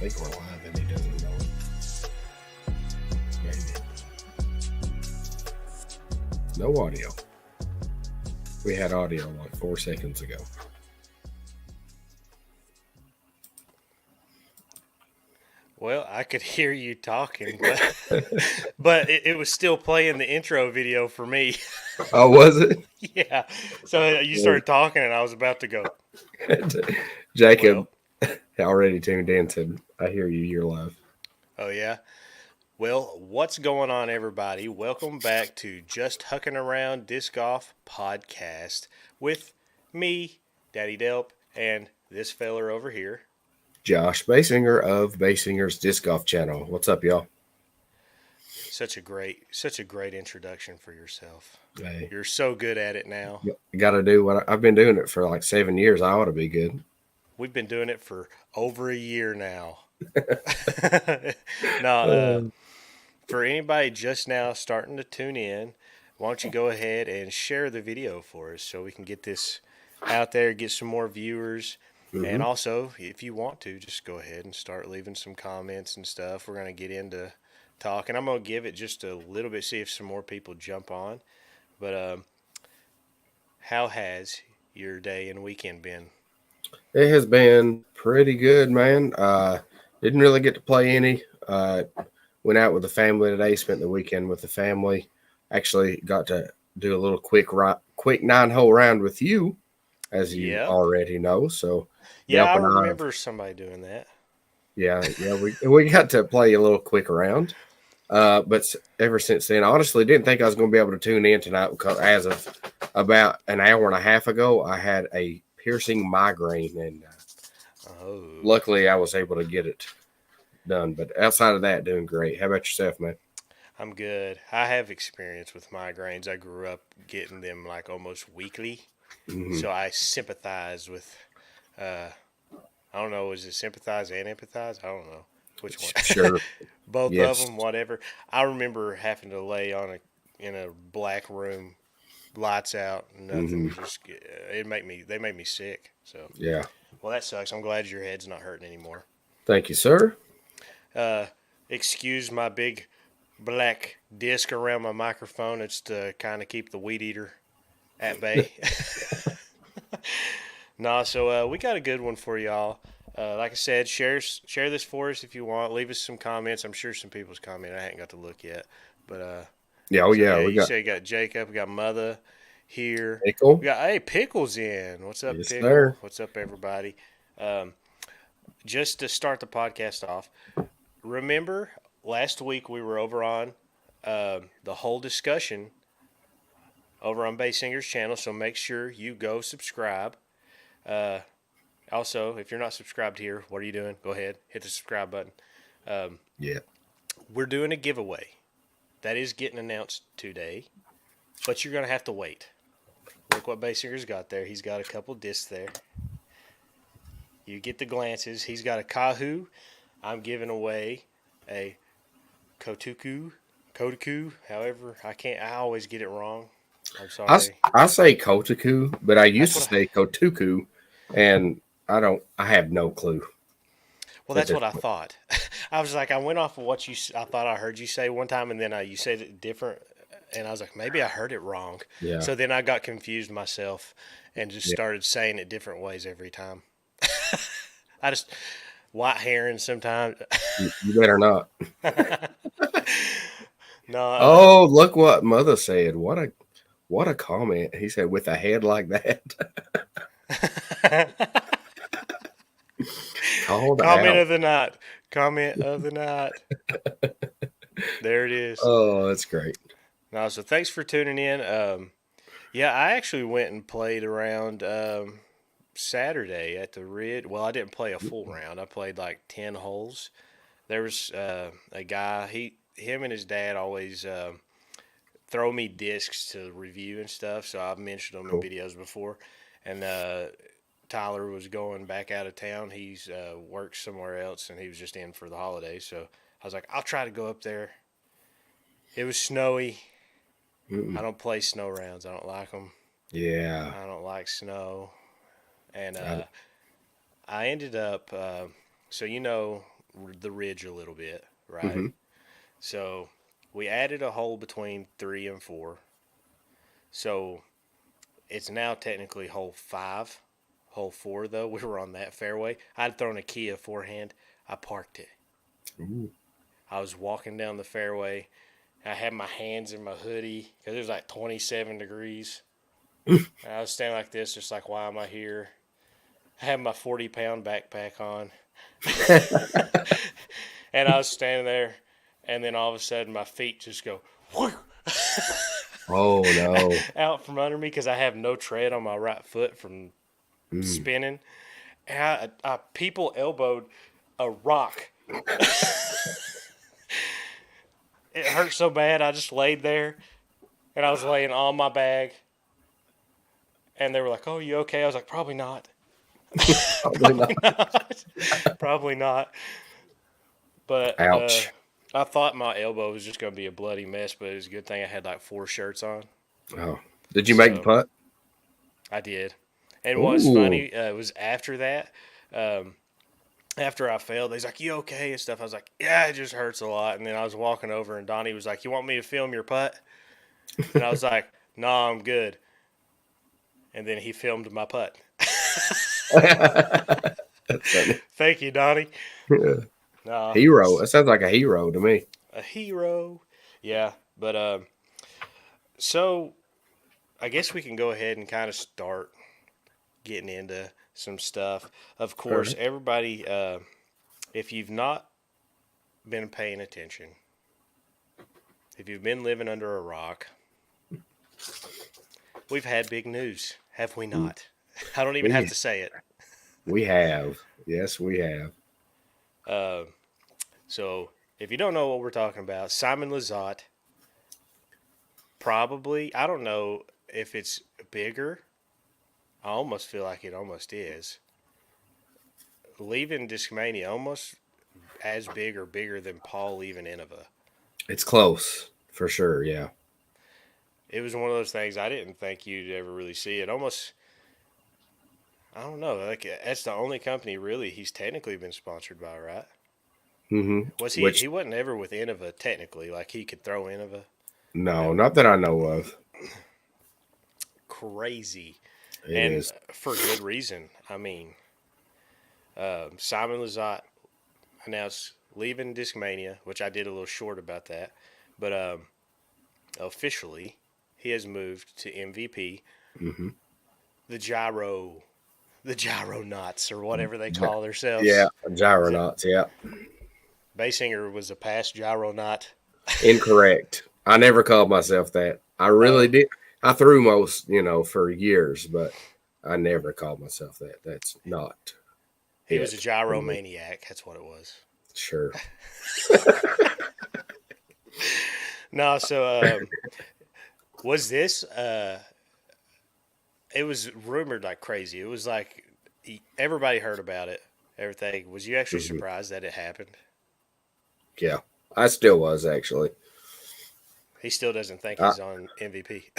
think we're live and he doesn't know it. Maybe. No audio. We had audio like 4 seconds ago. Well, I could hear you talking, but it was still playing the intro video for me. Oh, was it? Yeah. So you started talking, and I was about to go. Jacob Well, already tuned in. Said, "I hear you. You're live." oh yeah. Well, what's going on, everybody? Welcome back to Just Huckin' Around Disc Golf Podcast with me, Daddy Delp, and this feller over here. Josh Baysinger of Baysinger's Disc Golf Channel. What's up, y'all? Such a great introduction for yourself. Hey, You're so good at it now. got to do what I've been doing it for like 7 years. I ought to be good. We've been doing it for over a year now. Now, for anybody just now starting to tune in, why don't you go ahead and share the video for us so we can get this out there, get some more viewers. And also, if you want to, just go ahead and start leaving some comments and stuff. We're going to get into talking. I'm going to give it just a little bit, see if some more people jump on. But how has your day and weekend been? It has been pretty good, man. Didn't really get to play any. Went out with the family today. Spent the weekend with the family. Actually, got to do a little quick 9-hole round with you, as you Yep. already know. So, Yeah, I Delp and I, remember somebody doing that. yeah, we got to play a little quick round. But ever since then, honestly, didn't think I was going to be able to tune in tonight because as of about an hour and a half ago, I had a piercing migraine, and luckily I was able to get it done. But outside of that, doing great. How about yourself, man? I'm good. I have experience with migraines. I grew up getting them like almost weekly. So I sympathize with, I don't know, is it sympathize and empathize? I don't know which one. Sure. Both of Yes. them, whatever. I remember having to lay in a black room, lights out, nothing. Just they made me sick. So Yeah. well, that sucks. I'm glad your head's not hurting anymore. Thank you, sir. Excuse my big black disc around my microphone. It's to kind of keep the weed eater at bay. Nah, so we got a good one for y'all. Like I said, share this for us if you want. Leave us some comments. I'm sure some people's comment. I hadn't got to look yet, but Yeah. Oh, so yeah. yeah, We you got say you got Jacob, we got Mother here. Pickle. We got Pickle's in. What's up, Yes, Pickle? sir. What's up, everybody? Just to start the podcast off, remember last week we were over on the whole discussion over on Baysinger's channel, so make sure you go subscribe. Also, if you're not subscribed here, what are you doing? Go ahead, hit the subscribe button. Yeah. We're doing a giveaway that is getting announced today, but you're going to have to wait. Look what Baysinger's got there. He's got a couple discs there. You get the glances. He's got a Kahoo. I'm giving away a Kotuku, however, I always get it wrong. I'm sorry. I say Kotaku, but I used to That's what say Kotuku, and I have no clue Well, at that's this what I point. thought. I was like, I went off of what I thought I heard you say one time, and then you said it different, and I was like, maybe I heard it wrong. Yeah. So then I got confused myself and just Yeah. started saying it different ways every time. I just white herring sometimes. You better not. No, Oh, look what Mother said. What a comment. He said with a head like that. Called comment out. of the night. Comment of the night. There it is. Oh, that's great. No, so thanks for tuning in. Yeah, I actually went and played around Saturday at the Ridge. Well, I didn't play a full round. I played like 10 holes. There was a guy. Him and his dad always throw me discs to review and stuff. So I've mentioned them in Cool. videos before. And Tyler was going back out of town. He's works somewhere else, and he was just in for the holidays. So I was like, I'll try to go up there. It was snowy. Mm-mm. I don't play snow rounds. I don't like them. Yeah. I don't like snow. And I ended up, so the ridge a little bit, right? Mm-hmm. So we added a hole between 3 and 4. So it's now technically hole 5. Hole 4, though, we were on that fairway. I'd thrown a Kia forehand. I parked it. Ooh. I was walking down the fairway. I had my hands in my hoodie because it was like 27 degrees. And I was standing like this, just like, why am I here? I had my 40-pound backpack on. And I was standing there, and then all of a sudden my feet just go whoosh, Oh no. out from under me because I have no tread on my right foot from Mm. spinning. And I people elbowed a rock. It hurt so bad, I just laid there, and I was laying on my bag. And they were like, "Oh, you okay?" I was like, "Probably not. Probably Probably not. not. Probably not." But Ouch. I thought my elbow was just going to be a bloody mess, but it was a good thing I had like 4 shirts on. Oh. Did you make the So putt? I did. And what was Ooh. funny was after that, um, after I failed, he's like, "You okay?" and stuff. I was like, "Yeah, it just hurts a lot." And then I was walking over, and Donnie was like, "You want me to film your putt?" And I was like, "No, I'm good." And then he filmed my putt. That's funny. Thank you, Donnie. No, Hero. That sounds like a hero to me. a hero. Yeah, but so I guess we can go ahead and kind of start getting into some stuff. Of All course, right. everybody, if you've not been paying attention, if you've been living under a rock, we've had big news, have we not? I don't even have We to say it. we have. Yes, we have. Uh, so if you don't know what we're talking about, Simon Lizotte, probably, I don't know if it's bigger. I almost feel like it almost is. Leaving Discmania almost as big or bigger than Paul leaving Innova. It's close for sure. Yeah. It was one of those things I didn't think you'd ever really see. It almost, I don't know, like that's the only company really he's technically been sponsored by, right? Mm-hmm. Was he? Which He wasn't ever with Innova technically. Like he could throw Innova. no, No, not that I know of. crazy, It and is. for good reason. I mean, Simon Lizotte announced leaving Discmania, which I did a little short about that, but officially he has moved to MVP, Mm-hmm. the gyro, the gyro knots or whatever they call Yeah, themselves. Is it gyronauts. Yeah, Baysinger was a past gyro knot? incorrect. I never called myself that. I really Oh, did. I threw most, for years, but I never called myself that. That's not he was a it for gyro me. maniac. That's what it was. Sure. No, so was this? It was rumored like crazy. It was like everybody heard about it. Everything. Was you actually Hmm. surprised that it happened? Yeah, I still was actually. He still doesn't think I, he's on MVP.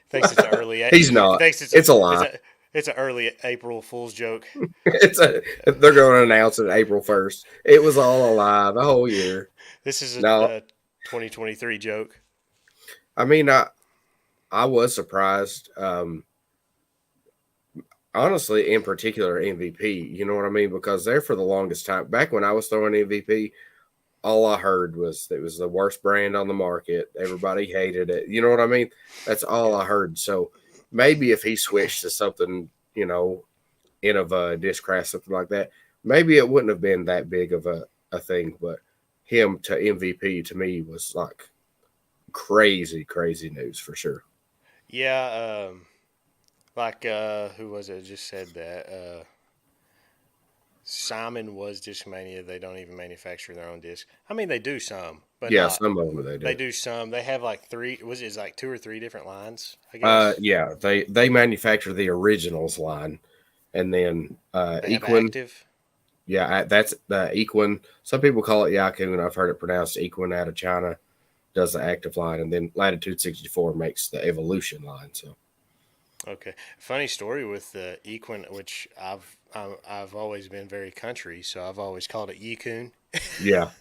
Thinks it's an early. he's not. Thinks It's a it's lie. a it's an early April Fool's joke. They're going to announce it April 1st. It was all a lie the whole year. This is No, a 2023 joke. I mean, I was surprised. Honestly, in particular, MVP. You know what I mean? Because there for the longest time, back when I was throwing MVP, all I heard was it was the worst brand on the market. Everybody hated it. You know what I mean? That's all Yeah. I heard. So maybe if he switched to something, Innova, Discraft, something like that, maybe it wouldn't have been that big of a thing. But him to MVP to me was like crazy, crazy news for sure. Yeah. Like who was it? Just said that. Simon was Discmania. They don't even manufacture their own disc. I mean, they do some, but Yeah, not. some of them they They do. do some. They have like three. Was it like 2 or 3 different lines? I guess Yeah, they manufacture the originals line, and then they have Equin. active. Yeah, that's the Equin. Some people call it Yakun. I've heard it pronounced Equin out of China. Does the active line, and then Latitude 64 makes the Evolution line. So Okay. Funny story with the equine, which I've always been very country, so I've always called it Yukun. Yeah.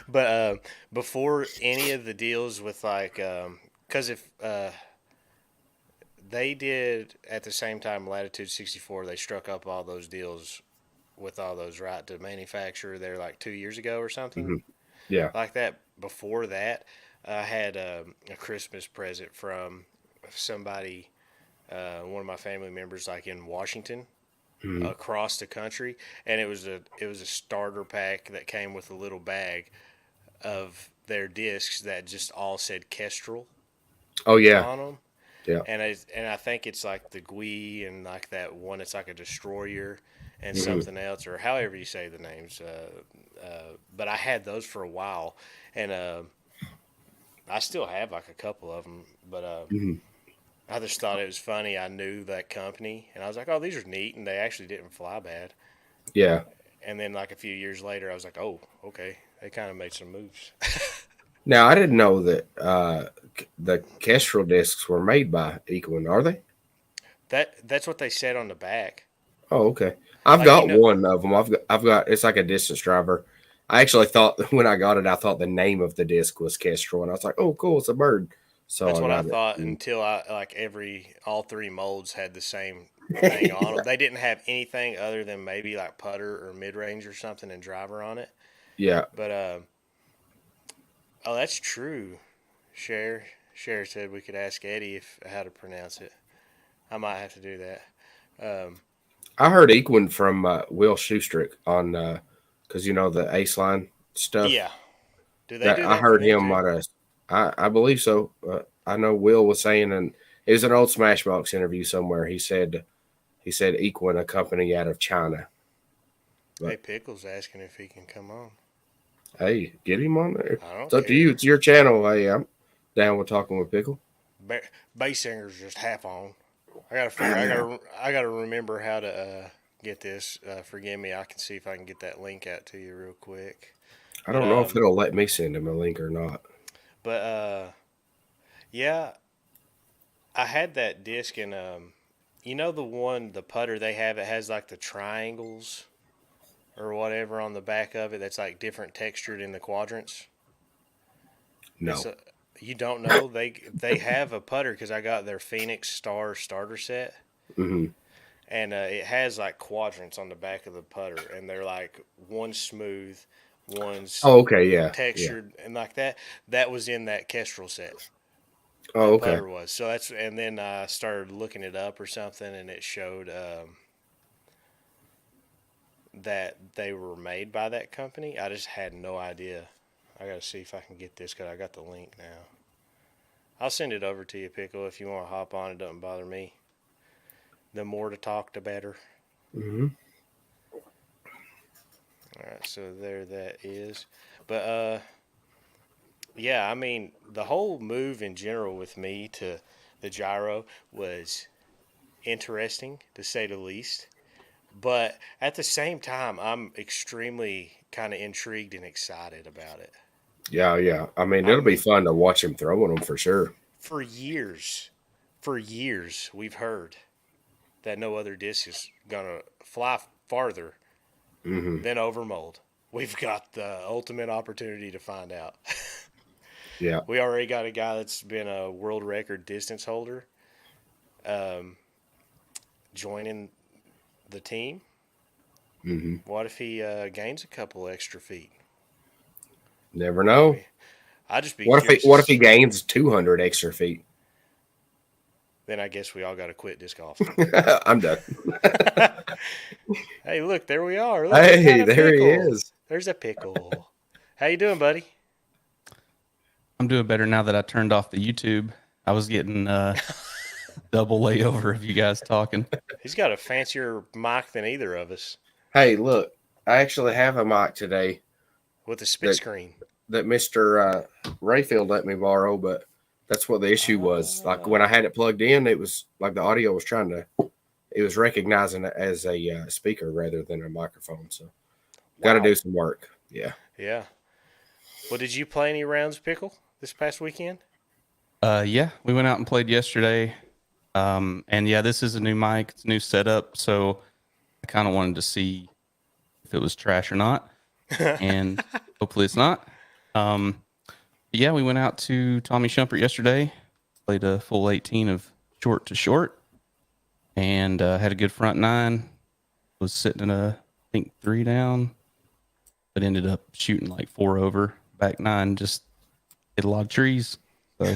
But before any of the deals with like, because if they did at the same time Latitude 64, they struck up all those deals with all those right to manufacture there like 2 years ago or something Hmm. Yeah. like that. Before that, I had a Christmas present from somebody, one of my family members, like in Washington, Hmm. across the country, and it was a starter pack that came with a little bag of their discs that just all said Kestrel Oh yeah. on them. Yeah. And I think it's like the Gui and like that one. It's like a destroyer and Hmm. something else, or however you say the names. But I had those for a while, and I still have like a couple of them. But Hmm. I just thought it was funny. I knew that company, and I was like, "Oh, these are neat," and they actually didn't fly bad. Yeah. And then like a few years later, I was like, "Oh, okay, they kind of made some moves." Now I didn't know that the Kestrel discs were made by Equine. Are they? That's what they said on the back. Oh, okay. I've Like got one of them. I've got. It's like a distance driver. I actually thought when I got it, I thought the name of the disc was Kestrel, and I was like, "Oh, cool, it's a bird." So That's I what I got it. thought until I like all three molds had the same thing on them. They didn't have anything other than maybe like putter or mid range or something and driver on it. Yeah. But oh, that's true. Cher said we could ask Eddie if how to pronounce it. I might have to do that. Um, I heard Equine from Will Schustrick on because you know the Ace Line stuff. yeah. Do they That do I that for heard them him too? might have. I believe so. I know Will was saying, and it was an old Smashbox interview somewhere. He said Equine, a company out of China. Hey, But Pickle's asking if he can come on. hey, get him on there. I don't It's up to you. care. It's your channel. Hey, I'm down with talking with Pickle. Baysinger's just half on. I gotta figure. I gotta remember how to get this. Forgive me. I can see if I can get that link out to you real quick. I But don't know if it'll let me send him a link or not. but yeah, I had that disc and you know the putter they have. It has like the triangles or whatever on the back of it. That's like different textured in the quadrants. It's No. a You don't know they have a putter because I got their Phoenix Star starter set. Hmm. And it has like quadrants on the back of the putter, and they're like one's smooth, one's Oh, okay. Yeah. Yeah. textured, and like that. That was in that Kestrel set. Oh, That okay. putter was so that's, and then I started looking it up or something, and it showed that they were made by that company. I just had no idea. I got to see if I can get this because I got the link now. I'll send it over to you, Pickle, if you want to hop on. It doesn't bother me. The more to talk, the better. Hmm. All right, so there that is. But yeah, I mean, the whole move in general with me to the gyro was interesting to say the least. But at the same time, I'm extremely kind of intrigued and excited about it. Yeah. Yeah. I mean, it'll I'm be fun to watch him throwing them for sure. for years, for years we've heard that no other disc is gonna fly farther Hmm. than overmold. We've got the ultimate opportunity to find out. Yeah. We already got a guy that's been a world record distance holder um, joining the team. Hmm. What if he gains a couple extra feet? Never I know. mean, I'd just be What if he curious. What if he gains 200 extra feet? Then I guess we all got to quit disc golf. I'm done. Hey, look, there we are. Look, we got Hey, a there he pickle. is. There's a pickle. How you doing, buddy? I'm doing better now that I turned off the YouTube. I was getting double layover of you guys talking. He's got a fancier mic than either of us Hey, look, I actually have a mic today with a split that screen. Mister Rayfield let me borrow, but that's what the issue was. Like when I Ah, had it plugged in, it was like the audio was it was recognizing it as a speaker rather than a microphone. So got to wow. do some work. Yeah. Yeah. Well, did you play any rounds, pickle, this past weekend? Yeah, we went out and played yesterday. And yeah, this is a new mic. It's a new setup. So I kind of wanted to see if it was trash or not. And hopefully it's not. Yeah, we went out to Tommy Shumpert yesterday, played a full 18 of short to short, and had a good front nine. Was sitting in I think 3 down, but ended up shooting like 4 over. Back nine just hit a lot of trees. So,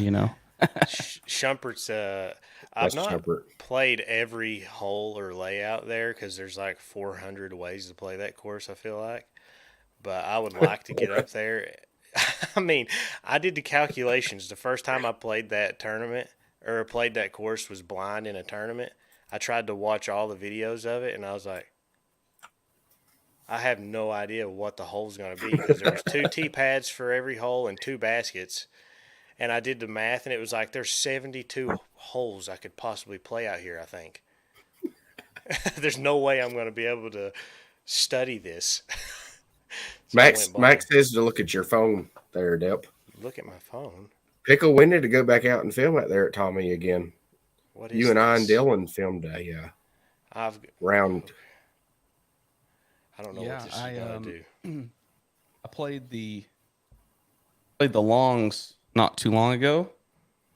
Shumpert's, I've That's not Shumpert. played every hole or layout there because there's like 400 ways to play that course, I feel like. But I would like to get up there. I mean, I did the calculations. The first time I played that tournament or played that course was blind in a tournament. I tried to watch all the videos of it, and I was like, I have no idea what the hole's going to be because there was 2 tee pads for every hole and 2 baskets. And I did the math, and it was like there's 72 holes I could possibly play out here, I think. There's no way I'm going to be able to study this. So Max says to look at your phone there, Delp. Look at my phone. Pickle, we need to go back out and film out there at Tommy again. What is You and I this? and Dylan filmed a round. I don't know what this is going to do. I played the longs not too long ago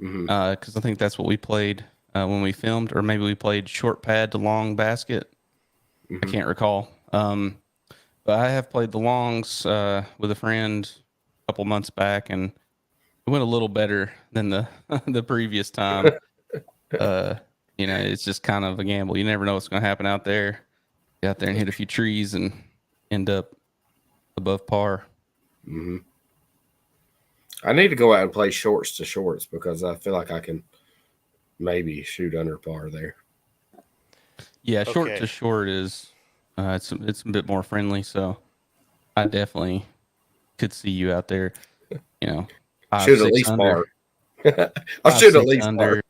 because I think that's what we played when we filmed, or maybe we played short pad to long basket. I can't recall. But I have played the longs with a friend a couple months back, and it went a little better than the the previous time. It's just kind of a gamble. You never know what's going to happen out there. Get out there and hit a few trees and end up above par. Mm-hmm. I need to go out and play shorts to shorts because I feel like I can maybe shoot under par there. Yeah, short to short is it's a bit more friendly, so I definitely could see you out there. Shoot at least par. I'll shoot at least under.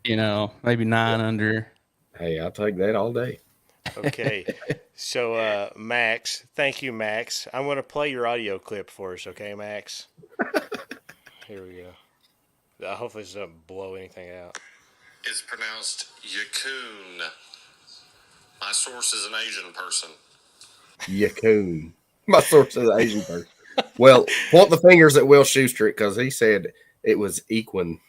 Maybe 9 under. Hey, I'll take that all day. Okay, so Max, thank you, Max. I'm going to play your audio clip for us, okay, Max? Here we go. Hopefully this doesn't blow anything out. It's pronounced Huckin. My source is an Asian person. Huckin. My source is an Asian person. Well, point the fingers at Will Schuster because he said it was Equin.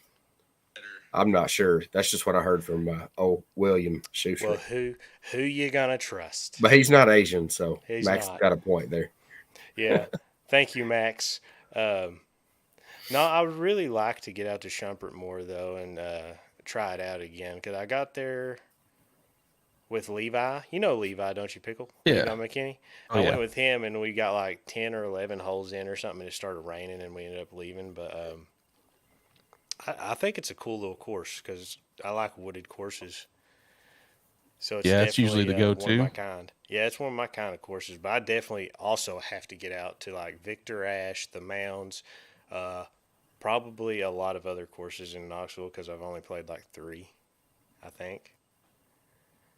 I'm not sure. That's just what I heard from old William Schuster. Well, who you gonna trust? But he's not Asian, so He's Max not. got a point there. Yeah. Thank you, Max. No, I would really like to get out to Shumpert more, though, and try it out again. Because I got there with Levi. You know Levi, don't you, Pickle? Yeah. Levi McKinney. I went with him, and we got like 10 or 11 holes in or something, and it started raining, and we ended up leaving. But I think it's a cool little course because I like wooded courses. So it's usually the go-to. One of my kind. Yeah, it's one of my kind of courses. But I definitely also have to get out to like Victor Ash, the Mounds, probably a lot of other courses in Knoxville because I've only played like 3, I think.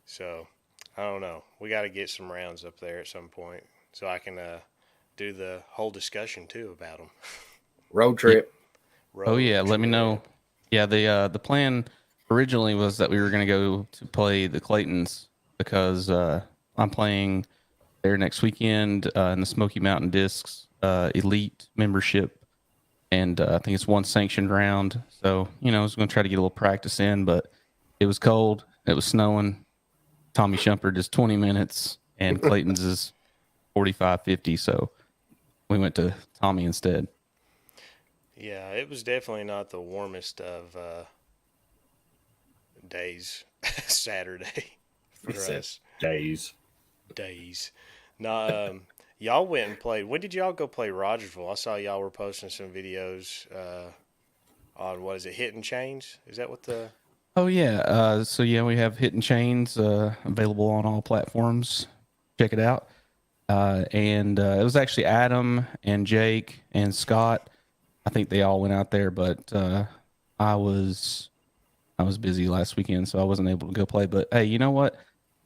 So I don't know. We got to get some rounds up there at some point so I can do the whole discussion too about them. Road trip. Let me know. Yeah, the plan originally was that we were going to go to play the Claytons because I'm playing there next weekend in the Smoky Mountain Discs Elite membership, and I think it's one sanctioned round. So I was going to try to get a little practice in, but it was cold, it was snowing. Tommy Shumpert is 20 minutes, and Clayton's is 45, 50. So we went to Tommy instead. Yeah, it was definitely not the warmest of days. Saturday for us. Days. No, y'all went and played. When did y'all go play Rogersville? I saw y'all were posting some videos on what is it, Hitting Chains? Is that what the? Oh yeah. So yeah, we have Hitting Chains available on all platforms. Check it out. And it was actually Adam and Jake and Scott. I think they all went out there, but I was busy last weekend, so I wasn't able to go play. But hey, you know what?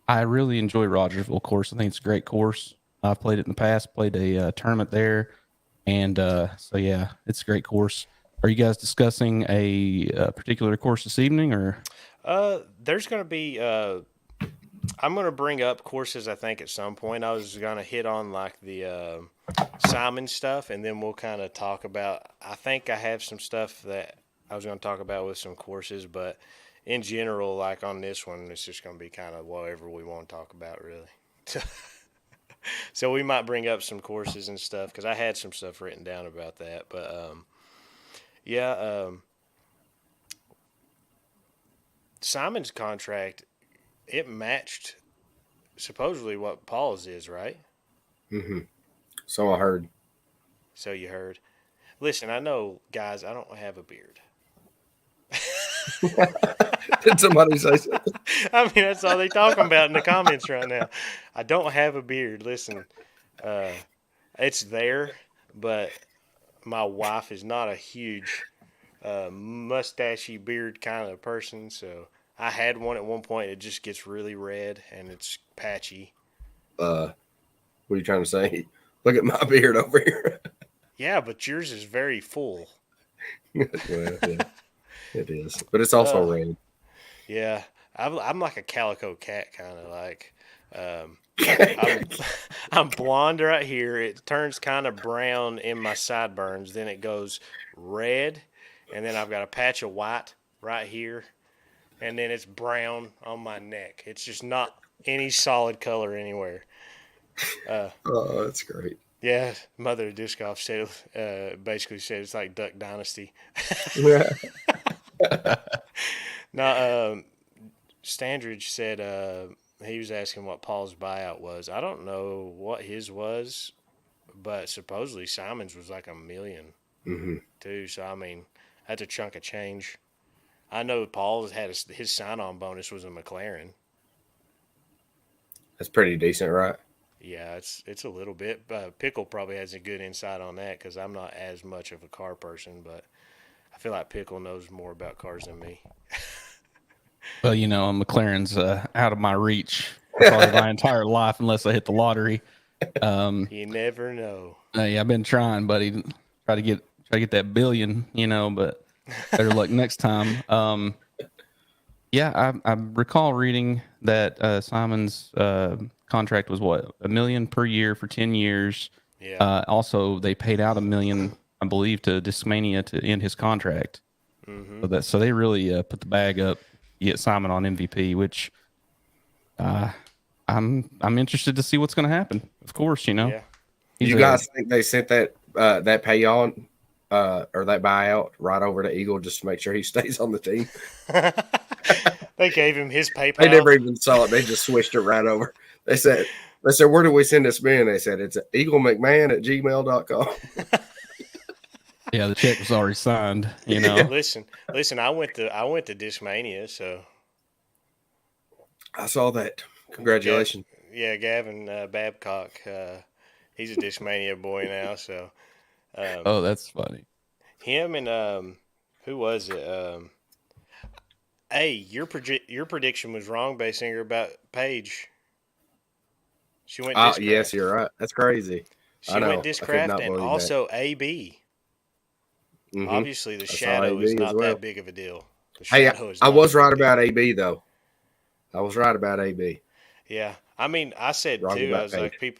I really enjoy Rogersville course. I think it's a great course. I've played it in the past, played a tournament there, and so yeah, it's a great course. Are you guys discussing a particular course this evening, or? There's going to be. I'm going to bring up courses. I think at some point I was going to hit on like the Simon stuff, and then we'll kind of talk about. I think I have some stuff that I was going to talk about with some courses, but in general, like on this one, it's just going to be kind of whatever we want to talk about, really. So we might bring up some courses and stuff because I had some stuff written down about that. But yeah, Simon's contract, it matched supposedly what Paul's is, right? Mm-hmm. So I heard. So you heard. Listen, I know, guys, I don't have a beard. Did somebody say something? I mean, that's all they talking about in the comments right now. I don't have a beard. Listen, it's there, but my wife is not a huge mustachy beard kind of person, so I had one at one point. It just gets really red and it's patchy. What are you trying to say? Look at my beard over here. Yeah, but yours is very full. Well, yeah, it is, but it's also red. Yeah, I'm like a calico cat, kind of like. I'm, I'm blonde right here. It turns kind of brown in my sideburns. Then it goes red, and then I've got a patch of white right here, and then it's brown on my neck. It's just not any solid color anywhere. Oh, that's great. Yeah, Mother of Disc Golf said, basically said it's like Duck Dynasty. Yeah. Now, Standridge said he was asking what Paul's buyout was. I don't know what his was, but supposedly Simon's was like $1 million Mm-hmm. too. So I mean, that's a chunk of change. I know Paul's had his sign-on bonus was a McLaren. That's pretty decent, right? Yeah, it's a little bit. Pickle probably has a good insight on that because I'm not as much of a car person, but I feel like Pickle knows more about cars than me. Well, McLaren's out of my reach probably my entire life unless I hit the lottery. You never know. Yeah, I've been trying, buddy. Try to get that billion, but better luck next time. Yeah, I recall reading that Simon's contract was what, $1 million per year for 10 years. Yeah. Also, they paid out $1 million, I believe, to Discmania to end his contract. Mm-hmm. So they really put the bag up to get Simon on MVP, which I'm interested to see what's going to happen. Of course, Yeah. You guys think they sent that pay on or that buyout right over to Eagle just to make sure he stays on the team? They gave him his PayPal. They never even saw it. They just switched it right over. They said, where do we send this man? They said, it's eaglemcmahon@gmail.com. Yeah, the check was already signed, Listen, I went to Discmania, so I saw that. Congratulations. yeah, Gavin Babcock, he's a Discmania boy now, so Oh, that's funny. him and who was it? Hey, your prediction was wrong, Baysinger, about Paige. She went Discraft. Yes, you're right. That's crazy. She went Discraft and also AB. Mm-hmm. Obviously, the shadow is not that big of a deal. Hey, I was right about AB, though. I was right about AB. Yeah. I mean, I said, Wrong too, I was Paige. like,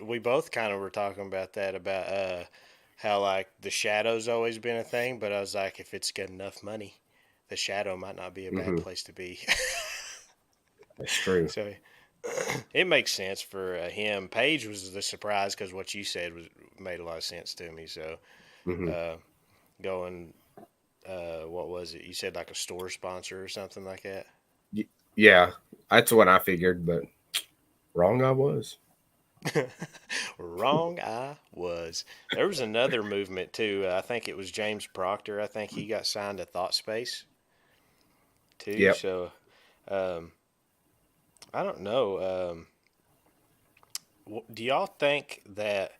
we both kind of were talking about that, about how, like, the shadow's always been a thing, but I was like, if it's got enough money, the shadow might not be a bad place to be. That's true. So it makes sense for him. Paige was the surprise because what you said made a lot of sense to me. So going, what was it? You said like a store sponsor or something like that? Yeah, that's what I figured, but wrong I was. Wrong I was. There was another movement too. I think it was James Proctor. I think he got signed to ThoughtSpace too. Yep. So I don't know. Do y'all think that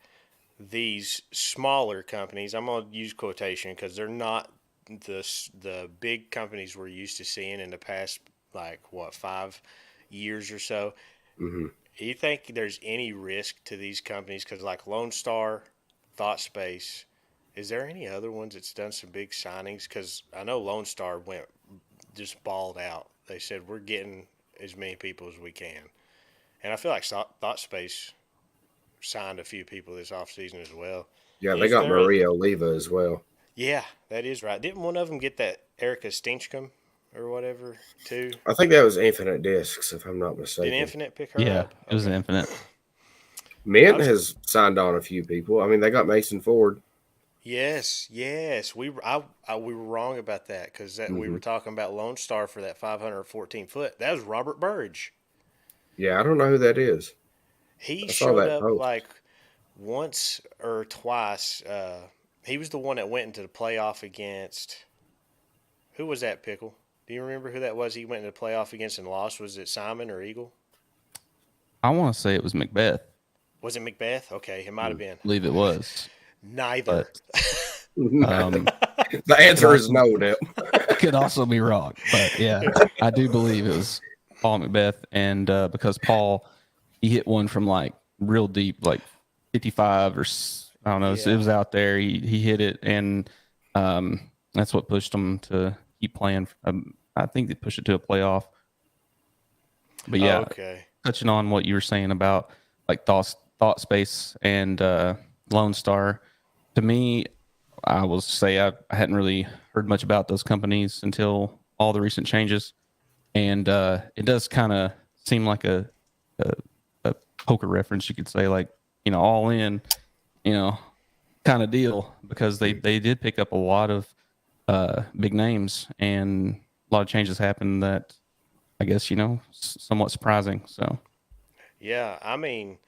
these smaller companies, I'm going to use quotation because they're not the big companies we're used to seeing in the past, like, 5 years or so. Mm-hmm. Do you think there's any risk to these companies? Because like Lone Star, ThoughtSpace, is there any other ones that's done some big signings? Because I know Lone Star just balled out. They said we're getting as many people as we can, and I feel like Thought Space signed a few people this offseason as well. Yeah, they Is got there a, Maria Oliva as well. yeah, that is right. Didn't one of them get that Erica Stinchcomb or whatever too? I think that was Infinite Discs, if I'm not Did mistaken. Infinite pick her Yeah, up? it was Okay. Infinite. Mint has signed on a few people. I mean, they got Mason Ford. Yes, yes. We were wrong about that because we were talking about Lone Star for that 514 foot. That was Robert Burge. Yeah, I don't know who that is. He I saw showed that up post. like once or twice. He was the one that went into the playoff against. Who was that, Pickle? Do you remember who that was? He went into the playoff against and lost. Was it Simon or Eagle? I want to say it was Macbeth. Was it Macbeth? Okay, it might have been. I believe it was, Neither. but um, The answer is no, Dale. could also be wrong. But yeah, I do believe it was Paul Macbeth, and because Paul, he hit one from like real deep, like 55 or I don't know. Yeah. It was out there. He hit it, and that's what pushed him to keep playing. I think they pushed it to a playoff. But yeah, Okay. touching on what you were saying about like thought space and Lone Star, to me, I will say I hadn't really heard much about those companies until all the recent changes, and it does kind of seem like a a poker reference, you could say, like, all in, kind of deal, because they did pick up a lot of big names, and a lot of changes happened that I guess somewhat surprising. So Yeah, I mean,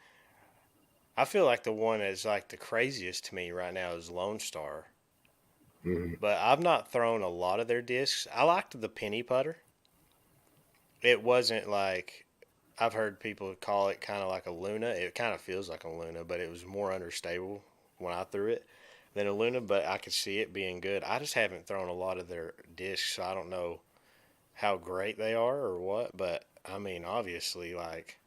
I feel like the one that's like the craziest to me right now is Lone Star. But I've not thrown a lot of their discs. I liked the penny putter. It wasn't like I've heard people call it kind of like a Luna. It kind of feels like a Luna, but it was more understable when I threw it than a Luna. But I could see it being good. I just haven't thrown a lot of their discs, so I don't know how great they are or what. But I mean, obviously, like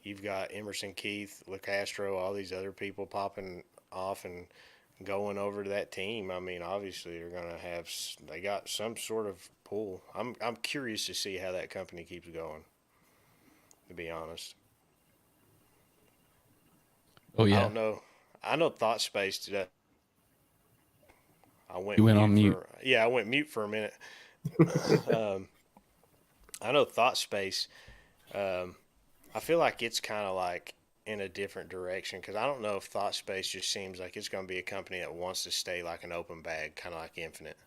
you've got Emerson Keith, LeCastro, all these other people popping off and going over to that team. I mean, obviously they got some sort of pull. I'm curious to see how that company keeps going. To be honest, oh I yeah, don't know. I know Thought Space today. I went you went mute on mute. for I went mute for a minute. um, I know Thought Space. Um, I feel like it's kind of like in a different direction because I don't know if Thought Space just seems like it's going to be a company that wants to stay like an open bag, kind of like Infinite.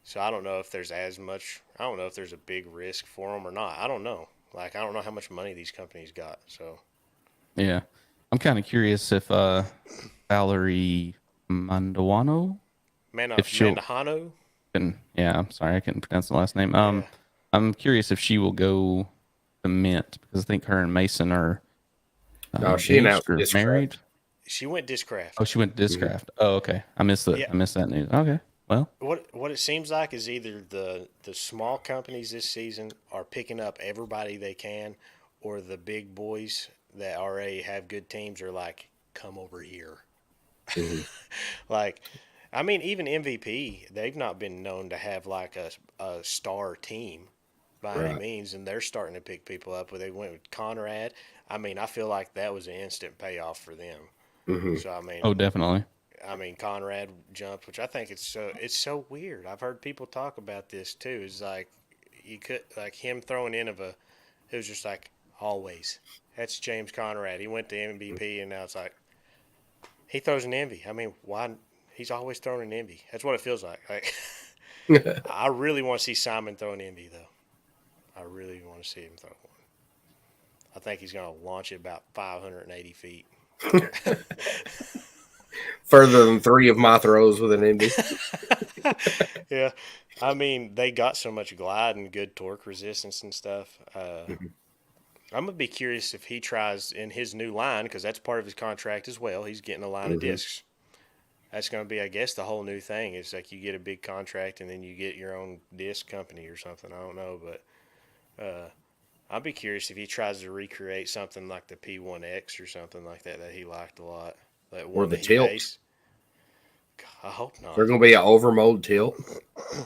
So I don't know if there's as much. I don't know if there's a big risk for them or not. I don't know. Like I don't know how much money these companies got. So Yeah, I'm kind of curious if Valerie Mandawano, if she'll Mandahano, yeah, I'm sorry, I couldn't pronounce the last name. yeah, I'm curious if she will go to Mint, because I think her and Mason are No, she engaged announced or married. Discraft. she went Oh, Discraft. she went to Discraft. Oh, okay. I missed Yeah, that news. Okay. Well, what it seems like is either the small companies this season are picking up everybody they can, or the big boys that already have good teams are like, come over here. Like, I mean, even MVP, they've not been known to have like a star team by any Right. means, and they're starting to pick people up. Where they went with Conrad. I mean, I feel like that was an instant payoff for them. So oh, definitely. I mean, Conrad jumped, which I think it's so weird. I've heard people talk about this too. It's like you could like him throwing in of a. It was just like always. That's James Conrad. He went to MVP, and now it's like he throws an envy. I mean, why? He's always throwing an envy. That's what it feels like. Like I really want to see Simon throw an envy though. I really want to see him throw one. I think he's going to launch it about 580 feet. Further than three of my throws with an Indy. Yeah. I mean, they got so much glide and good torque resistance and stuff. I'm going to be curious if he tries in his new line, because that's part of his contract as well. He's getting a line of discs. That's going to be, I guess, the whole new thing. It's like you get a big contract and then you get your own disc company or something. I don't know, but I'll be curious if he tries to recreate something like the P1X or something like that he liked a lot. That Or one the that he tilt. based. I hope not. There's going to be an overmold tilt.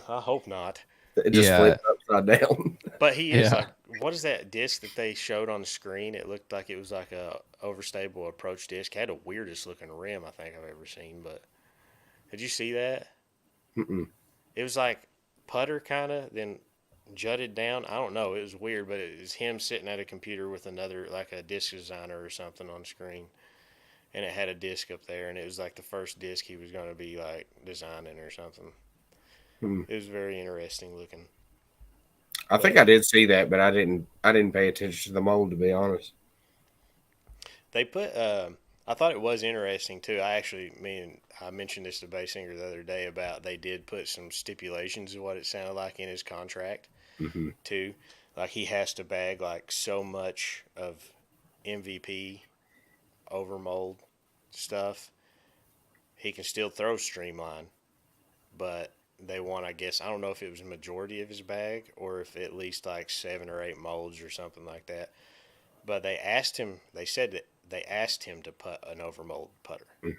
I hope not. It just Yeah. flips upside down. But he is Yeah. like, what is that disc that they showed on the screen? It looked like it was like a overstable approach disc. It had the weirdest looking rim I think I've ever seen. But did you see that? Mm-mm. It was like putter kind of, then jutted down. I don't know. It was weird, but it was him sitting at a computer with another, like a disc designer or something on the screen. And it had a disc up there, and it was like the first disc he was going to be like designing or something. Mm. It was very interesting looking. I think I did see that, but I didn't pay attention to the mold, to be honest. They put. I thought it was interesting too. I mentioned this to Baysinger the other day about they did put some stipulations of what it sounded like in his contract Mm-hmm. too. Like he has to bag like so much of MVP overmold stuff. He can still throw streamline, but they want, I guess, I don't know if it was a majority of his bag or if at least like 7 or 8 molds or something like that. But they said that they asked him to put an overmold putter. Mm.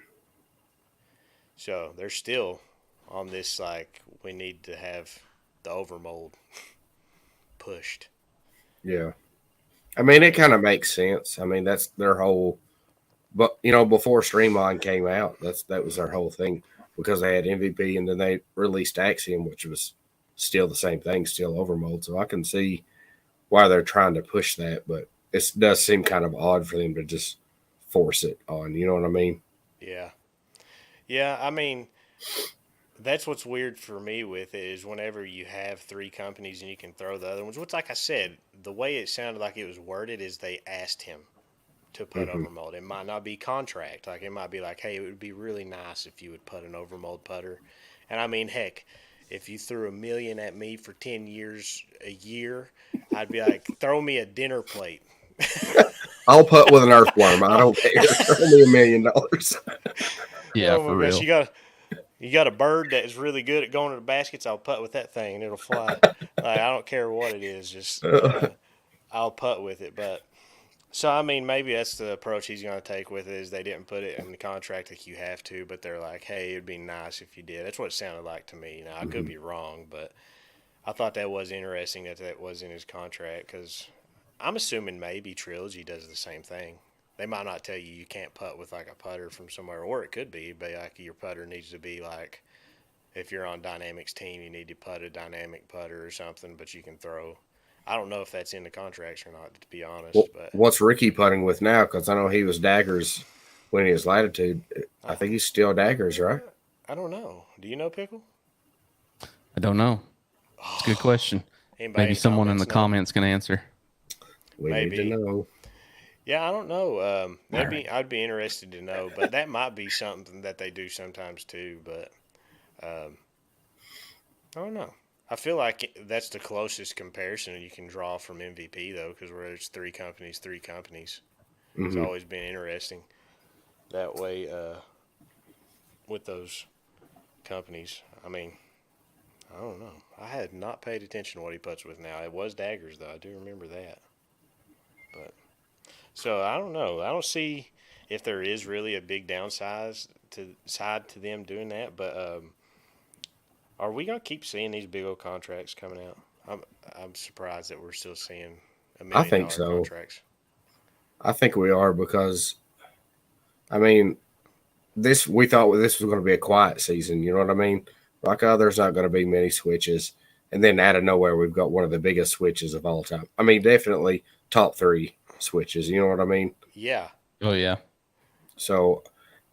So they're still on this, like, we need to have the overmold pushed. Yeah. I mean, it kind of makes sense. I mean, that's their whole. But before Streamline came out, that was their whole thing because they had MVP and then they released Axiom, which was still the same thing, still overmold. So I can see why they're trying to push that, but it does seem kind of odd for them to just force it on. You know what I mean? Yeah. Yeah, I mean, that's what's weird for me with it is whenever you have 3 companies and you can throw the other ones, which, like I said, the way it sounded like it was worded is they asked him to put Mm-hmm. overmold. It might not be contract. Like, it might be like, hey, it would be really nice if you would put an overmold putter. And I mean, heck, if you threw $1 million at me for 10 years a year, I'd be like, throw me a dinner plate. I'll put with an earthworm. I don't care. Only $1 million. Yeah, Oh for my gosh, real. you got a bird that is really good at going to the baskets. I'll putt with that thing and it'll fly. Like, I don't care what it is, just I'll putt with it. But so I mean, maybe that's the approach he's going to take with it. Is they didn't put it in the contract like you have to, but they're like, hey, it'd be nice if you did. That's what it sounded like to me. Now I could be wrong, but I thought that was interesting that was in his contract because I'm assuming maybe Trilogy does the same thing. They might not tell you can't putt with like a putter from somewhere, or it could be like your putter needs to be like if you're on Dynamics team, you need to putt a dynamic putter or something, but you can throw. I don't know if that's in the contracts or not, to be honest. But What's Ricky putting with now? Because I know he was daggers when he was Latitude. I think he's still daggers, right? I don't know. Do you know Pickle? I don't know. It's a good question. Anybody Maybe in someone in the know? comments can answer. We Maybe. need to know. Yeah, I don't know. Alright. I'd be interested to know, but that might be something that they do sometimes too. But I don't know. I feel like that's the closest comparison you can draw from MVP though, because where it's 3 companies, 3 companies. It's Mhm. always been interesting that way with those companies. I mean, I don't know. I had not paid attention to what he puts with now. It was daggers though. I do remember that. But so I don't know. I don't see if there is really a big downside to them doing that. But are we gonna keep seeing these big old contracts coming out? I'm surprised that we're still seeing $1 I million think so. contracts. I think we are because, I mean, we thought this was going to be a quiet season. You know what I mean? Like, there's not going to be many switches. And then out of nowhere, we've got one of the biggest switches of all time. I mean, definitely top 3 switches. You know what I mean? Yeah. Oh yeah. So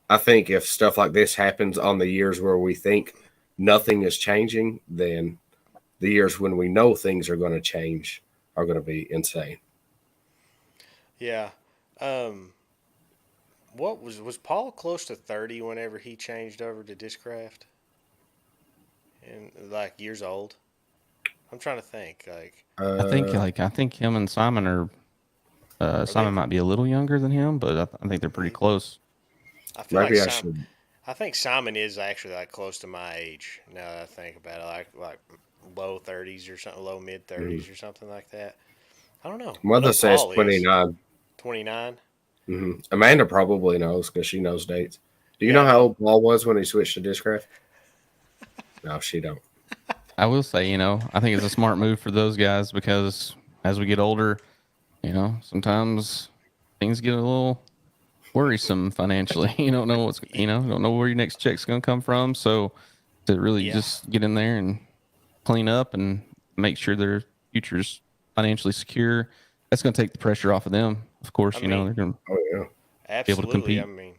I think if stuff like this happens on the years where we think nothing is changing, then the years when we know things are going to change are going to be insane. Yeah. Um, what was Paul close to 30 whenever he changed over to Discraft? And like years old. I'm trying to think. Like, I think him and Simon are. are they? Simon might be a little younger than him, but I think they're pretty close. I feel like Maybe I should. I think Simon is actually like close to my age. Now that I think about it, like low 30s or something, low mid 30s or something like that. I don't know. I know Mother says Paul is 29. 29. Amanda probably knows because she knows dates. Do you know how old Paul was when he switched to Discraft? No, she don't. I will say, I think it's a smart move for those guys because as we get older, sometimes things get a little worrisome financially. You don't know don't know where your next check's going to come from. So to really just get in there and clean up and make sure their future's financially secure, that's going to take the pressure off of them. Of course, they're going to Oh yeah. be able to Absolutely. compete. I mean,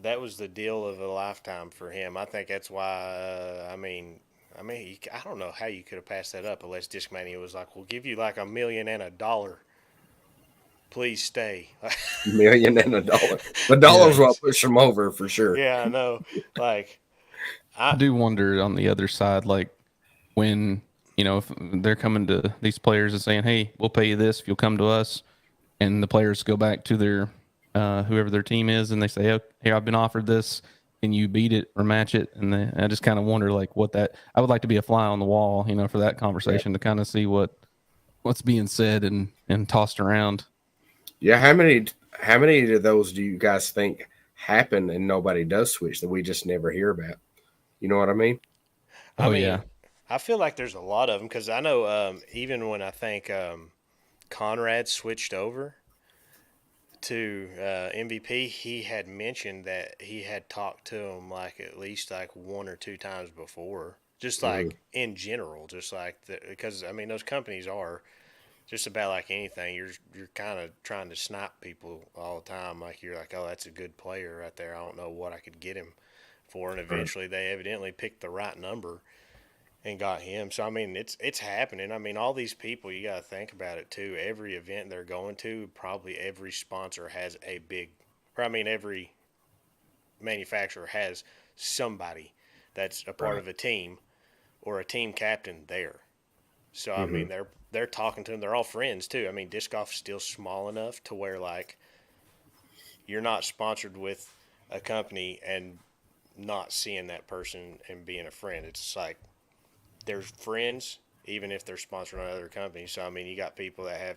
that was the deal of a lifetime for him. I think that's why. I don't know how you could have passed that up unless Discmania was like, "We'll give you like $1 million and $1. Please stay." $1,000,000. The dollars will push them over for sure. Yeah, I know. Like, I do wonder on the other side, like when if they're coming to these players and saying, "Hey, we'll pay you this if you'll come to us," and the players go back to their whoever their team is, and they say, "Oh, hey, I've been offered this. Can you beat it or match it?" And I just kind of wonder, like, what that. I would like to be a fly on the wall, for that conversation to kind of see what's being said and tossed around. Yeah, how many of those do you guys think happen and nobody does switch that we just never hear about? You know what I mean? I Oh mean, yeah, I feel like there's a lot of them because I know even when I think Conrad switched over to MVP, he had mentioned that he had talked to him like at least like one or two times before, just like in general, just like because I mean those companies are just about like anything. You're kind of trying to snipe people all the time. Like you're like, oh, that's a good player right there. I don't know what I could get him for, and eventually they evidently picked the right number and got him. So I mean, it's happening. I mean, all these people, you got to think about it too. Every event they're going to, probably every sponsor has a big, or I mean, every manufacturer has somebody that's a part Right. of a team or a team captain there. So I Mm-hmm. mean, they're talking to them. They're all friends too. I mean, disc golf's still small enough to where like you're not sponsored with a company and not seeing that person and being a friend. It's like they're friends, even if they're sponsored on other companies. So I mean, you got people that have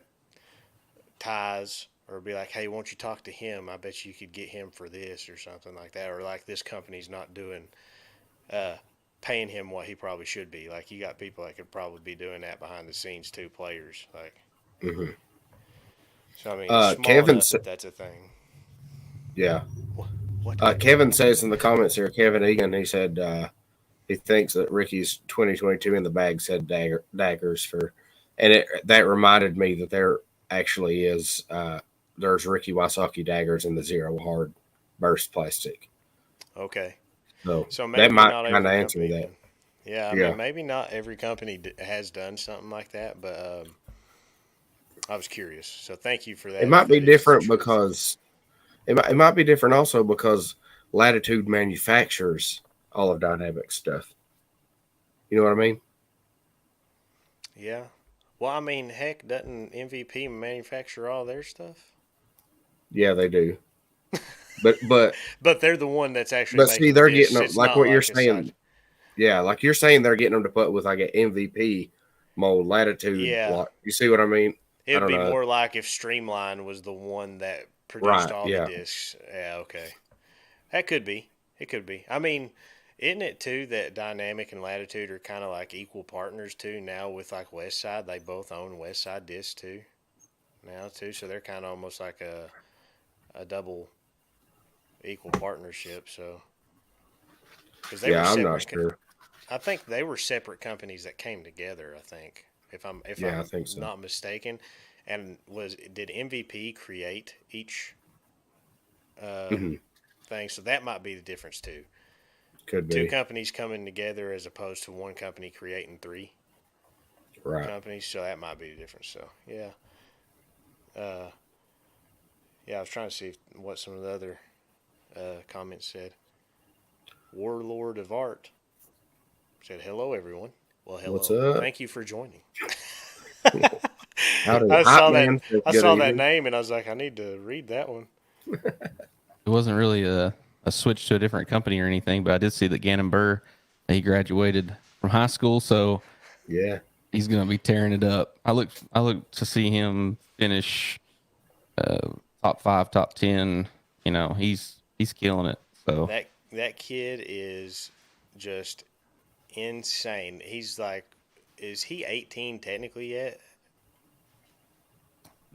ties, or be like, "Hey, won't you talk to him? I bet you could get him for this or something like that." Or like this company's not doing, uh, paying him what he probably should be. Like you got people that could probably be doing that behind the scenes too. Players like. Mm-hmm. So I mean, it's small Kevin, enough that that's a thing. yeah. What Kevin? Kevin says in the comments here, Kevin Egan, he said he thinks that Ricky's 2022 in the bag said daggers for, and that reminded me that there actually is there's Ricky Wysocki daggers in the zero hard burst plastic. Okay. So So that maybe might not kind of every answer company that. then. Yeah, I Yeah, mean, maybe not every company has done something like that, but I was curious. So thank you for it that. If might be that is the different truth. because it might be different also because Latitude manufactures all of Dynamic stuff. You know what I mean? Yeah. Well, I mean, heck, doesn't MVP manufacture all their stuff? Yeah, they do. But But they're the one that's actually but see, making the they're getting discs. them It's like not what you're like a side. saying. Yeah, like you're saying, they're getting them to put with like an MVP mold Latitude Yeah. block. You see what I mean? It I would don't be know. more like if Streamline was the one that produced Right? all the Yeah. discs. Yeah, okay. That could be. It could be. I mean, isn't it too that Dynamic and Latitude are kind of like equal partners too now with like Westside? They both own Westside discs too now too, so they're kind of almost like a double equal partnership. So because they were Yeah, I'm not separate, sure. I think they were separate companies that came together. I think if Yeah, I I'm think so. not mistaken, and did MVP create each uh, Hmm. thing? So that might be the difference too. Could Two be. companies coming together as opposed to one company creating three Right. companies. So that might be the difference. So yeah, uh, yeah. I was trying to see what some of the other comments said. Warlord of Art said, "Hello, everyone." Well, What's hello. up? Thank you for joining. Howdy, I hot saw that. man. Says I good saw that evening. name and I was like, I need to read that one. it wasn't really a switch to a different company or anything, but I did see that Gannon Burr, he graduated from high school, so Yeah. he's going to be tearing it up. I look to see him finish top 5, top 10. He's killing it. So That that kid is just insane. He's like, is he 18 technically yet?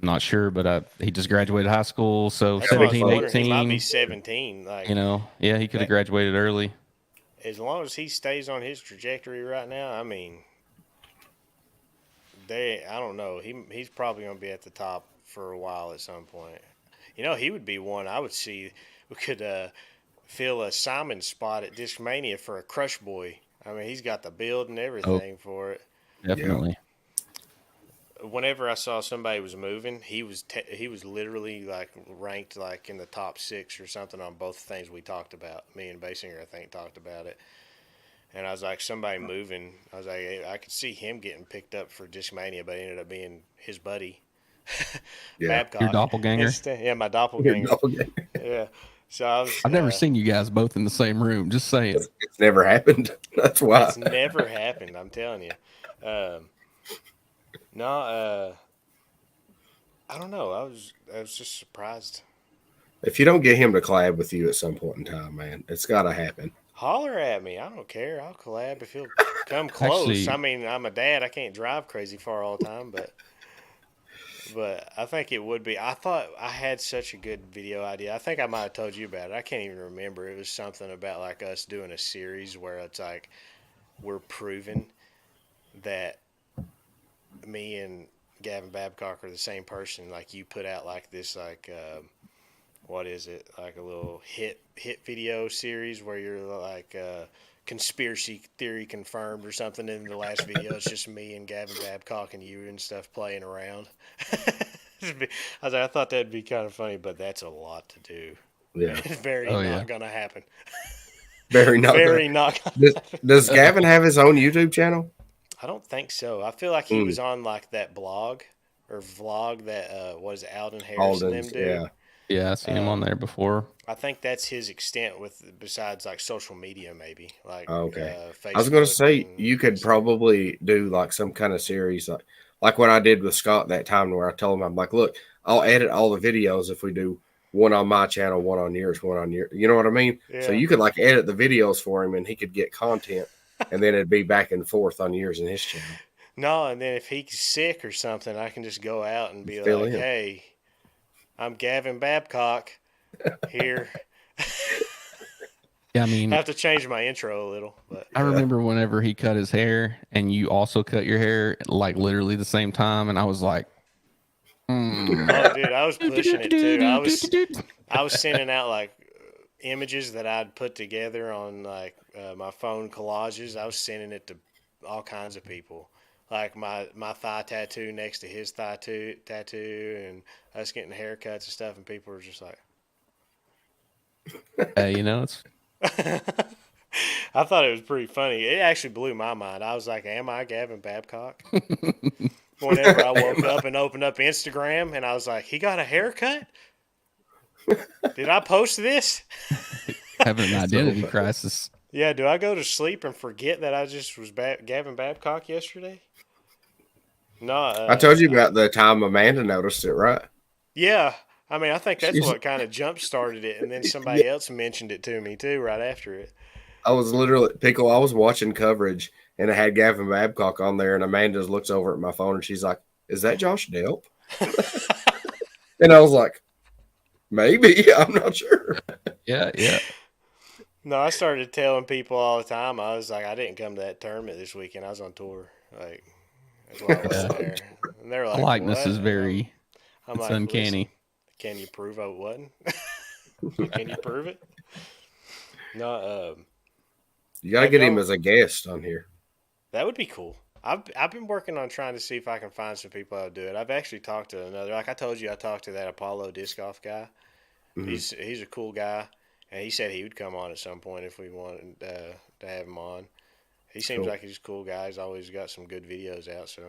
I'm not sure, but he just graduated high school, so That's what I was 17, wondering. He might 18. be 17. Like, You know, yeah, he could have graduated early. as long as he stays on his trajectory right now, I mean, I don't know. He's probably going to be at the top for a while at some point. You know, he would be one I would see. We could fill a Simon spot at Discmania for a Crush Boy. I mean, he's got the build and everything for it. Definitely. Whenever I saw somebody was moving, he was literally like ranked like in the top 6 or something on both things we talked about. Me and Baysinger, I think, talked about it. And I was like, somebody moving. I was like, hey, I could see him getting picked up for Discmania, but it ended up being his buddy, Babcock. Your doppelganger? Yeah, my doppelganger. Doppelganger. Yeah. So I was. I've never seen you guys both in the same room. Just saying. It's never happened. That's why. It's never happened. I'm telling you. No, I don't know. I was just surprised. If you don't get him to collab with you at some point in time, man, it's got to happen. Holler at me. I don't care. I'll collab if he'll come close. Actually, I mean, I'm a dad. I can't drive crazy far all the time, but I think it would be. I thought I had such a good video idea. I think I might have told you about it. I can't even remember. It was something about like us doing a series where it's like we're proving that me and Gavin Babcock are the same person. Like you put out like this like what is it, like a little hit video series where you're like conspiracy theory confirmed or something. In the last video it's just me and Gavin Babcock and you and stuff playing around. I thought that'd be kind of funny, but that's a lot to do. Yeah. It's very gonna happen. Very not gonna does Gavin have his own YouTube channel? I don't think so. I feel like he was on like that blog or vlog that was Alden Harris and them do. Yeah, I've seen him on there before. I think that's his extent with besides like social media, maybe like Facebook. I was going to say you could probably do like some kind of series like what I did with Scott that time, where I told him, I'm like, look, I'll edit all the videos if we do one on my channel, one on yours, one on your. You know what I mean? Yeah. So you could like edit the videos for him, and he could get content, and then it'd be back and forth on yours and his channel. No, and then if he's sick or something, I can just go out and be like, hey, I'm Gavin Babcock here. Yeah, I mean, I have to change my intro a little. But I remember whenever he cut his hair and you also cut your hair like literally the same time, and I was like, Oh, dude, I was pushing it too. I was sending out like images that I'd put together on like my phone collages. I was sending it to all kinds of people. Like my thigh tattoo next to his thigh tattoo and us getting haircuts and stuff, and people were just like, hey, you know, it's. I thought it was pretty funny. It actually blew my mind. I was like, am I Gavin Babcock? Whenever I woke up and opened up Instagram, and I was like, he got a haircut? Did I post this? Having an identity crisis. Yeah, do I go to sleep and forget that I just was Gavin Babcock yesterday? No. I told you about the time Amanda noticed it, right? Yeah. I mean, I think that's what kind of jump-started it, and then somebody else mentioned it to me, too, right after it. I was literally, Pickle, I was watching coverage, and it had Gavin Babcock on there, and Amanda looks over at my phone, and she's like, is that Josh Delp? And I was like, maybe. I'm not sure. Yeah. No, I started telling people all the time. I was like, I didn't come to that tournament this weekend. I was on tour. Like, that's why I wasn't there. And they're like, the likeness what? is very, it's like, uncanny. Can you prove I wasn't? Can you prove it? No. You got to get him as a guest on here. That would be cool. I've been working on trying to see if I can find some people that'll do it. I've actually talked to another. Like I told you, I talked to that Apollo disc golf guy. Mm-hmm. He's a cool guy, and he said he would come on at some point if we wanted to have him on. He seems like he's a cool guy. He's always got some good videos out. So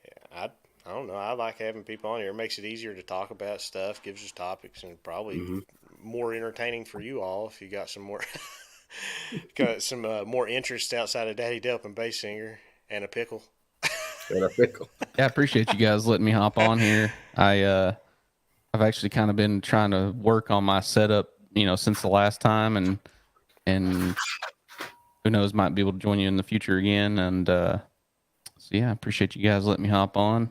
yeah, I don't know. I like having people on here. It makes it easier to talk about stuff, gives us topics, and probably more entertaining for you all if you got some more more interest outside of Daddy Delp and Baysinger and a Pickle. And a Pickle. Yeah, I appreciate you guys letting me hop on here. I've actually kind of been trying to work on my setup since the last time, and who knows, might be able to join you in the future again. And so yeah, I appreciate you guys letting me hop on.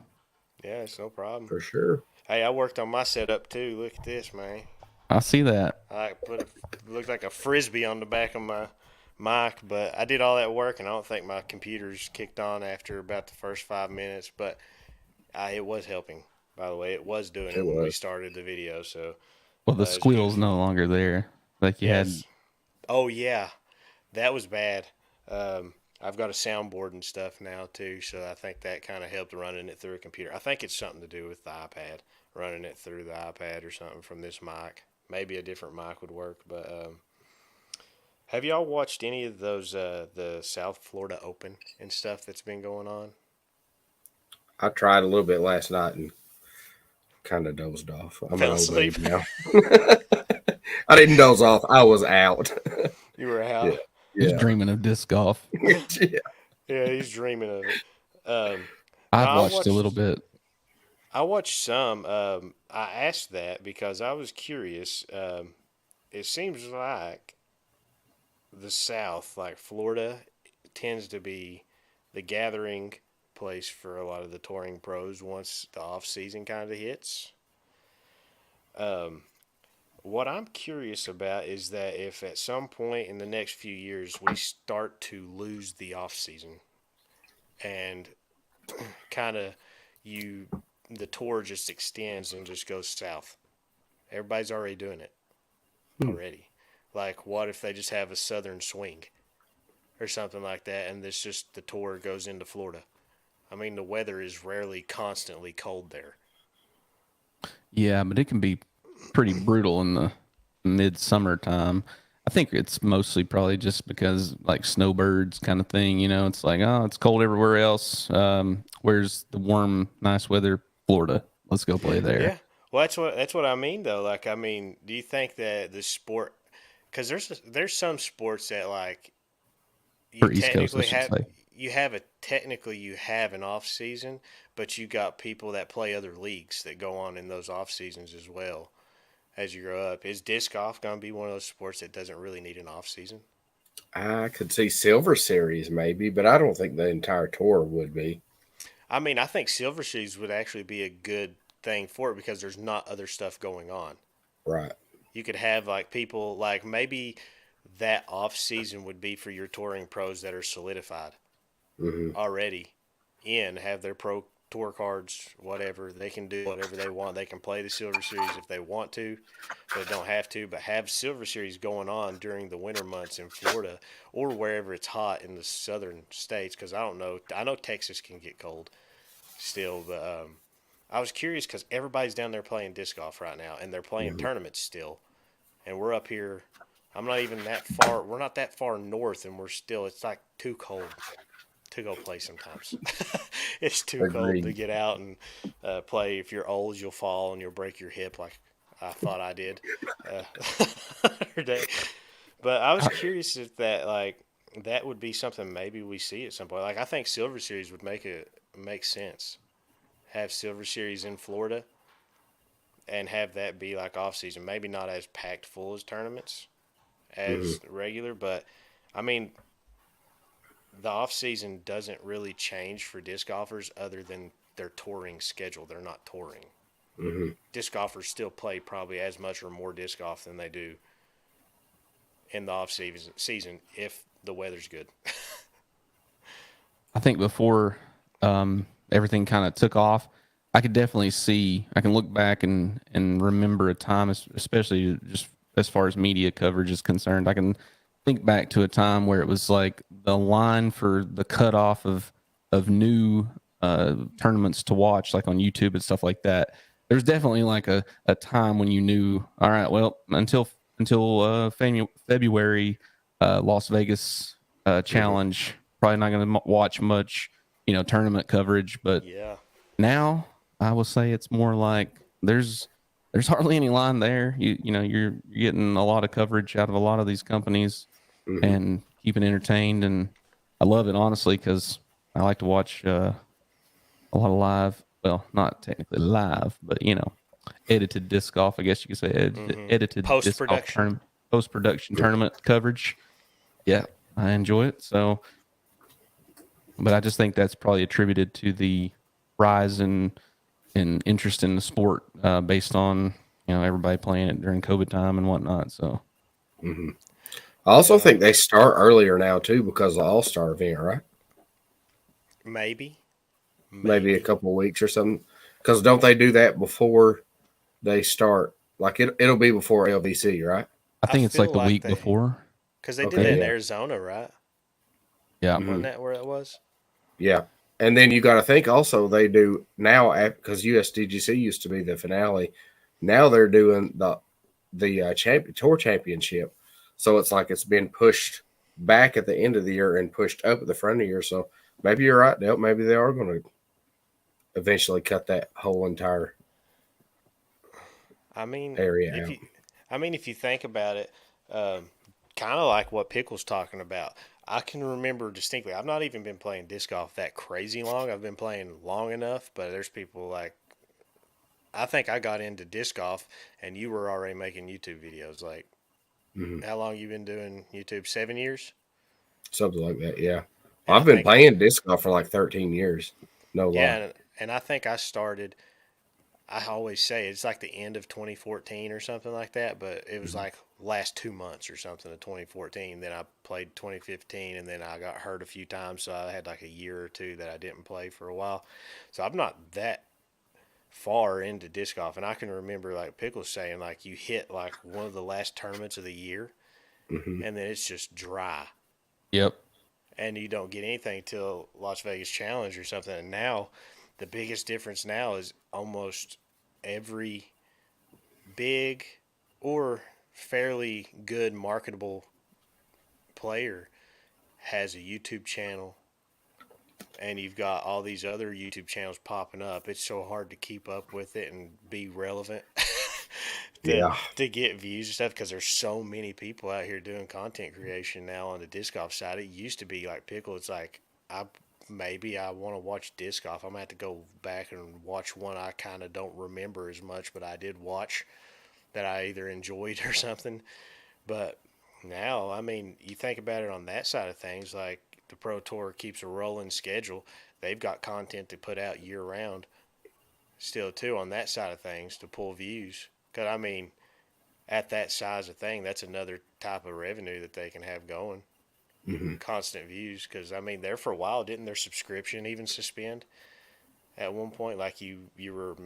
Yeah, it's no problem. For sure. Hey, I worked on my setup too. Look at this, man. I see that. I put it looked like a frisbee on the back of my mic, but I did all that work, and I don't think my computer's kicked on after about the first 5 minutes. But it was helping. By the way, it was doing it when we started the video. So Well, the squeal's no longer there. Like you had. Oh yeah, that was bad. I've got a soundboard and stuff now too, so I think that kind of helped running it through a computer. I think it's something to do with the iPad, running it through the iPad or something from this mic. Maybe a different mic would work, but have y'all watched any of those the South Florida Open and stuff that's been going on? I tried a little bit last night and kind of dozed off. I'm Fell an old asleep. babe now. I didn't doze off. I was out. You were out. He's dreaming of disc golf. Yeah, he's dreaming of it. I've watched a little bit. I watched some. I asked that because I was curious. It seems like the South, like Florida, tends to be the gathering place for a lot of the touring pros once the off season kind of hits. What I'm curious about is that if at some point in the next few years we start to lose the off season and kind of the tour just extends and just goes south. Everybody's already doing it already. Like, what if they just have a southern swing or something like that, and this just the tour goes into Florida? I mean, the weather is rarely constantly cold there. Yeah, but it can be pretty brutal in the midsummer time. I think it's mostly probably just because like snowbirds kind of thing. It's like, oh, it's cold everywhere else. Where's the warm, nice weather? Florida. Let's go play there. Yeah. Well, that's what I mean though. Like, I mean, do you think that the sport? Because there's some sports that like you For East Coast, I technically should have say. you have an off season, but you got people that play other leagues that go on in those off seasons as well as you grow up. Is disc golf going to be one of those sports that doesn't really need an off season? I could see Silver Series maybe, but I don't think the entire tour would be. I mean, I think Silver Series would actually be a good thing for it because there's not other stuff going on. Right. You could have like people like maybe that off season would be for your touring pros that are solidified already have their pro tour cards, whatever. They can do whatever they want. They can play the Silver Series if they want to, but don't have to. But have Silver Series going on during the winter months in Florida or wherever it's hot in the southern states. Because I don't know. I know Texas can get cold still, but I was curious because everybody's down there playing disc golf right now, and they're playing tournaments still. And we're up here. I'm not even that far. We're not that far north, and it's like too cold to go play sometimes. It's too cold to get out and play. If you're old, you'll fall and you'll break your hip like I thought I did. But I was curious if that would be something maybe we see at some point. Like, I think Silver Series would make sense. Have Silver Series in Florida and have that be like off season. Maybe not as packed full as tournaments as regular, but I mean, the off season doesn't really change for disc golfers other than their touring schedule. They're not touring. Disc golfers still play probably as much or more disc golf than they do in the off season if the weather's good. I think before everything kind of took off, I could definitely see. I can look back and remember a time, especially just as far as media coverage is concerned. I can think back to a time where it was like the line for the cutoff of new tournaments to watch, like on YouTube and stuff like that. There's definitely like a time when you knew, all right, well, until February, Las Vegas challenge, probably not going to watch much, tournament coverage. But Yeah. now I will say it's more like there's hardly any line there. You're getting a lot of coverage out of a lot of these companies and keeping entertained. And I love it, honestly, because I like to watch a lot of live. Well, not technically live, but edited disc golf, I guess you could say, edited disc golf Post-production. tournament, post-production tournament coverage. Yeah, I enjoy it. So, but I just think that's probably attributed to the rise in interest in the sport based on everybody playing it during COVID time and whatnot. So I also think they start earlier now too because of the All Star event, right? Maybe. Maybe a couple of weeks or something. Because don't they do that before they start? Like it'll be before LVC, right? I think it's feel like the week before. Because they did Okay, that in yeah. Arizona, right? Yeah. Wasn't that where it was? Yeah. And then you got to think also they do now because USDGC used to be the finale. Now they're doing the tour championship, so it's like it's been pushed back at the end of the year and pushed up at the front of the year. So maybe you're right, Dale. Maybe they are going to eventually cut that whole entire I mean, area if out. you, if you think about it, kind of like what Pickle's talking about. I can remember distinctly. I've not even been playing disc golf that crazy long. I've been playing long enough, but there's people like I think I got into disc golf, and you were already making YouTube videos. Like, how long you been doing YouTube? 7 years. Something like that. Yeah. And I I've been think playing disc golf for like 13 years. No yeah, lie. and I think I started. I always say it's like the end of 2014 or something like that, but it was like last 2 months or something of 2014. Then I played 2015, and then I got hurt a few times, so I had like a year or two that I didn't play for a while. So I'm not that far into disc golf, and I can remember like Pickle saying like you hit like one of the last tournaments of the year, and then it's just dry, Yep. and you don't get anything till Las Vegas Challenge or something. And now the biggest difference now is almost every big or fairly good marketable player has a YouTube channel, and you've got all these other YouTube channels popping up. It's so hard to keep up with it and be relevant Yeah. to get views and stuff because there's so many people out here doing content creation now on the disc golf side. It used to be like Pickle. It's like maybe I want to watch disc golf. I'm gonna have to go back and watch one I kind of don't remember as much, but I did watch that I either enjoyed or something. But now, I mean, you think about it on that side of things, like the Pro Tour keeps a rolling schedule. They've got content to put out year round still, too, on that side of things to pull views. Because, I mean, at that size of thing, that's another type of revenue that they can have going. Constant views. Because, I mean, there for a while, didn't their subscription even suspend at one point? Like you were,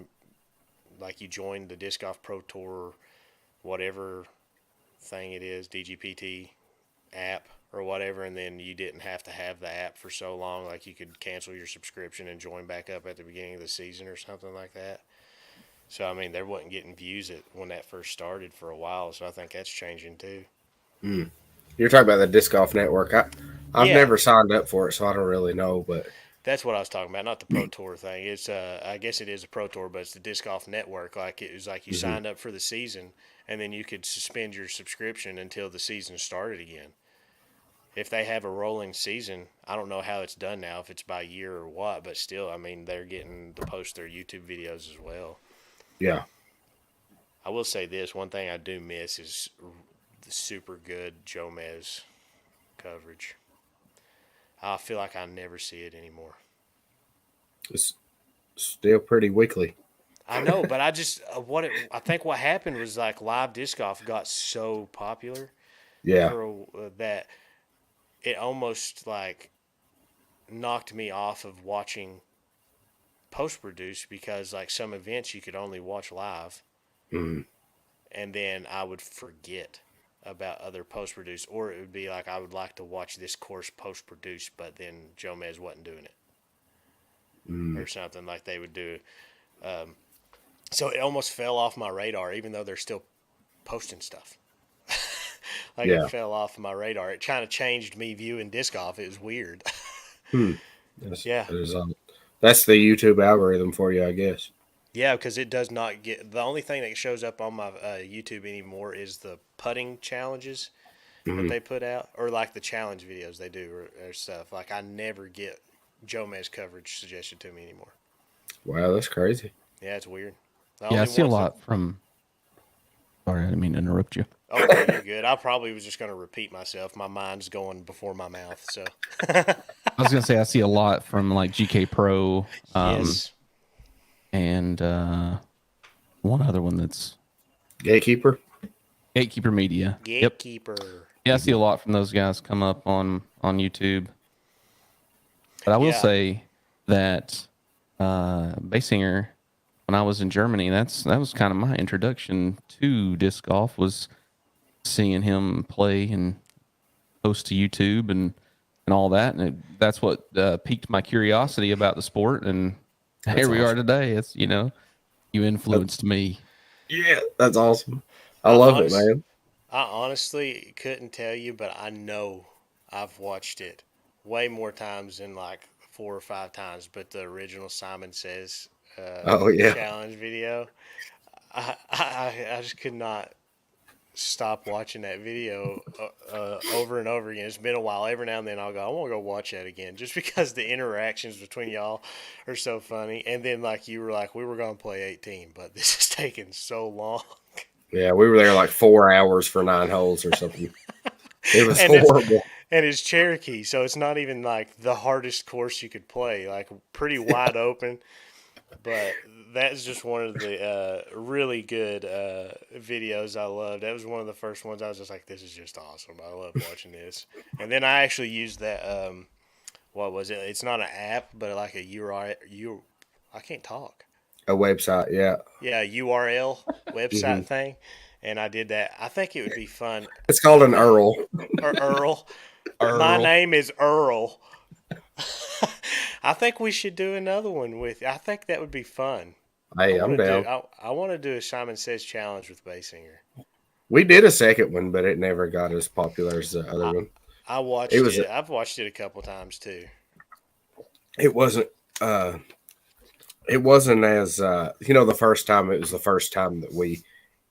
like you joined the Disc Golf Pro Tour, whatever thing it is, DGPT app or whatever, and then you didn't have to have the app for so long, like you could cancel your subscription and join back up at the beginning of the season or something like that. So I mean, they wasn't getting views when that first started for a while, so I think that's changing too. You're talking about the Disc Golf Network. I've Yeah, never signed up for it, so I don't really know. But that's what I was talking about, not the Pro Tour thing. It's I guess it is a Pro Tour, but it's the Disc Golf Network. Like it was like you signed up for the season, and then you could suspend your subscription until the season started again. If they have a rolling season, I don't know how it's done now, if it's by year or what, but still, I mean, they're getting to post their YouTube videos as well. yeah, I will say this, one thing I do miss is the super good Jomez coverage. I feel like I never see it anymore. it's still pretty weekly. I know, but I just I think what happened was like live disc golf got so popular Yeah, for that it almost like knocked me off of watching post produce because like some events you could only watch live, and then I would forget about other post produce, or it would be like I would like to watch this course post produce, but then Jomez wasn't doing it or something like they would do. So it almost fell off my radar, even though they're still posting stuff. Like it yeah. fell off my radar. It kind of changed me viewing disc golf. It was weird. That's, Yeah. that's the YouTube algorithm for you, I guess. Yeah, because it does not get the only thing that shows up on my YouTube anymore is the putting challenges that they put out, or like the challenge videos they do or stuff. Like I never get Jomez coverage suggested to me anymore. Wow, that's crazy. Yeah, it's weird. The Yeah, I only see a ones that- lot from. Sorry, I didn't mean to interrupt you. Oh no, you're good. I probably was just going to repeat myself. My mind's going before my mouth. So I was gonna say I see a lot from like GK Pro, yes, and one other one that's Gatekeeper. Gatekeeper Media. Yep. gatekeeper. Yeah, I see a lot from those guys come up on YouTube. But I will Yeah. say that Baysinger, when I was in Germany, that was kind of my introduction to disc golf, was seeing him play and post to YouTube and all that, and that's what piqued my curiosity about the sport. And here we are awesome. today. It's you influenced me. Yeah, that's awesome. I I love it, honest, man. I honestly couldn't tell you, but I know I've watched it way more times than like 4 or 5 times. But the original Simon Says Oh yeah, challenge video, I just could not stop watching that video over and over again. It's been a while. Every now and then I'll go, I want to go watch that again, just because the interactions between y'all are so funny. And then like you were like, we were going to play 18, but this is taking so long. yeah. We were there like 4 hours for 9 holes or something. It was And horrible. it's Cherokee, so it's not even like the hardest course you could play. Like pretty wide open. But that's just one of the really good videos I loved. That was one of the first ones I was just like, this is just awesome. I love watching this. And then I actually used that, what was it? It's not an app, but like a URL. I can't talk. A website, yeah. Yeah, URL website hmm thing. And I did that. I think it would be fun. It's called an Earl. Or Earl. My Earl. name is Earl. I think we should do another one with. I think that would be fun. Hey, I'm down. I want to do a Simon Says challenge with Baysinger. We did a second one, but it never got as popular as the other one. I watched It was. it. I've watched it a couple times too. It wasn't. It wasn't as the first time. It was the first time that we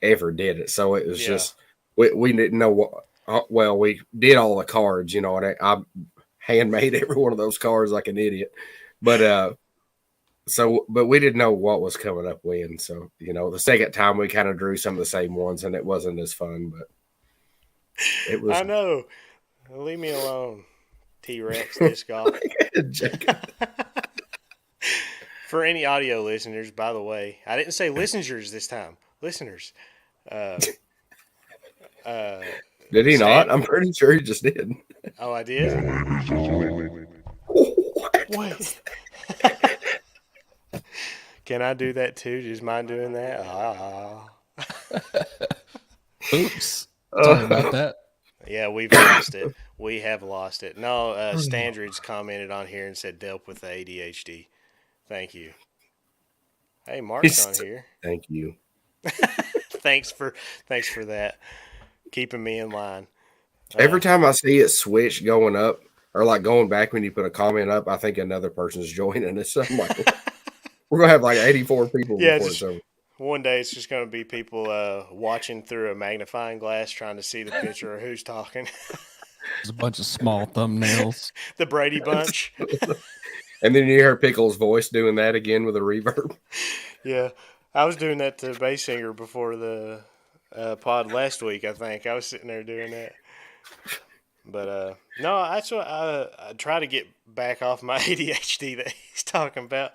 ever did it, so it was Yeah. just we didn't know what. Well, we did all the cards, and I handmade every one of those cards like an idiot, but but we didn't know what was coming up when. So the second time we kind of drew some of the same ones, and it wasn't as fun, but it was. I know. Leave me alone, T-Rex disc golf. For any audio listeners, by the way, I didn't say listeners this time. Listeners. Did he Stan- not? I'm pretty sure he just did. Oh, I did. Wait. Can I do that too? Do you mind doing that? Oops. Sorry about that. Yeah, we've lost it. We have lost it. No, Standridge commented on here and said, "Delp with the ADHD." Thank you. Hey, Mark's on here. Thank you. Thanks for that. Keeping me in line. Every time I see it switch going up or like going back when you put a comment up, I think another person's joining us. I'm like, we're gonna have like 84 people Yeah, before it's over. one day it's just going to be people watching through a magnifying glass trying to see the picture of who's talking. There's a bunch of small thumbnails. The Brady Bunch. And then you hear Pickle's voice doing that again with a reverb. Yeah, I was doing that to Baysinger before the pod last week. I think I was sitting there doing that. But no, that's what I try to get back off my ADHD that he's talking about.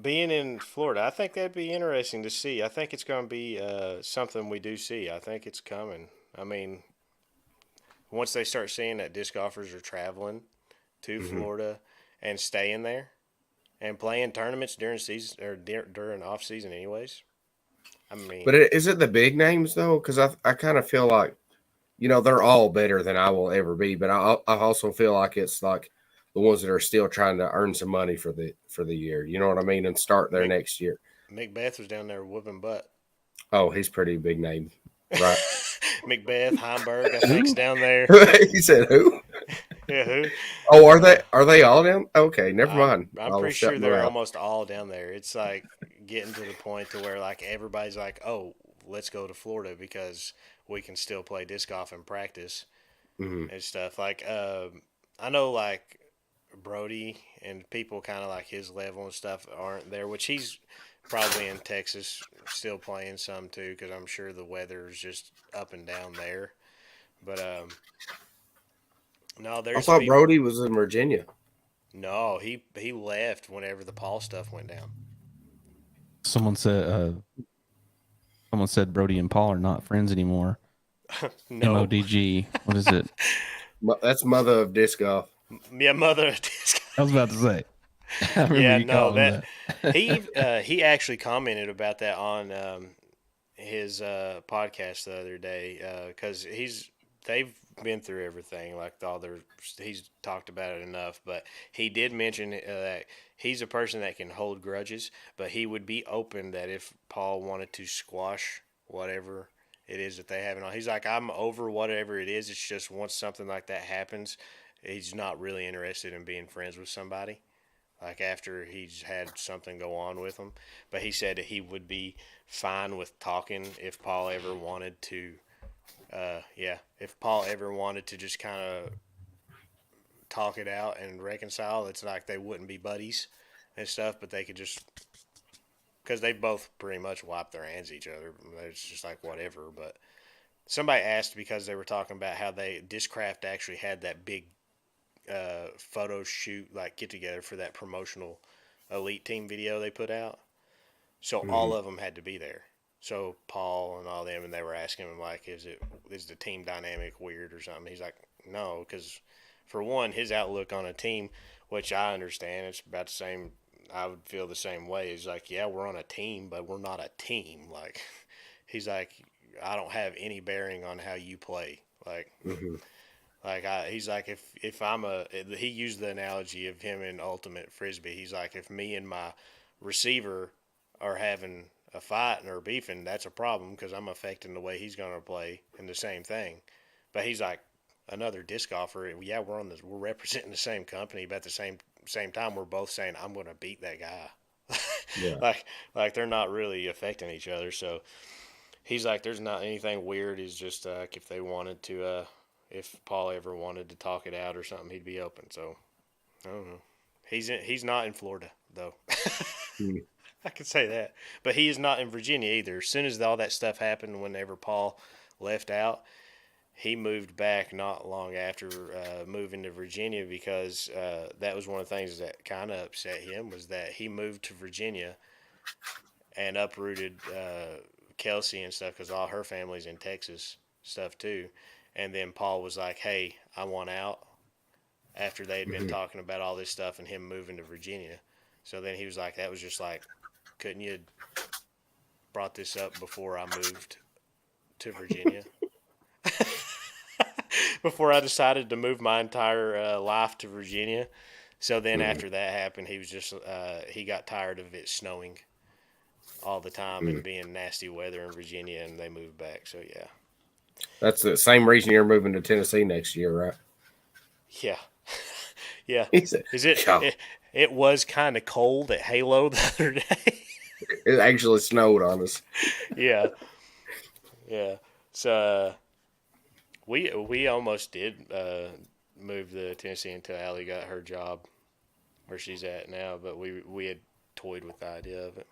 Being in Florida, I think that'd be interesting to see. I think it's going to be something we do see. I think it's coming. I mean, once they start seeing that disc golfers are traveling to Florida and staying there and playing tournaments during season or during off season, anyways. I mean, But is it the big names though? Because I kind of feel like they're all better than I will ever be, but I also feel like it's like the ones that are still trying to earn some money for the year. You know what I mean? And start their next year. Macbeth was down there whooping butt. Oh, he's pretty big name, right? Macbeth, Heimberg, I think's down there. He said who? Yeah, who? Oh, are they all down? Okay, never mind. I'm I'll pretty shut sure my they're mouth. almost all down there. It's like getting to the point to where like everybody's like, oh, let's go to Florida because we can still play disc golf and practice and stuff. Like I know like Brody and people kind of like his level and stuff aren't there, which he's probably in Texas still playing some too, because I'm sure the weather is just up and down there. But no, I there's thought people. Brody was in Virginia. No, he left whenever the Paul stuff went down. Someone said Brody and Paul are not friends anymore. No, MODG. What is it? That's mother of disc golf. yeah, mother. I was about to say. I remember Yeah, you no, calling that that. he actually commented about that on his podcast the other day because they've been through everything like all their he's talked about it enough, but he did mention that he's a person that can hold grudges, but he would be open that if Paul wanted to squash whatever it is that they have on. He's like, I'm over whatever it is. It's just once something like that happens, he's not really interested in being friends with somebody like after he's had something go on with him. But he said that he would be fine with talking if Paul ever wanted to. If Paul ever wanted to just kind of talk it out and reconcile, it's like they wouldn't be buddies and stuff, but they could just because they both pretty much wipe their hands at each other. It's just like whatever. But somebody asked because they were talking about how Discraft actually had that big photo shoot like get together for that promotional elite team video they put out. So all of them had to be there. So Paul and all them, and they were asking him like, is the team dynamic weird or something? He's like, no, because for one, his outlook on a team, which I understand, it's about the same. I would feel the same way. He's like, yeah, we're on a team, but we're not a team. Like, he's like, I don't have any bearing on how you play. Like, he's like, if I'm he used the analogy of him in Ultimate Frisbee. He's like, if me and my receiver are having a fight or beefing, that's a problem because I'm affecting the way he's going to play and the same thing. But he's like, another disc golfer. Yeah, we're representing the same company, but at the same time, we're both saying I'm going to beat that guy. Yeah. like they're not really affecting each other. So he's like, there's not anything weird. It's just if they wanted to, if Paul ever wanted to talk it out or something, he'd be open. So I don't know. He's not in Florida though. Mm. I can say that, but he is not in Virginia either. As soon as all that stuff happened, whenever Paul left out, he moved back not long after moving to Virginia because that was one of the things that kind of upset him was that he moved to Virginia and uprooted Kelsey and stuff because all her family's in Texas stuff too. And then Paul was like, "Hey, I want out." After they had been talking about all this stuff and him moving to Virginia, so then he was like, "That was just like, couldn't you brought this up before I moved to Virginia?" Before I decided to move my entire life to Virginia. So then after that happened, he was just he got tired of it snowing all the time and being nasty weather in Virginia, and they moved back. So yeah, That's the same reason you're moving to Tennessee next year, right? yeah, yeah. He said, Is it? "Yeah, It was kind of cold at Halo the other day. it actually snowed on us." Yeah, yeah. So we almost did move to Tennessee until Allie got her job where she's at now, but we had toyed with the idea of it.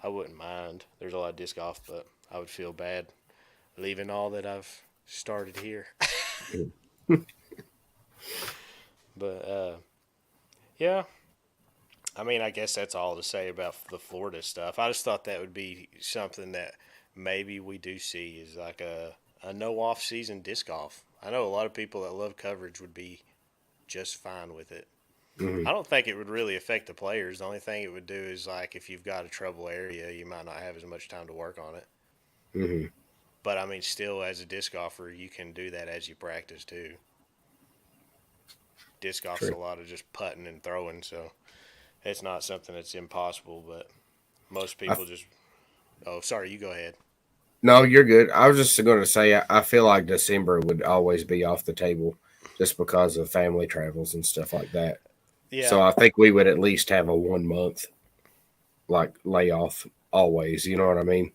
I wouldn't mind. There's a lot of disc golf, but I would feel bad leaving all that I've started here. But yeah, I mean, I guess that's all to say about the Florida stuff. I just thought that would be something that maybe we do see is like a no off season disc golf. I know a lot of people that love coverage would be just fine with it. I don't think it would really affect the players. The only thing it would do is like if you've got a trouble area, you might not have as much time to work on it. Mm-hmm. But I mean, still, as a disc golfer, you can do that as you practice too. Disc golf's a True. lot of just putting and throwing, so it's not something that's impossible. But most people just. Oh, sorry. You go ahead. No, you're good. I was just going to say, I feel like December would always be off the table just because of family travels and stuff like that. So Yeah. I think we would at least have a 1 month like layoff always. You know what I mean?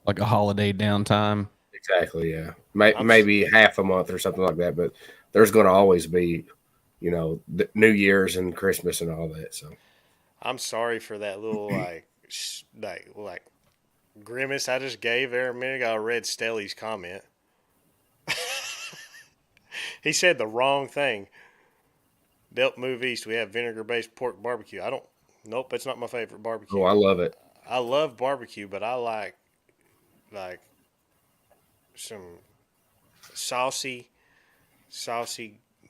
Like a holiday downtime. Exactly. Yeah. I'm. Maybe half a month or something like that. But there's going to always be, the New Year's and Christmas and all that. So I'm sorry for that little like grimace I just gave there a minute ago. I read Stelly's comment. He said the wrong thing. Delp move east. We have vinegar-based pork barbecue. I don't. Nope, that's not my favorite Oh, barbecue. I love it. I love barbecue, but I like some saucy,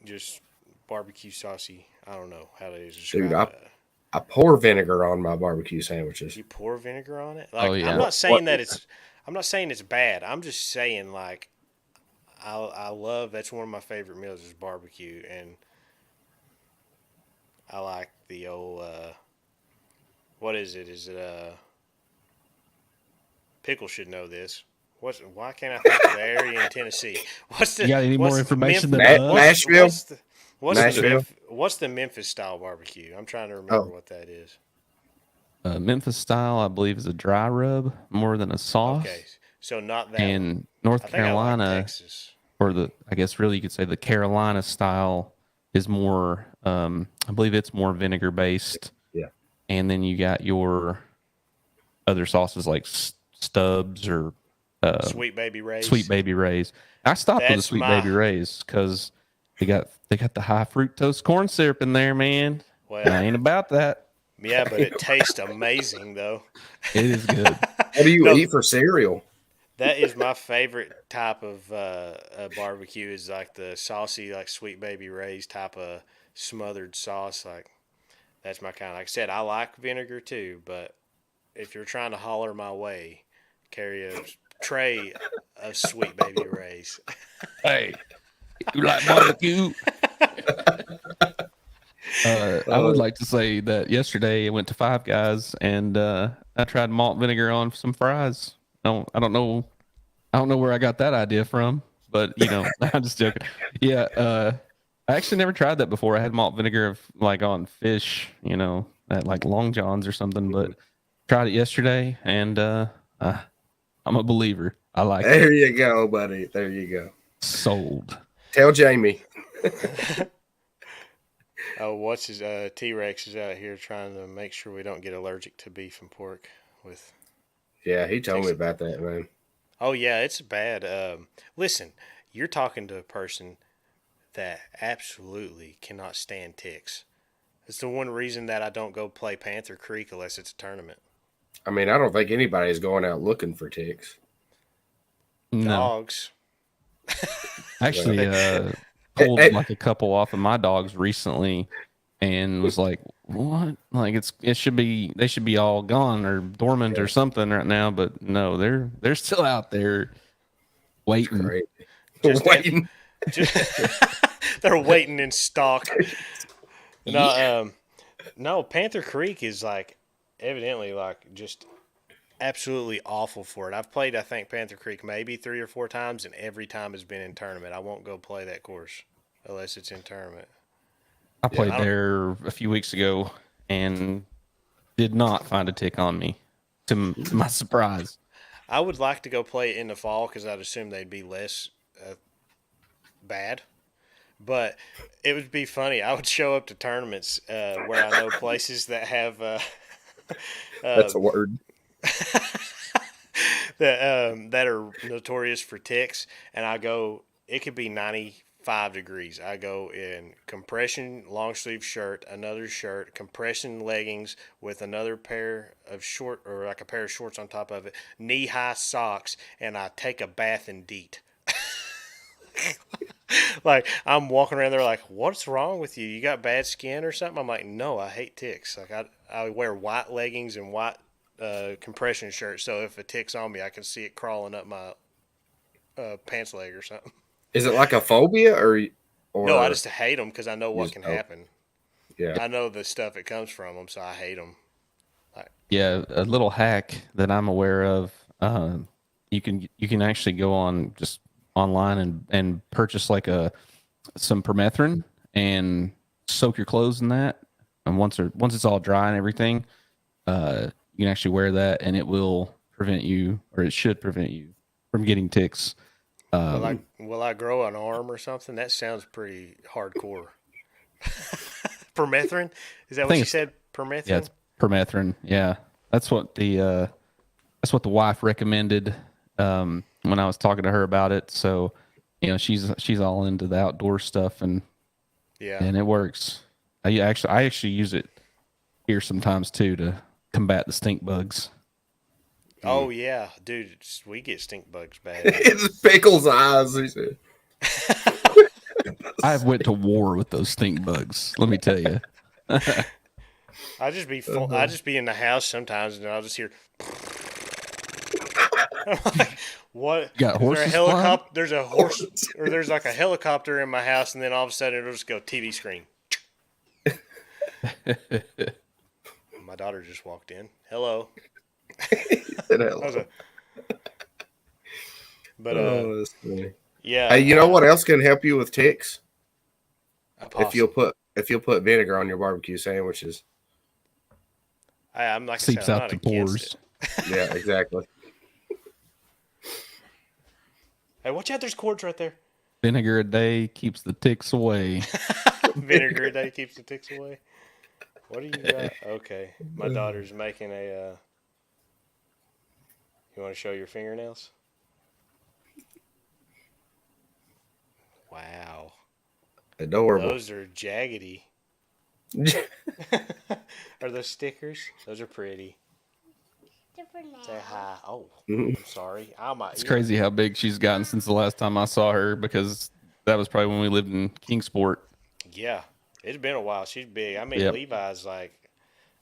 just barbecue saucy. I don't know how to describe Dude, it. I pour vinegar on my barbecue sandwiches. You pour vinegar on it. Oh, Like yeah. I'm not saying that it's. I'm not saying it's bad. I'm just saying like I love. That's one of my favorite meals is barbecue, and I like the old. What is it? Is it Pickle should know this. Why can't I think of the area in Tennessee? What's the You got any more information than Na- us? Nashville? What's Nashville? what's the Memphis style barbecue? I'm trying to remember Oh. what that is. Memphis style, I believe, is a dry rub more than a sauce. Okay, so not that one. And North I think I like Carolina, Texas. or I guess really you could say the Carolina style is more, I believe it's more vinegar based. Yeah. And then you got your other sauces like Stubbs or Sweet Baby Ray's. Sweet Baby Ray's. I stopped with the That's Sweet my- Baby Ray's because they got the high fructose corn syrup in there, man. Well, And I ain't about that. yeah, but it tastes amazing though. It is good. What do you No. eat for cereal? That is my favorite type of barbecue. Is like the saucy, like Sweet Baby Ray's type of smothered sauce. Like that's my kind. Like I said, I like vinegar too, but if you're trying to holler my way, carry a tray of Sweet Baby Ray's. Hey, you like barbecue? I would like to say that yesterday I went to Five Guys and I tried malt vinegar on some fries. I don't know where I got that idea from, but I'm just joking. Yeah, I actually never tried that before. I had malt vinegar on fish, at like Long John's or something, but tried it yesterday and I'm a believer. I like it. There you go, buddy. There you go. Sold. Tell Jamie. Oh, what's his T-Rex is out here trying to make sure we don't get allergic to beef and pork with. Yeah, he told me about that, man. Oh yeah, it's bad. Listen, you're talking to a person that absolutely cannot stand ticks. It's the one reason that I don't go play Panther Creek unless it's a tournament. I mean, I don't think anybody's going out looking for ticks. No, Dogs. actually, pulled like a couple off of my dogs recently, and was like, "What? Like they should be all gone or dormant or something right now." But no, they're still out there waiting. Great. Just Waiting. They're waiting in stock. No, Panther Creek is like evidently like just absolutely awful for it. I've played, I think, Panther Creek maybe 3 or 4 times, and every time has been in tournament. I won't go play that course unless it's in tournament. I played I there a few weeks ago and did not find a tick on me, to my surprise. I would like to go play it in the fall because I'd assume they'd be less bad. But it would be funny. I would show up to tournaments where I know places that have That's a word. that are notorious for ticks, and I go. It could be 95 degrees. I go in compression long sleeve shirt, another shirt, compression leggings with another pair of short or like a pair of shorts on top of it, knee high socks, and I take a bath in DEET. Like I'm walking around there like, what's wrong with you? You got bad skin or something? I'm like, no, I hate ticks. Like I wear white leggings and white compression shirt, so if a tick's on me, I can see it crawling up my pants leg or something. Is it like a phobia or No, I just hate them because I know what Just can don't. happen. Yeah. I know the stuff that comes from them, so I hate them. Yeah, a little hack that I'm aware of. You can actually go on just online and purchase like some permethrin and soak your clothes in that. And once it's all dry and everything, you can actually wear that, and it will prevent you, or it should prevent you from getting ticks. Will I grow an arm or something? That sounds pretty hardcore. Permethrin? Is that what you said? Permethrin? Yeah, it's Permethrin. Yeah, that's what the wife recommended when I was talking to her about it. So, she's all into the outdoor stuff, and Yeah. it works. I actually use it here sometimes too to combat the stink bugs. Oh yeah, dude, we get stink bugs bad. It's Pickle's eyes. He said. I've went to war with those stink bugs. Let me tell you. I just be in the house sometimes, and I'll just hear. I'm like, what? You got Is there a horses helicopter? There's a horse, or there's like a helicopter in my house, and then all of a sudden it'll just go TV screen. My daughter just walked in. Hello. But that's funny. yeah. Hey, you know what else can help you with ticks? A If possum. you'll put vinegar on your barbecue sandwiches. I'm like I Seeps said, I'm out not the against pores. it. Yeah, exactly. Hey, watch out! There's cords right there. Vinegar a day keeps the ticks away. Vinegar a day keeps the ticks away. What do you got? Okay, my daughter's making a. You want to show your fingernails? Wow, Adorable. those are jaggedy. Are those stickers? Those are pretty. Say hi. Oh, I'm sorry. It's crazy how big she's gotten since the last time I saw her, because that was probably when we lived in Kingsport. Yeah, it's been a while. She's big. I mean, Yep. Levi's like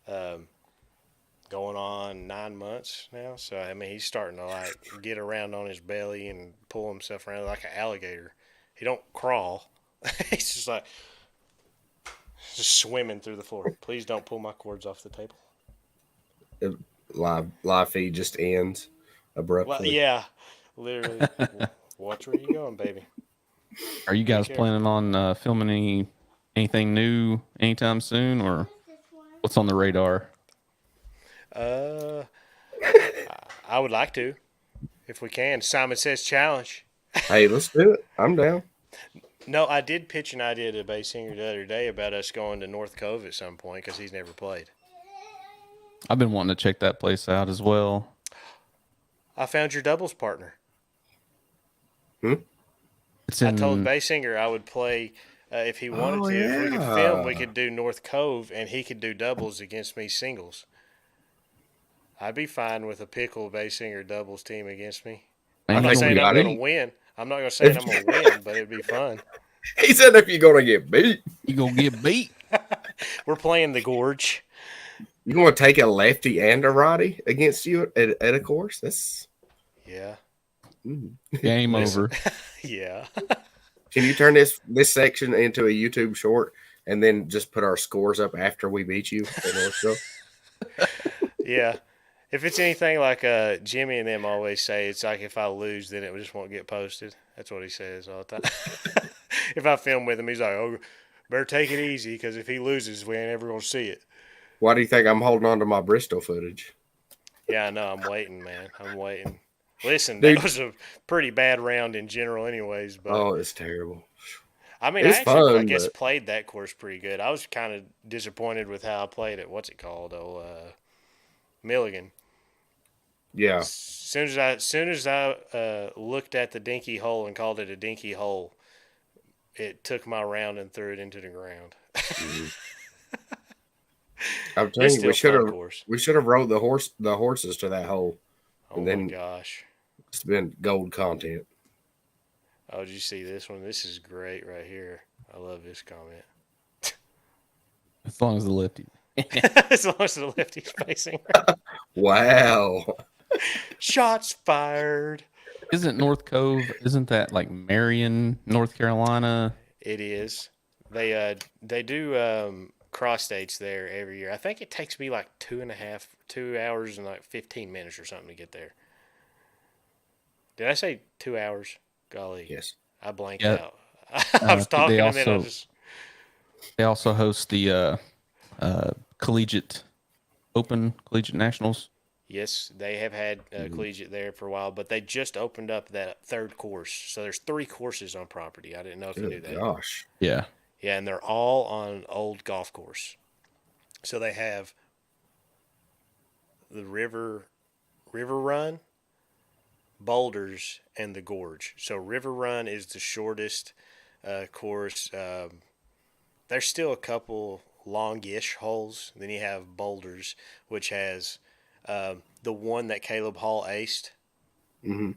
going on 9 months now. So I mean, he's starting to like get around on his belly and pull himself around like an alligator. He don't crawl. He's just like swimming through the floor. Please don't pull my cords off the table. Live feed just ends abruptly. Well, yeah, literally. Watch where you going, baby. Are you guys careful. planning on filming anything new anytime soon, or what's on the radar? I would like to, if we can. Simon Says challenge. Hey, let's do it. I'm down. No, I did pitch an idea to Baysinger the other day about us going to North Cove at some point because he's never played. I've been wanting to check that place out as well. I found your doubles partner. It's I in, told Baysinger I would play if he wanted to. If we could film, we could do North Cove, and he could do doubles against me singles. I'd be fine with a Pickle Baysinger doubles team against me. I'm not saying I'm going to win. I'm not going to say I'm going to win, but it'd be fun. He said if you're going to get beat. You gonna get beat. We're playing the Gorge. You going to take a lefty and a righty against you at a course? That's Yeah. Game over. Yeah. Can you turn this section into a YouTube short and then just put our scores up after we beat you at North Show? Yeah. If it's anything like Jimmy and them always say, it's like if I lose, then it just won't get posted. That's what he says all the time. If I film with him, he's like, oh, better take it easy because if he loses, we ain't ever going to see it. Why do you think I'm holding on to my Bristol footage? Yeah, I know. I'm waiting, man. I'm waiting. Listen, Dude. that was a pretty bad round in general anyways. But Oh, it's terrible. I mean, It's I actually, fun, I guess, but- played that course pretty good. I was kind of disappointed with how I played it. What's it called? Milligan. Yeah. As soon as I looked at the dinky hole and called it a dinky hole, it took my round and threw it into the ground. I'm telling It's you, still we should have rode the horses to that hole. Oh And then- my gosh! It's been gold content. Oh, did you see this one? This is great right here. I love this comment. As long as the lefty. As long as the lefty's facing. Wow. Shots fired. Isn't North Cove? Isn't that like Marion, North Carolina? It is. They do cross states there every year. I think it takes me like 2 hours and like 15 minutes or something to get there. Did I say 2 hours? Golly. Yes. I blanked Yeah. out. I was talking and then I just. They also host the collegiate nationals. Yes, they have had collegiate there for a while, but they just opened up that third course. So there's 3 courses on property. I didn't know if you knew Good that. gosh. Yeah. Yeah, and they're all on old golf course. So they have the river run, boulders, and the gorge. So river run is the shortest course. There's still a couple longish holes. Then you have boulders, which has the one that Caleb Hall aced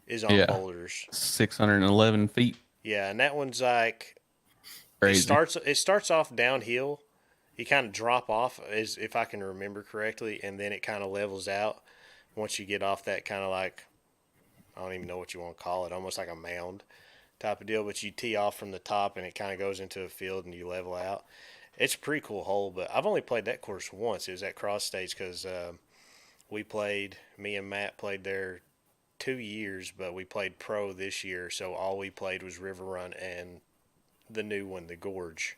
is on Yeah. boulders. 611 feet. Yeah, and that one's like Crazy. it starts off downhill. You kind of drop off, as if I can remember correctly, and then it kind of levels out once you get off that kind of like, I don't even know what you want to call it, almost like a mound type of deal. But you tee off from the top, and it kind of goes into a field, and you level out. It's a pretty cool hole, but I've only played that course once. It was at Cross States because me and Matt played there 2 years, but we played pro this year, so all we played was River Run and the new one, the Gorge.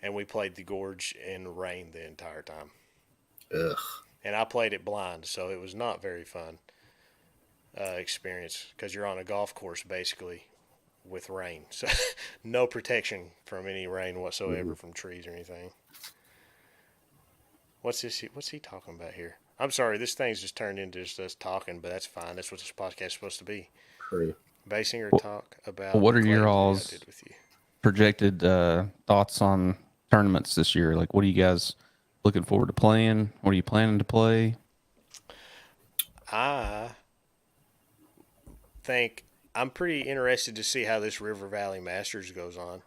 And we played the Gorge in rain the entire time. Ugh. And I played it blind, so it was not very fun experience because you're on a golf course basically with rain. So no protection from any rain whatsoever from trees or anything. What's he talking about here? I'm sorry, this thing's just turned into just us talking, but that's fine. That's what this podcast is supposed to be. True. Baysinger talk about what are your Clayton all's did with you. projected thoughts on tournaments this year? Like, what are you guys looking forward to playing? What are you planning to play? I think I'm pretty interested to see how this River Valley Masters goes on.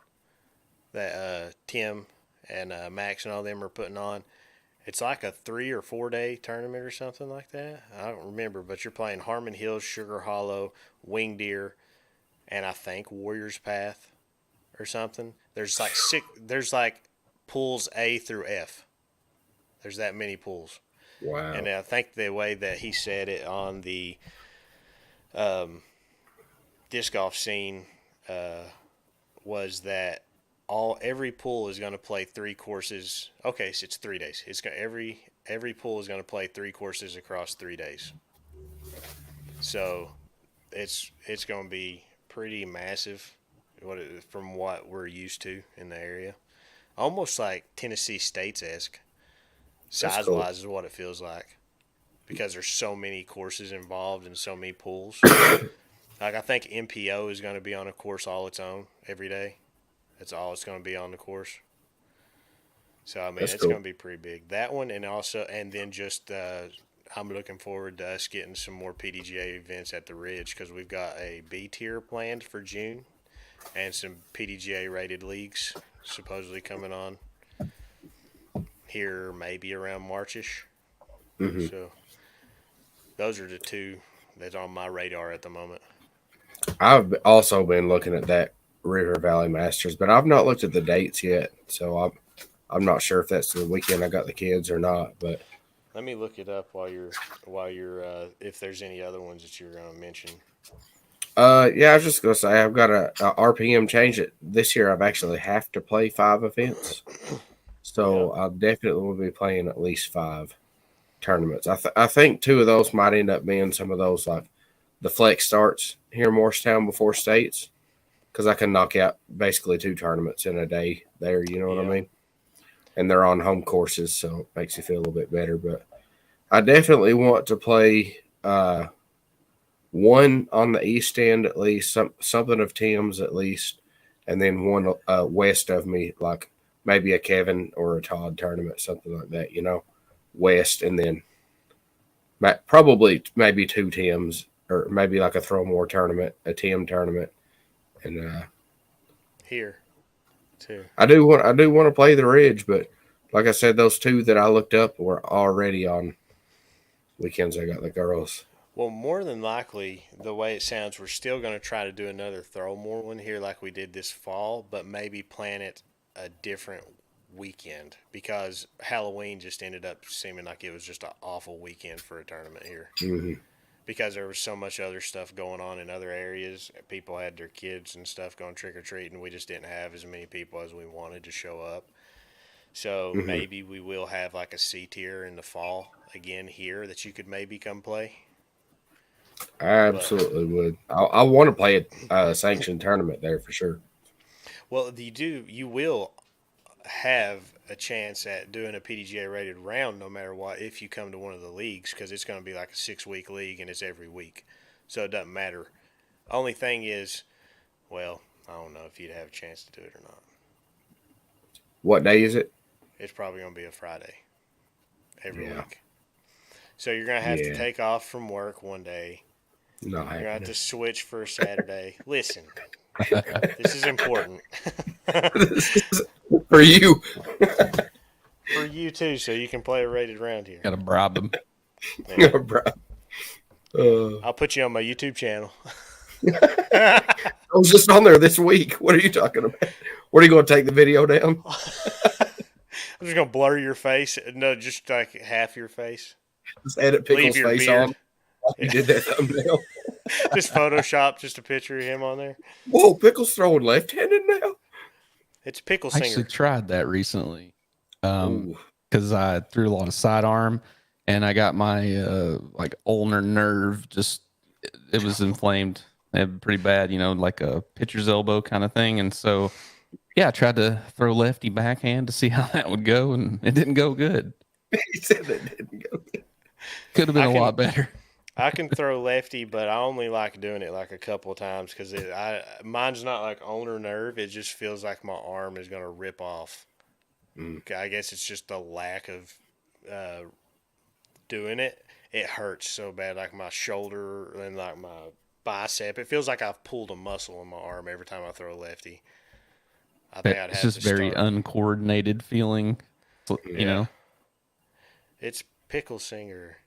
That Tim and Max and all them are putting on. It's like a 3 or 4 day tournament or something like that. I don't remember, but you're playing Harmon Hills, Sugar Hollow, Winged Deer, and I think Warriors Path or something. There's like There's like pools A through F. There's that many pools. Wow. And I think the way that he said it on the disc golf scene was that every pool is going to play 3 courses. Okay, so it's 3 days. Every pool is going to play 3 courses across 3 days. So it's going to be pretty massive from what we're used to in the area. Almost like Tennessee State's-esque. Size-wise is what it feels like. Because there's so many courses involved and so many pools. Like I think MPO is going to be on a course all its own every day. That's all it's going to be on the course. So I mean, it's cool. going to be pretty big. That one, and then just I'm looking forward to us getting some more PDGA events at the Ridge because we've got a B tier planned for June, and some PDGA rated leagues supposedly coming on here maybe around Marchish. Mm-hmm. So those are the 2 that's on my radar at the moment. I've also been looking at that River Valley Masters, but I've not looked at the dates yet, so I'm not sure if that's the weekend I got the kids or not. But let me look it up while you're if there's any other ones that you're going to mention. Yeah, I was just gonna say I've got a RPM change it this year. I've actually have to play 5 events, so I definitely will be playing at least 5 tournaments. I think 2 of those might end up being some of those like the flex starts here in Morristown before states, because I can knock out basically 2 tournaments in a day there. You know what I mean? And they're on home courses, so it makes you feel a little bit better. But I definitely want to play one on the east end at least, something of Tim's at least, and then one west of me, like maybe a Kevin or a Todd tournament, something like that, west, and then probably maybe 2 Tim's, or maybe like a Throwmore tournament, a Tim tournament, and here too. I do want to play the Ridge, but like I said, those 2 that I looked up were already on weekends. I got the girls. Well, more than likely, the way it sounds, we're still going to try to do another Throwmore one here like we did this fall, but maybe plan it a different weekend because Halloween just ended up seeming like it was just an awful weekend for a tournament here. Mm-hmm. Because there was so much other stuff going on in other areas. People had their kids and stuff going trick-or-treating. We just didn't have as many people as we wanted to show up. So maybe we will have like a C tier in the fall again here that you could maybe come play. I absolutely would. I want to play a sanctioned tournament there for sure. Well, you will have a chance at doing a PDGA rated round no matter what if you come to one of the leagues, because it's going to be like a 6-week league and it's every week, so it doesn't matter. Only thing is, well, I don't know if you'd have a chance to do it or not. What day is it? It's probably going to be a Friday every Yeah. week. So you're going to have to Yeah. take off from work one day. No, You're going to have to switch for a Saturday. Listen, this is important. for you. For you too, so you can play a rated round here. Gotta bribe them. Yeah. Bro. I'll put you on my YouTube channel. I was just on there this week. What are you talking about? What are you going to take the video down? I'm just going to blur your face. No, just like half your face. Just edit Pickle's Leave your face beard. on. You did that thumbnail. Just Photoshop just a picture of him on there. Whoa, Pickle's throwing left-handed now. It's Pickle I actually Singer. tried that recently. Ooh. Because I threw a lot of sidearm, and I got my like ulnar nerve just it was inflamed pretty bad, like a pitcher's elbow kind of thing. And so, yeah, I tried to throw lefty backhand to see how that would go, and it didn't go good. He said it didn't go good. Could have been a lot better. I can throw lefty, but I only like doing it like a couple of times because mine's not like ulnar nerve. It just feels like my arm is going to rip off. I guess it's just the lack of doing it. It hurts so bad, like my shoulder and like my bicep. It feels like I've pulled a muscle in my arm every time I throw a lefty. I think I'd It's have just to very start. uncoordinated feeling, It's Pickle Singer.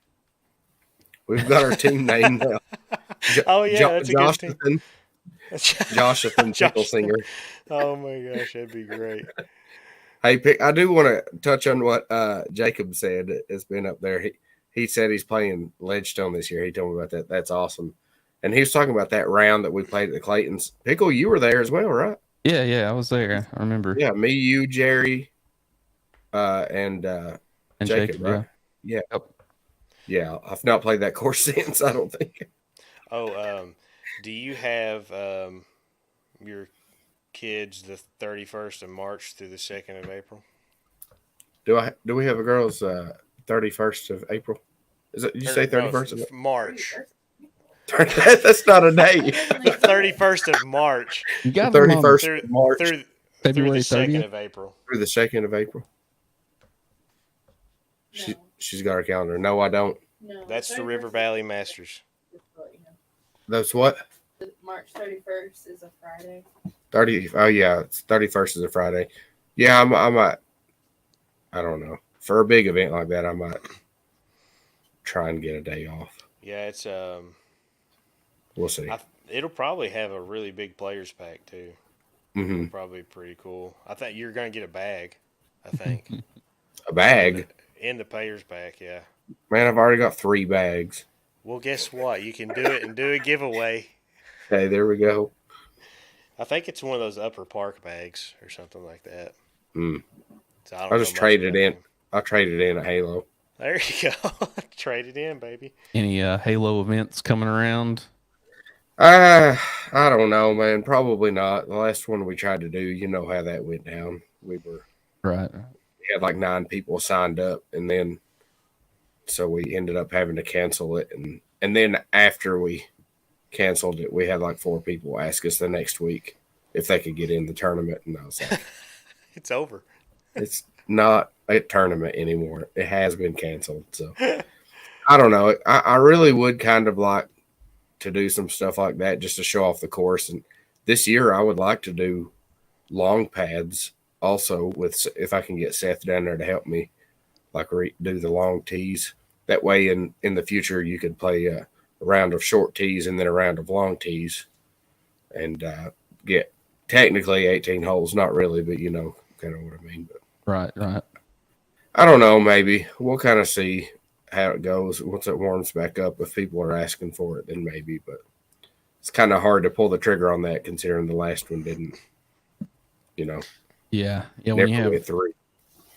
We've got our team name now. Oh yeah, that's a good team. Joshathan Pickle Singer. Oh my gosh, that'd be great. Hey, I do want to touch on what Jacob said. Has been up there. He said he's playing Ledgestone this year. He told me about that. That's awesome. And he was talking about that round that we played at the Claytons. Pickle, you were there as well, right? Yeah, I was there. I remember. Yeah, me, you, Jerry, and Jacob, right? Yeah. Yep. Yeah, I've not played that course since, I don't think. Oh, do you have your kids the 31st of March through the 2nd of April? Do we have a girls 31st of April? Is it? Did you say 31st of March? That's not a day. 31st of March. You got 31st of March through February the 2nd 30th? of April. through the 2nd of April. She's got her calendar. No, I don't. No, That's the River Valley Masters. That's what? March 31st is a Friday. 30. Oh yeah, it's 31st is a Friday. Yeah, I might. I don't know. For a big event like that, I might try and get a day off. Yeah, it's We'll see. it'll probably have a really big players pack too. Mm-hmm. Probably pretty cool. I think you're gonna get a bag. I think A bag, in the players pack. Yeah. man. I've already got 3 bags. Well, guess what? You can do it and do a giveaway. Hey, there we go. I think it's one of those upper park bags or something like that. Mm. So I don't I'll know just much trade it about in. them. I'll trade it in a Halo. There you go. Trade it in, baby. Any Halo events coming around? I don't know, man. Probably not. The last one we tried to do, you know how that went down. We Right. had like 9 people signed up, and then so we ended up having to cancel it. And then after we canceled it, we had like 4 people ask us the next week if they could get in the tournament, and I was like, It's over. it's not a tournament anymore. It has been canceled. So I don't know. I really would kind of like to do some stuff like that just to show off the course. And this year I would like to do long pads also if I can get Seth down there to help me like do the long tees. That way in the future you could play a round of short tees and then a round of long tees and get technically 18 holes. Not really, but you know kind of what I mean. But Right. I don't know. Maybe we'll kind of see how it goes once it warms back up. If people are asking for it, then maybe. But it's kind of hard to pull the trigger on that, considering the last one didn't. You know, Yeah. When never you have went 3.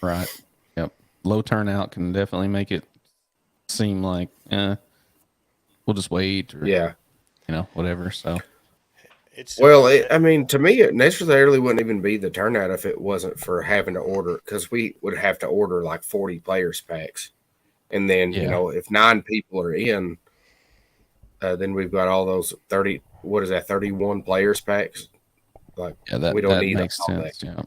right. Yep. Low turnout can definitely make it seem like we'll just wait or Yeah, whatever. So It's Well, I mean, to me, it necessarily wouldn't even be the turnout if it wasn't for having to order, because we would have to order like 40 players packs. And then, Yeah. if 9 people are in, then we've got all those 30, what is that, 31 players packs? Like, Yeah, we that don't that need makes all that. sense. Yeah.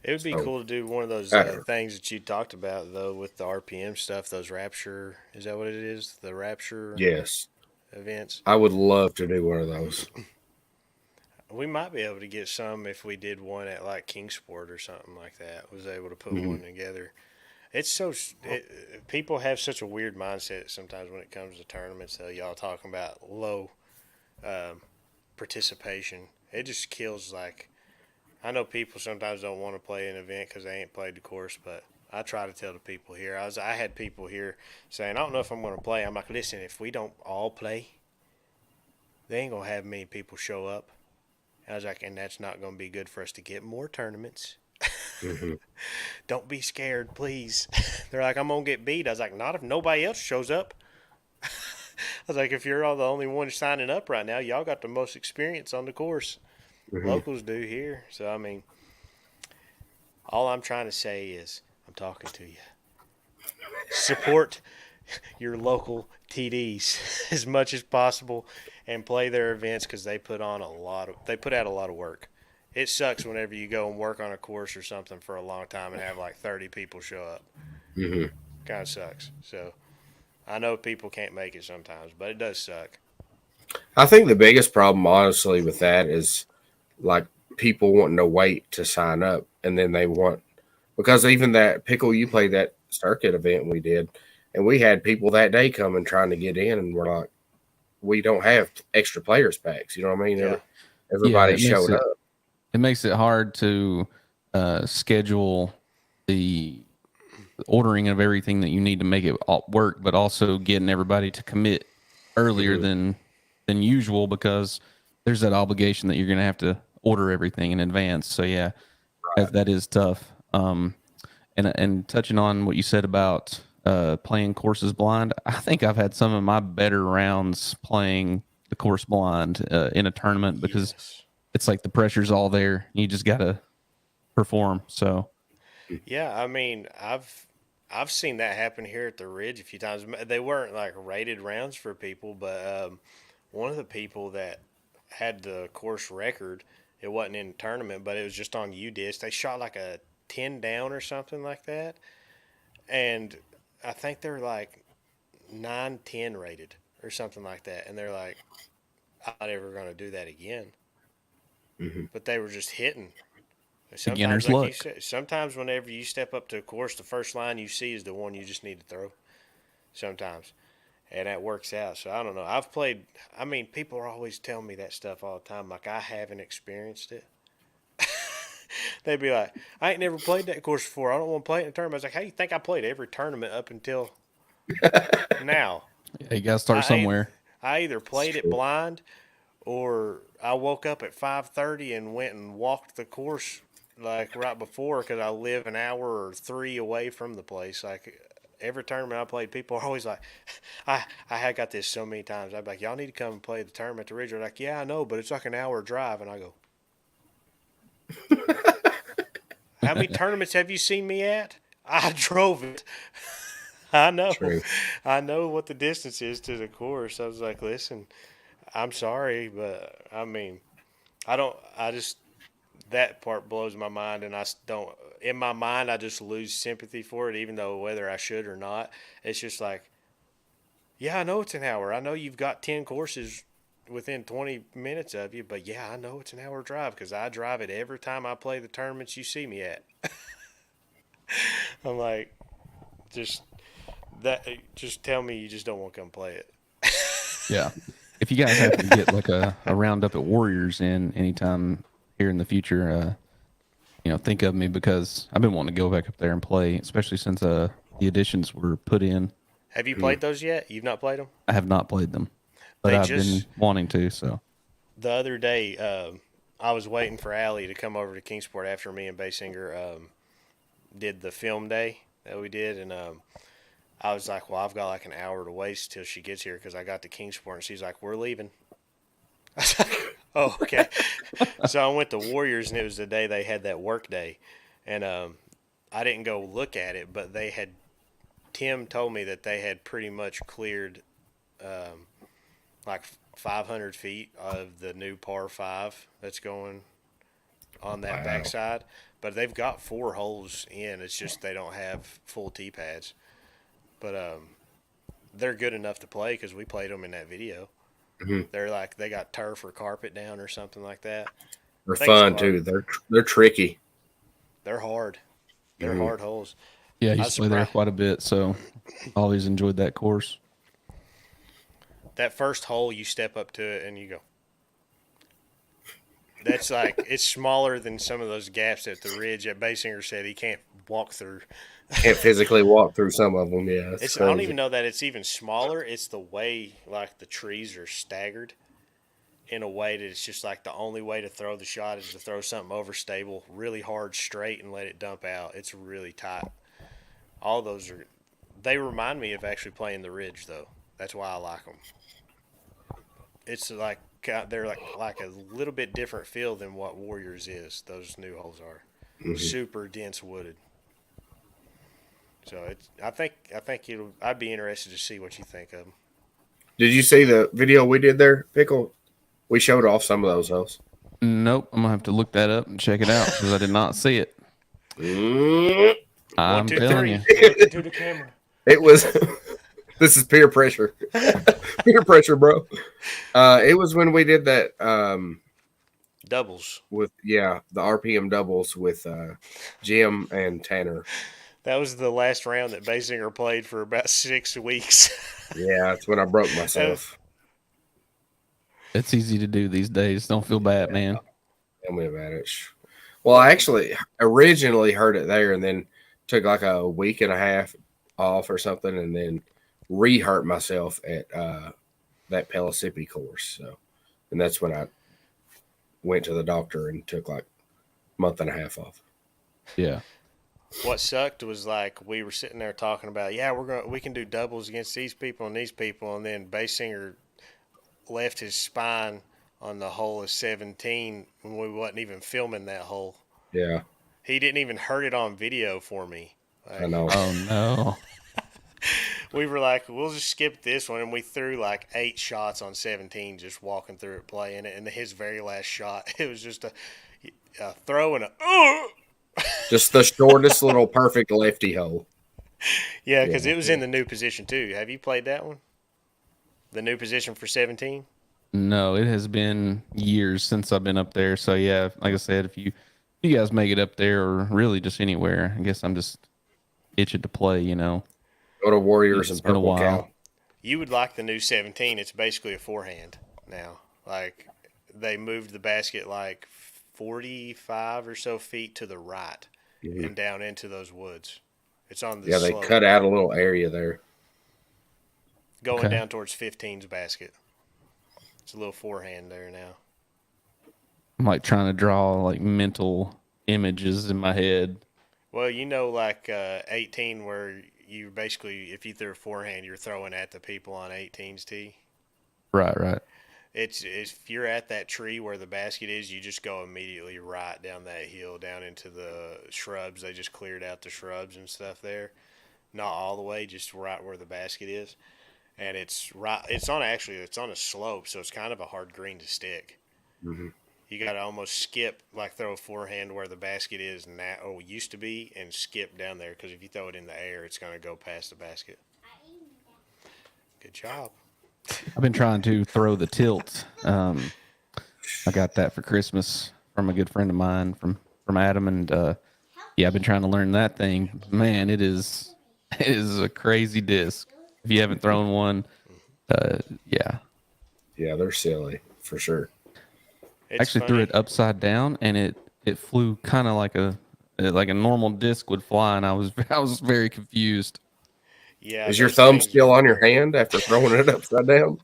It would be So, cool to do one of those uh, things that you talked about though with the RPM stuff. Those Rapture, is that what it is? The Rapture yes, events. I would love to do one of those. We might be able to get some if we did one at like Kingsport or something like that. Was able to put Mhm. one together. It's so people have such a weird mindset sometimes when it comes to tournaments. Though y'all talking about low um, participation, it just kills. Like I know people sometimes don't want to play an event because they ain't played the course, but I try to tell the people here. I had people here saying I don't know if I'm going to play. I'm like, listen, if we don't all play, they ain't gonna have many people show up. And I was like, and that's not going to be good for us to get more tournaments. Mhm. Don't be scared, please. They're like, I'm going to get beat. I was like, not if nobody else shows up. I was like, if you're all the only one signing up right now, y'all got the most experience on the course. Mhm. Locals do here. So, I mean, all I'm trying to say is I'm talking to you. Support your local TDs as much as possible and play their events because they put out a lot of work. It sucks whenever you go and work on a course or something for a long time and have like 30 people show up. Mhm. Kind of sucks. So I know people can't make it sometimes, but it does suck. I think the biggest problem, honestly, with that is like people wanting to wait to sign up, and then they want, because even that Pickle, you played that circuit event we did, and we had people that day coming trying to get in, and we're like, we don't have extra players packs. You know what I mean? Yeah. Yeah, Everybody showed up. it makes it hard to schedule the ordering of everything that you need to make it all work, but also getting everybody to commit earlier Hmm. than usual because there's that obligation that you're going to have to order everything in advance. So yeah, that is tough. And touching on what you said about playing courses blind, I think I've had some of my better rounds playing the course blind in a tournament because Yes. it's like the pressure's all there. You just got to perform. So Yeah, I mean, I've seen that happen here at the Ridge a few times. They weren't like rated rounds for people, but one of the people that had the course record, it wasn't in the tournament, but it was just on UDisc. They shot like a 10 down or something like that, and I think they're like 9-10 rated or something like that, and they're like, I'm not ever going to do that again. Hmm. But they were just hitting. Sometimes, beginner's like you luck. said, sometimes whenever you step up to a course, the first line you see is the one you just need to throw. Sometimes, and that works out. So I don't know. I've played. I mean, people are always telling me that stuff all the time. Like I haven't experienced it. They'd be like, "I ain't never played that course before. I don't want to play it in a tournament." I was like, "How do you think I played every tournament up until now? Yeah, you got to start I somewhere. I either It's played it true. blind or I woke up at 5:30 and went and walked the course like right before because I live an hour or three away from the place. Like every tournament I played, people are always like, I had got this so many times. I'd be like, y'all need to come and play the tournament at the Ridge. They're like, yeah, I know, but it's like an hour drive. And I go, how many tournaments have you seen me at? I drove it. I know. True. I know what the distance is to the course. I was like, listen, I'm sorry, but I mean, I don't. I just that part blows my mind, and I don't. In my mind, I just lose sympathy for it, even though whether I should or not, it's just like, yeah, I know it's an hour. I know you've got 10 courses within 20 minutes of you, but yeah, I know it's an hour drive because I drive it every time I play the tournaments you see me at. I'm like, just that. Just tell me you just don't want to come play it. Yeah. If you guys happen to get like a roundup at Warriors in anytime here in the future, think of me because I've been wanting to go back up there and play, especially since the additions were put in. Have you Hmm. played those yet? You've not played them. I have not played them, but They I've been just wanting to. So the other day. I was waiting for Allie to come over to Kingsport after me and Baysinger did the film day that we did, and I was like, well, I've got like an hour to waste till she gets here because I got to Kingsport, and she's like, we're leaving. Oh, okay. So I went to Warriors, and it was the day they had that work day, and I didn't go look at it, but they had. Tim told me that they had pretty much cleared like 500 feet of the new par five that's going on that Wow. backside, but they've got 4 holes in. It's just they don't have full tee pads, but they're good enough to play because we played them in that video. Mm-hmm. They're like they got turf or carpet down or something like that. They're I think it's fun too. They're tricky. They're hard. They're Mm-hmm. hard holes. Yeah, I I used was to play there surprised. quite a bit, so always enjoyed that course. That first hole, you step up to it and you go. That's like it's smaller than some of those gaps at the ridge that Baysinger said he can't walk through. Can't physically walk through some of them. Yeah, it's I don't crazy. even know that it's even smaller. It's the way like the trees are staggered in a way that it's just like the only way to throw the shot is to throw something overstable, really hard, straight, and let it dump out. It's really tight. All those are. They remind me of actually playing the ridge though. That's why I like them. It's like they're like a little bit different feel than what Warriors is. Those new holes are Mm-hmm. super dense wooded. So it's. I think it'll. I'd be interested to see what you think of them. Did you see the video we did there, Pickle? We showed off some of those hoes. Nope, I'm gonna have to look that up and check it out because I did not see it. Mm. One, I'm two, telling three. you. Look into the camera. It was. This is peer pressure. Peer pressure, bro. It was when we did that Doubles. with the RPM doubles with Jim and Tanner. That was the last round that Baysinger played for about 6 weeks. Yeah, that's when I broke myself. It's easy to do these days. Don't feel bad, man. Tell me about it. Well, I actually originally heard it there and then took like a week and a half off or something and then re-hurt myself at that Pellissippi course. So, and that's when I went to the doctor and took like a month and a half off. Yeah. What sucked was like we were sitting there talking about, we can do doubles against these people, and then Baysinger left his spine on the hole of 17 when we wasn't even filming that hole. Yeah, He didn't even hurt it on video for me. I know. Oh no. We were like, we'll just skip this one, and we threw like 8 shots on 17, just walking through it, playing it. And his very last shot, it was just a throw and Just the shortest little perfect lefty hole. yeah, because it was in the new position too. Have you played that one? The new position for 17. No, it has been years since I've been up there. So yeah, like I said, if you guys make it up there or really just anywhere, I guess I'm just itching to play, you know. Go to Warriors It's and been a Purple while. Cow. You would like the new 17. It's basically a forehand now. Like they moved the basket like 45 or so feet to the right and down into those woods. It's on the They slope cut out a little area there. going Okay. down towards 15's basket. It's a little forehand there now. I'm like trying to draw like mental images in my head. Well, like 18 where you basically, if you threw a forehand, you're throwing at the people on 18's tee. Right. It's if you're at that tree where the basket is, you just go immediately right down that hill, down into the shrubs. They just cleared out the shrubs and stuff there. Not all the way, just right where the basket is. And it's right. It's on a slope, so it's kind of a hard green to stick. Mm-hmm. You got to almost skip, like throw a forehand where the basket is now, or used to be, and skip down there because if you throw it in the air, it's going to go past the basket. Good job. I've been trying to throw the tilt. I got that for Christmas from a good friend of mine from Adam, and I've been trying to learn that thing. Man, it is a crazy disc. If you haven't thrown one, yeah. Yeah, they're silly for sure. It's Actually funny. threw it upside down, and it flew kind of like a normal disc would fly, and I was very confused. Yeah, Is your those thumb things still on your hand after throwing it upside down?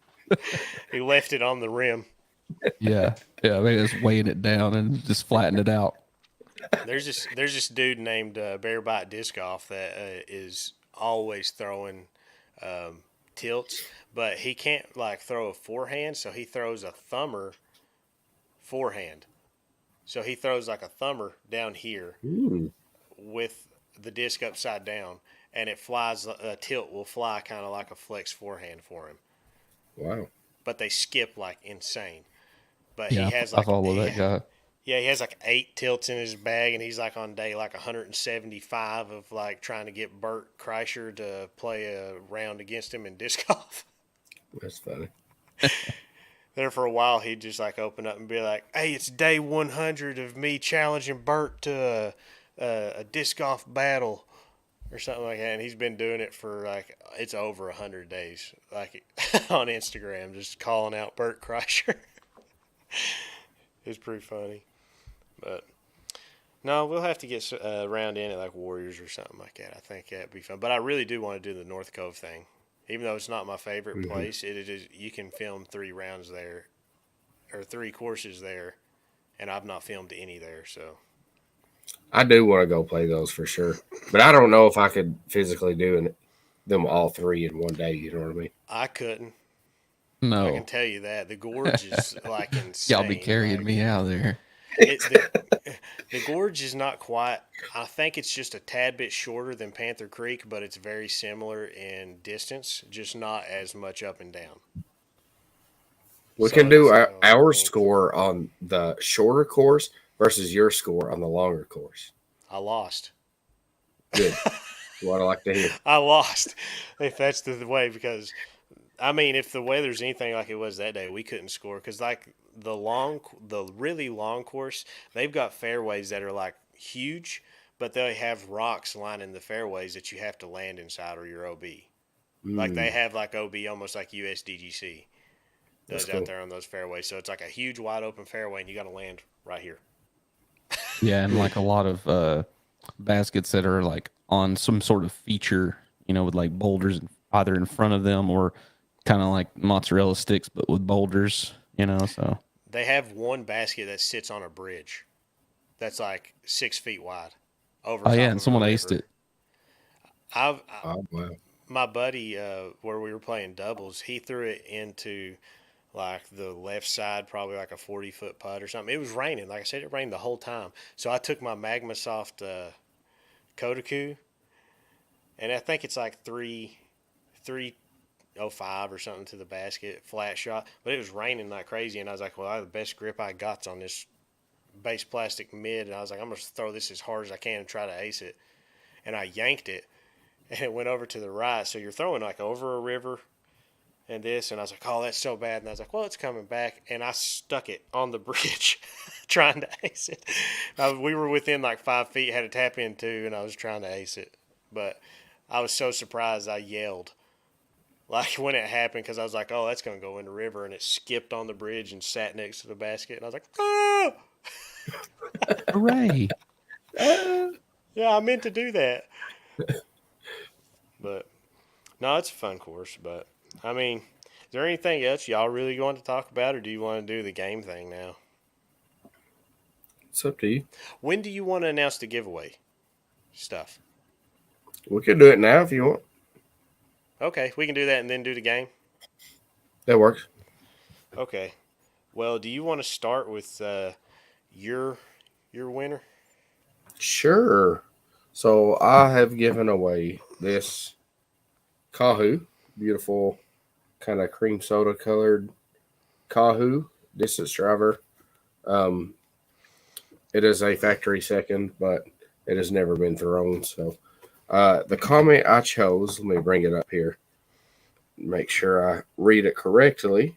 He left it on the rim. Yeah. I mean, just weighing it down and just flattened it out. There's this dude named Bearbite Disc Golf that is always throwing tilts, but he can't like throw a forehand, so he throws a thumber forehand. So he throws like a thumber down here with the disc upside down, and it flies. A tilt will fly kind of like a flex forehand for him. Wow. But they skip like insane. But he Yeah, has I like follow that guy. yeah, he has like 8 tilts in his bag, and he's like on day like 175 of like trying to get Bert Kreischer to play a round against him in disc golf. That's funny. There for a while, he'd just like open up and be like, "Hey, it's day 100 of me challenging Bert to a disc golf battle." Or something like that, and he's been doing it for like it's over 100 days, like on Instagram, just calling out Bert Kreischer. It's pretty funny, but no, we'll have to get round in at like Warriors or something like that. I think that'd be fun, but I really do want to do the North Cove thing, even though it's not my favorite place. It is. You can film 3 rounds there, or 3 courses there, and I've not filmed any there, so. I do want to go play those for sure, but I don't know if I could physically do them all 3 in one day. You know what I mean? I couldn't. No. I can tell you that the gorge is like insane. Y'all be carrying like, me out there. The gorge is not quite. I think it's just a tad bit shorter than Panther Creek, but it's very similar in distance, just not as much up and down. We So can do it's, our score on the shorter course versus your score on the longer course. I lost. Good. What I like to hear. I lost. If that's the way, because I mean, if the weather's anything like it was that day, we couldn't score because like the really long course, they've got fairways that are like huge, but they have rocks lining the fairways that you have to land inside or you're OB. Like they have like OB almost like USDGC does out there on those fairways. So it's like a huge wide open fairway and you got to land right here. Yeah, and like a lot of baskets that are like on some sort of feature, with like boulders either in front of them or kind of like mozzarella sticks, but with boulders, so. They have one basket that sits on a bridge that's like 6 feet wide. Over. Oh, yeah, and someone aced it. Oh, wow. My buddy, where we were playing doubles, he threw it into like the left side, probably like a 40-foot putt or something. It was raining. Like I said, it rained the whole time. So I took my MagmaSoft Kodaku, and I think it's like 305 or something to the basket, flat shot. But it was raining like crazy, and I was like, well, the best grip I got's on this base plastic mid, and I was like, I'm going to throw this as hard as I can and try to ace it. And I yanked it, and it went over to the right. So you're throwing like over a river and this, and I was like, oh, that's so bad. And I was like, well, it's coming back. And I stuck it on the bridge trying to ace it. We were within like 5 feet, had to tap in too, and I was trying to ace it. But I was so surprised I yelled like when it happened because I was like, oh, that's going to go in the river. And it skipped on the bridge and sat next to the basket. And I was like, oh! Hooray. Yeah, I meant to do that. But no, it's a fun course. But I mean, is there anything else y'all really want to talk about, or do you want to do the game thing now? It's up to you. When do you want to announce the giveaway stuff? We could do it now if you want. Okay, we can do that and then do the game. That works. Okay. Well, do you want to start with your winner? Sure. So I have given away this Kahoo, beautiful kind of cream soda colored Kahoo distance driver. It is a factory second, but it has never been thrown. So the comment I chose, let me bring it up here, make sure I read it correctly,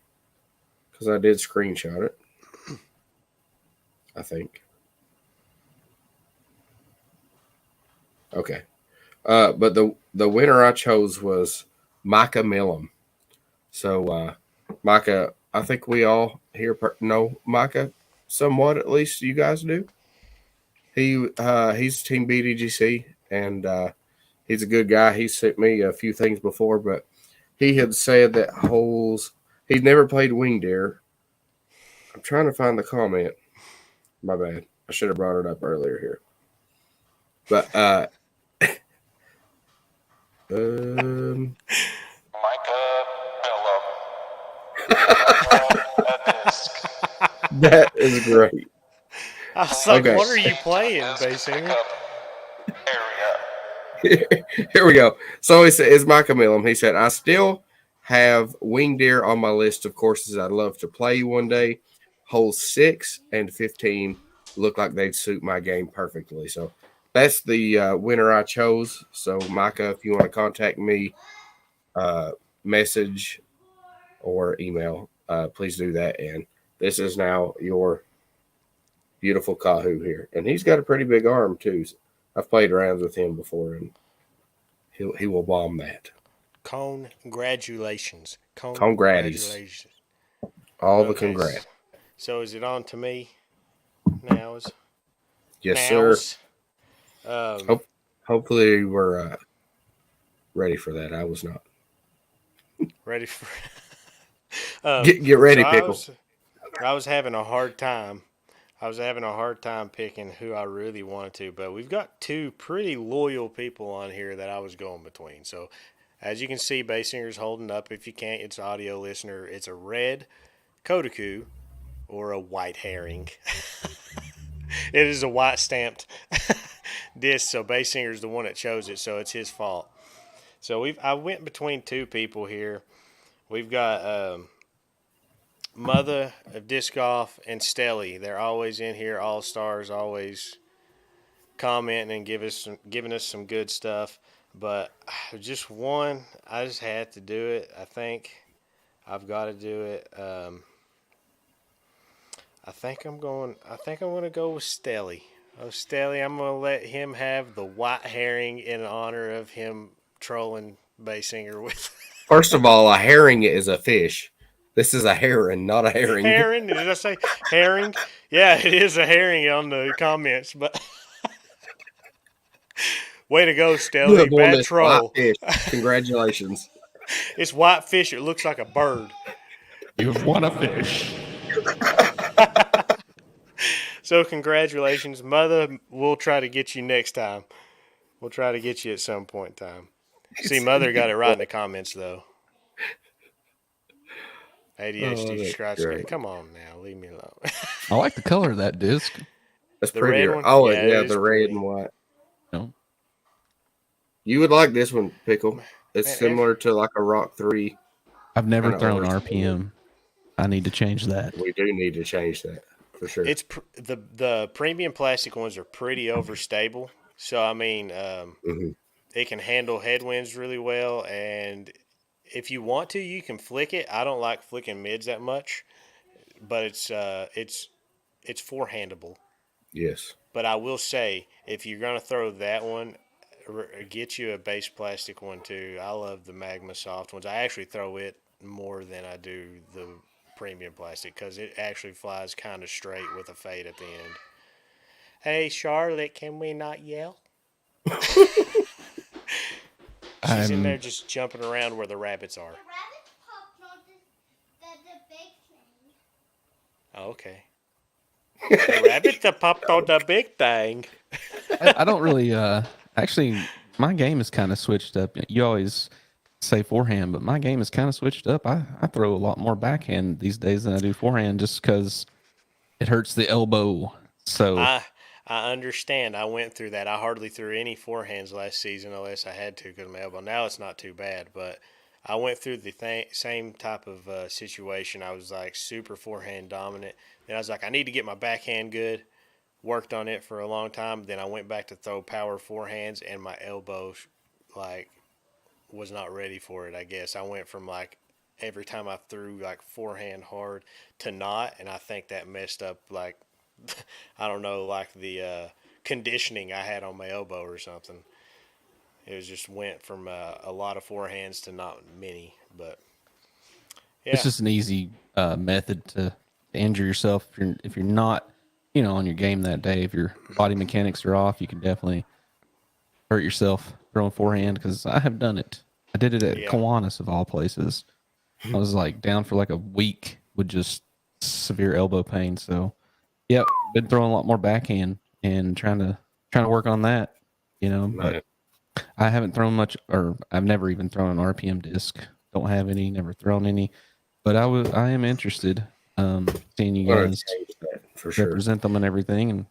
because I did screenshot it, I think. Okay. But the winner I chose was Micah Millam. So Micah, I think we all here know Micah somewhat, at least you guys do. He's Team BDGC, and he's a good guy. He sent me a few things before, but he had said that he'd never played Winged Deer. I'm trying to find the comment. My bad. I should have brought it up earlier here. But Micah Bellum. That is great. I was like, Okay. what are you playing, Baysinger? Here we go. So he said, "It's Michael Millam." He said, "I still have wing deer on my list of courses I'd love to play one day. Holes 6 and 15 look like they'd suit my game perfectly." So that's the winner I chose. So Micah, if you want to contact me, message or email, please do that. And this is now your beautiful Kahoo here, and he's got a pretty big arm too. I've played around with him before, and he will bomb that. Congratulations. Congratis. All the Okay. congrats. So is it on to me? Nows. Yes, sir. Um, Hopefully we're ready for that. I was not. ready for. Get ready, so Pickle. I was having a hard time. I was having a hard time picking who I really wanted to, but we've got two pretty loyal people on here that I was going between. So, as you can see, Baysinger's holding up. If you can't, it's audio listener. It's a red Kodaku or a white herring. It is a white stamped disc, so Baysinger's the one that chose it, so it's his fault. So I went between two people here. We've got Mother of Disc Golf and Stelly. They're always in here, all stars, always commenting and giving us some good stuff. But just one, I just had to do it. I think I've got to do it. I think I'm going to go with Stelly. Oh, Stelly, I'm going to let him have the white herring in honor of him trolling Baysinger with. First of all, a herring is a fish. This is a heron, not a herring. Herring? Did I say herring? Yeah, it is a herring on the comments, but way to go, You Stelly. have won Bad this troll. white fish. Congratulations. It's white fish. It looks like a bird. You've won a fish. So congratulations, Mother. We'll try to get you next time. We'll try to get you at some point in time. See, Mother got it right in the comments, though. ADHD that's scratch. great. Come on now, leave me alone. I like the color of that disc. That's The red prettier. one? Oh, Yeah, yeah, it is the red pretty. and white. No. You would like this one, Pickle. It's Man, similar to like a Rock 3. I've never Kinda thrown orange. RPM. I need to change that. We do need to change that for sure. It's the premium plastic ones are pretty overstable. So I mean, Mhm. it can handle headwinds really well, and if you want to, you can flick it. I don't like flicking mids that much, but it's forehandable. Yes. But I will say, if you're gonna throw that one, get you a base plastic one too. I love the Magma Soft ones. I actually throw it more than I do the premium plastic because it actually flies kind of straight with a fade at the end. Hey Charlotte, can we not yell? She's in there just jumping around where the rabbits are. Oh, okay. The rabbit that popped on the big thing. I don't really. Actually, my game is kind of switched up. You always say forehand, but my game is kind of switched up. I throw a lot more backhand these days than I do forehand, just because it hurts the elbow. So I understand. I went through that. I hardly threw any forehands last season unless I had to because of my elbow. Now it's not too bad, but I went through the same type of situation. I was like super forehand dominant. Then I was like, I need to get my backhand good. Worked on it for a long time. Then I went back to throw power forehands, and my elbow like was not ready for it. I guess I went from like every time I threw like forehand hard to not, and I think that messed up like I don't know, like the conditioning I had on my elbow or something. It was just went from a lot of forehands to not many, but yeah, it's just an easy method to injure yourself if you're not, on your game that day. If your body mechanics are off, you can definitely hurt yourself throwing forehand. Because I have done it. I did it at Yeah. Kiwanis of all places. I was like down for like a week with just severe elbow pain. So, yep, been throwing a lot more backhand and trying to work on that. But I haven't thrown much, or I've never even thrown an RPM disc. Don't have any, never thrown any. But I am interested. Seeing you Wanna guys change that for sure. represent them and everything, and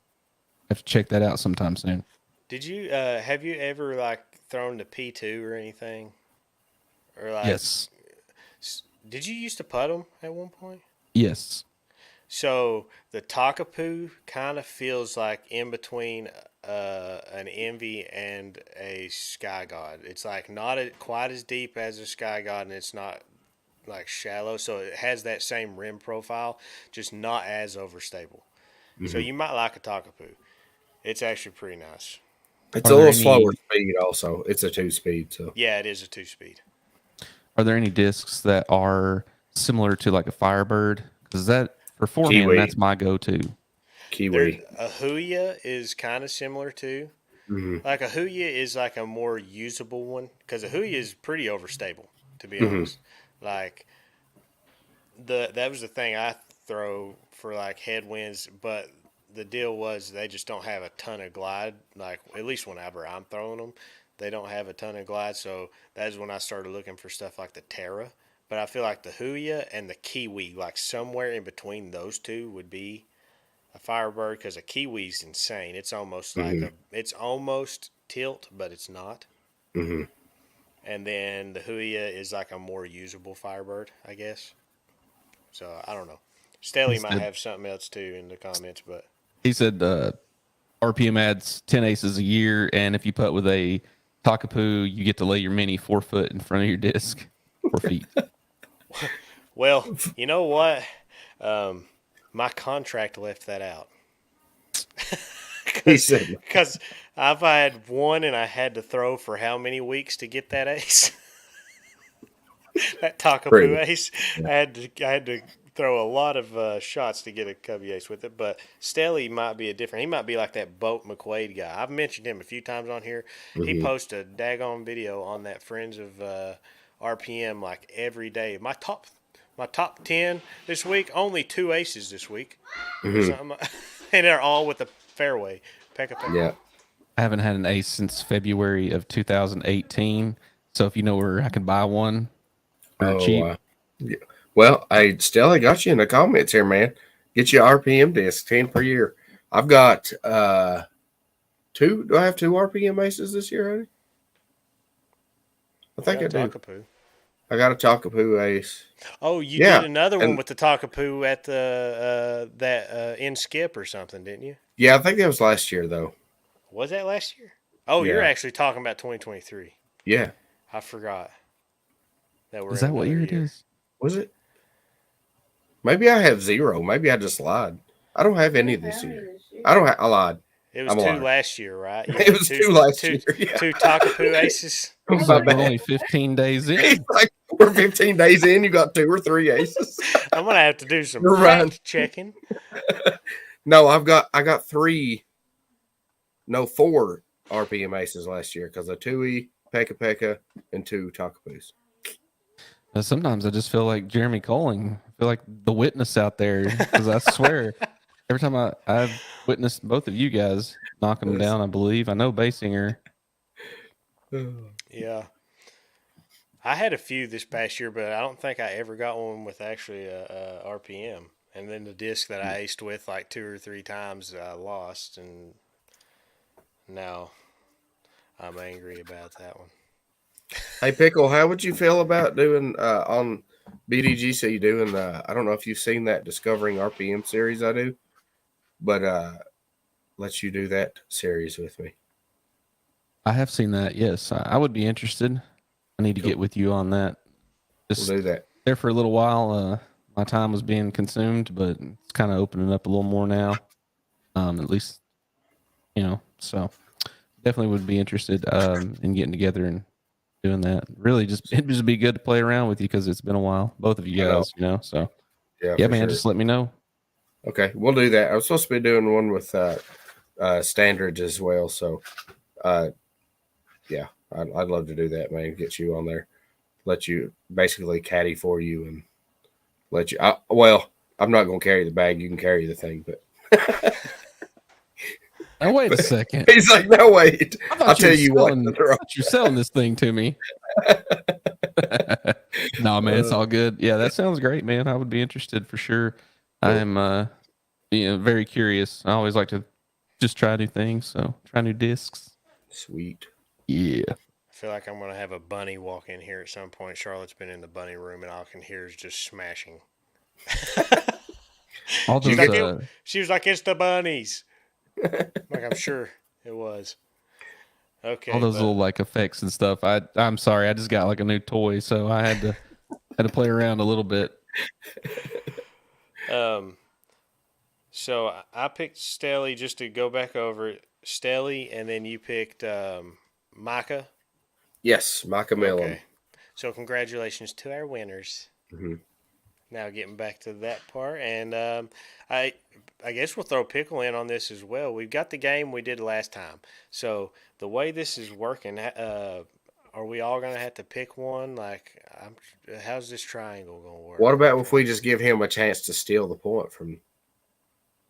have to check that out sometime soon. Did you have you ever like thrown the P2 or anything? Or like, Yes. did you used to putt them at one point? Yes. So the Takapoo kind of feels like in between an Envy and a Sky God. It's like not quite as deep as a Sky God, and it's not like shallow. So it has that same rim profile, just not as overstable. So you might like a Takapoo. It's actually pretty nice. It's Are a there little any- slower speed. Also, it's a 2-speed. So Yeah, it is a 2-speed. Are there any discs that are similar to like a Firebird? Because that for forehand, Kiwi. that's my go-to. Kiwi. A Huya is kind of similar too. Mm-hmm. Like a Huya is like a more usable one because a Huya is pretty overstable, to be Mm-hmm. honest. Like that was the thing I throw for like headwinds, but the deal was they just don't have a ton of glide. Like at least whenever I'm throwing them, they don't have a ton of glide. So that's when I started looking for stuff like the Terra. But I feel like the Huya and the Kiwi, like somewhere in between those two, would be a Firebird because a Kiwi's insane. It's almost like it's almost tilt, but it's not. Mm-hmm. And then the Huya is like a more usable Firebird, I guess. So I don't know. Staley might have something else too in the comments, but He said RPM adds 10 aces a year, and if you putt with a Takapoo, you get to lay your mini 4 foot in front of your disc, 4 feet. well, you know what? My contract left that out. He said, Because I've had one and I had to throw for how many weeks to get that ace? That Takapoo Pretty. ace. I had to throw a lot of shots to get a Cubby ace with it. But Staley might be he might be like that Boat McQuaid guy. I've mentioned him a few times on here. He posts a daggone video on that Friends of RPM like every day. My top 10 this week, only 2 aces this week. And they're all with the fairway. Pekka. yeah. I haven't had an ace since February of 2018. So if you know where I can buy one for cheap. Yeah. Well, Stella got you in the comments here, man. Get you an RPM disc, 10 per year. I've got 2. Do I have 2 RPM aces this year, honey? I think I do. Takapoo. I got a Takapoo ace. Oh, you Yeah, did another one and- with the Takapoo at the in skip or something, didn't you? Yeah, I think that was last year, though. Was that last year? Oh, you're Yeah. actually talking about 2023. Yeah. I forgot. We're Is in that what another year it is? Was it? Maybe I have 0. Maybe I just lied. I don't have any this year. I lied. It was I'm 2 lying. last year, right? You It had was 2 last year. Yeah. 2 Takapoo aces. My We're bad. only 15 days in. He's like, we're 15 days in. You got 2 or 3 aces. I'm gonna have to do some You're right. fact checking. No, I got 3. No, 4 RPM aces last year because of 2E, Pekka, and 2 Takapoos. Sometimes I just feel like Jeremy Colling. I feel like the witness out there because I swear every time I've witnessed both of you guys knocking them down, I believe. I know Baysinger. Yeah. I had a few this past year, but I don't think I ever got one with actually a RPM. And then the disc that I aced with like 2 or 3 times, I lost, and now I'm angry about that one. Hey, Pickle, how would you feel about doing on BDGC doing I don't know if you've seen that Discovering RPM series I do, but let you do that series with me. I have seen that. Yes, I would be interested. I need to get with you on that. Just We'll do that. there for a little while. My time was being consumed, but it's kind of opening up a little more now. At least, so definitely would be interested in getting together and doing that. Really, it'd just be good to play around with you because it's been a while, both of you guys. So yeah, for man, sure. just let me know. Okay, we'll do that. I was supposed to be doing one with standards as well, so yeah, I'd love to do that, man. Get you on there, let you basically caddy for you, and let you. I'm not going to carry the bag. You can carry the thing, but. Now, wait a second. He's like, no, wait. I'll tell you what. You're selling this thing to me. No, man, it's all good. Yeah, that sounds great, man. I would be interested for sure. I'm very curious. I always like to just try new things, so try new discs. Sweet. Yeah. I feel like I'm going to have a bunny walk in here at some point. Charlotte's been in the bunny room, and all I can hear is just smashing. All She's those like, she was like, it's the bunnies. Like, I'm sure it was. Okay, all those but, little like effects and stuff. I'm sorry, I just got like a new toy, so I had to play around a little bit. So I picked Stelly just to go back over it. Stelly, and then you picked Micah. Yes, Micah Mellon. Okay. So congratulations to our winners. Mm-hmm. Now getting back to that part, and I guess we'll throw Pickle in on this as well. We've got the game we did last time. So the way this is working, are we all gonna have to pick one? Like, how's this triangle gonna work? What about if we just give him a chance to steal the point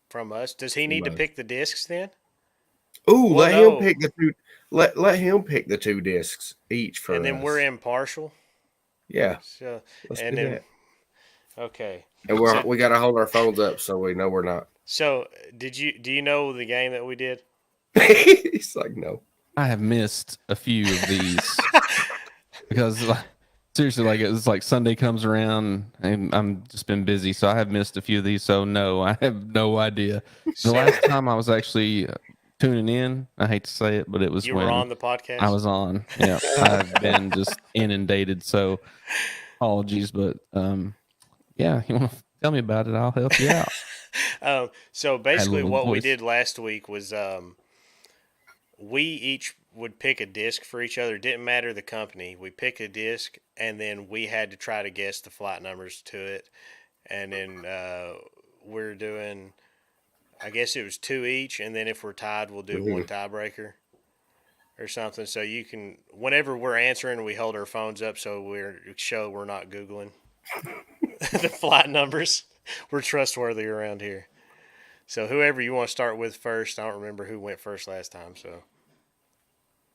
from us? Does he need to pick the discs then? Ooh, Well, let him pick the two. Let him pick the two discs each for us. And then we're impartial. Yeah. So let's and do then that. Okay. And we got to hold our phones up so we know we're not. So do you know the game that we did? He's like, no. I have missed a few of these because seriously, like it's like Sunday comes around and I'm just been busy, so I have missed a few of these. So no, I have no idea. The last time I was actually tuning in, I hate to say it, but it was you when were on the podcast. I was on. Yeah, I've been just inundated. So apologies, but yeah, you want to tell me about it? I'll help you out. So basically, what we voice. did last week was we each would pick a disc for each other. It didn't matter the company. We picked a disc, and then we had to try to guess the flight numbers to it. And then we're doing, I guess it was 2 each, and then if we're tied, we'll do one tiebreaker or something. So you can, whenever we're answering, we hold our phones up so we're not Googling the flight numbers. We're trustworthy around here. So whoever you want to start with first, I don't remember who went first last time. So,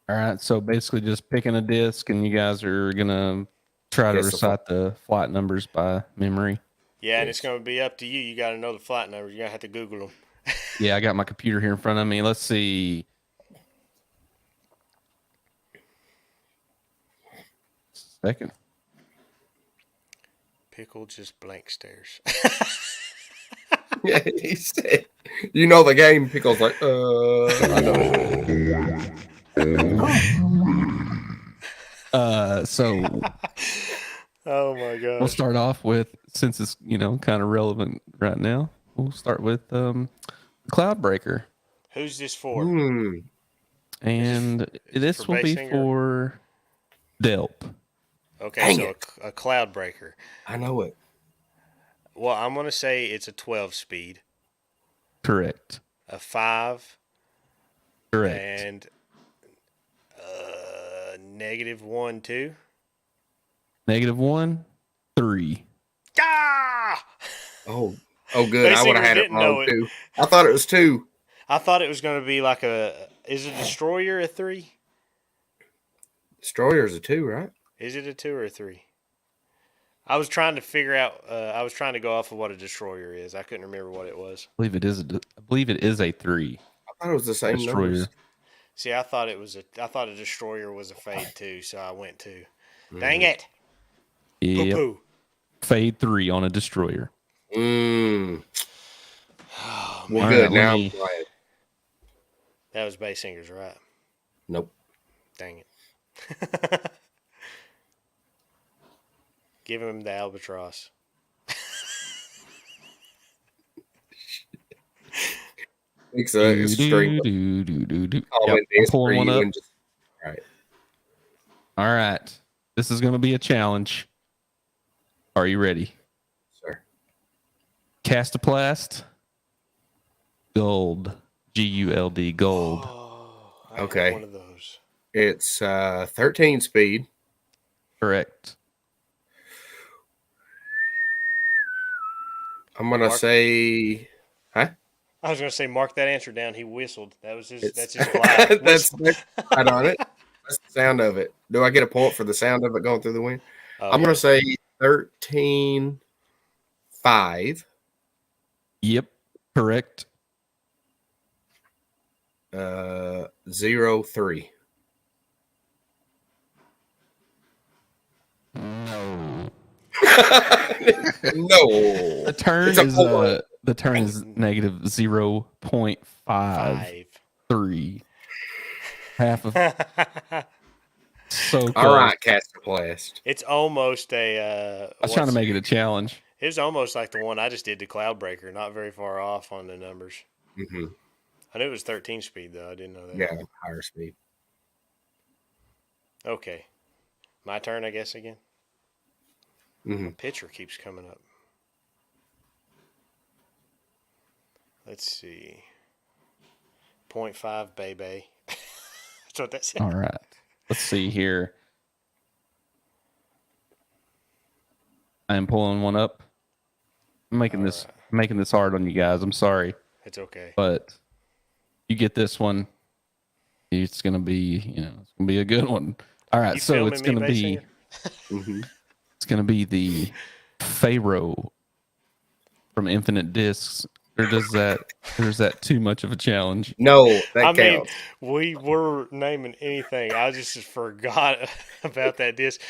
all right. So basically, just picking a disc, and you guys are gonna try to recite the flight numbers by memory. Yeah, and it's gonna be up to you. You got to know the flight numbers. You're gonna have to Google them. Yeah, I got my computer here in front of me. Let's see. Second. Pickle just blank stares. Yeah, he said, you know the game. Pickle's like, I know. So Oh my god. we'll start off with, since it's kind of relevant right now. We'll start with Cloudbreaker. Who's this for? And this will be for Delp. Okay, so a Cloudbreaker. I know it. Well, I'm gonna say it's a 12 speed. Correct. A 5. Correct. And -1, 2. -1, 3. Ah! Oh, good. I would have had it wrong too. I thought it was 2. I thought it was going to be like is a Destroyer a 3? Destroyer's a 2, right? Is it a 2 or a 3? I was trying to figure out. I was trying to go off of what a Destroyer is. I couldn't remember what it was. I believe it is a 3. I thought it was the same Destroyer. numbers. See, I thought a Destroyer was a Fade 2, so I went 2. Dang it! Yep. Poo-poo. Fade 3 on a Destroyer. Well, All good. right, Now I'm glad. That was Baysinger's, right? Nope. Dang it. Give him the albatross. It's a string. I'm pulling one up. Right. All right. This is going to be a challenge. Are you ready? Sir. Castoplast. Gold. GULD. Gold. Oh, Okay. one of those. It's 13 speed. Correct. I'm gonna say, huh? I was gonna say, mark that answer down. He whistled. That's his glide. that's right on it. That's the sound of it. Do I get a point for the sound of it going through the wind? I'm gonna say 13.5. Yep, correct. 03. No. No. The turn It's a is 4. the turn is negative 0.53. 5. Half of so close. All right, Castoplast. It's almost a. I was trying to make it a challenge. It was almost like the one I just did to Cloudbreaker. Not very far off on the numbers. Mm-hmm. I knew it was 13 speed though. I didn't know that. Yeah, higher speed. Okay, my turn, I guess again. Mm-hmm. My picture keeps coming up. Let's see. 0.5 baby. That's what that said. All right. Let's see here. I am pulling one up. I'm making this hard on you guys. I'm sorry, It's okay. but you get this one. It's gonna be, it's gonna be a good one. All right, You so filming it's me, gonna be, Baysinger? it's gonna be the Pharaoh from Infinite Discs. Or is that too much of a challenge? No, that I mean, counts. we were naming anything. I just forgot about that disc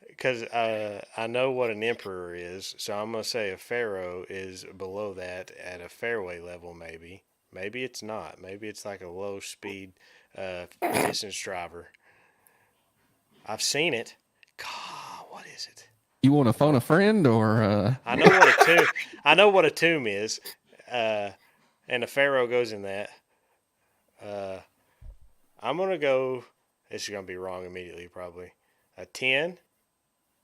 because I know what an emperor is. So I'm gonna say a pharaoh is below that at a fairway level. Maybe it's not. Maybe it's like a low speed distance driver. I've seen it. God, what is it? You want to phone a friend or? I know what a tomb. I know what a tomb is, and a pharaoh goes in that. I'm gonna go. This is gonna be wrong immediately, probably. A 10.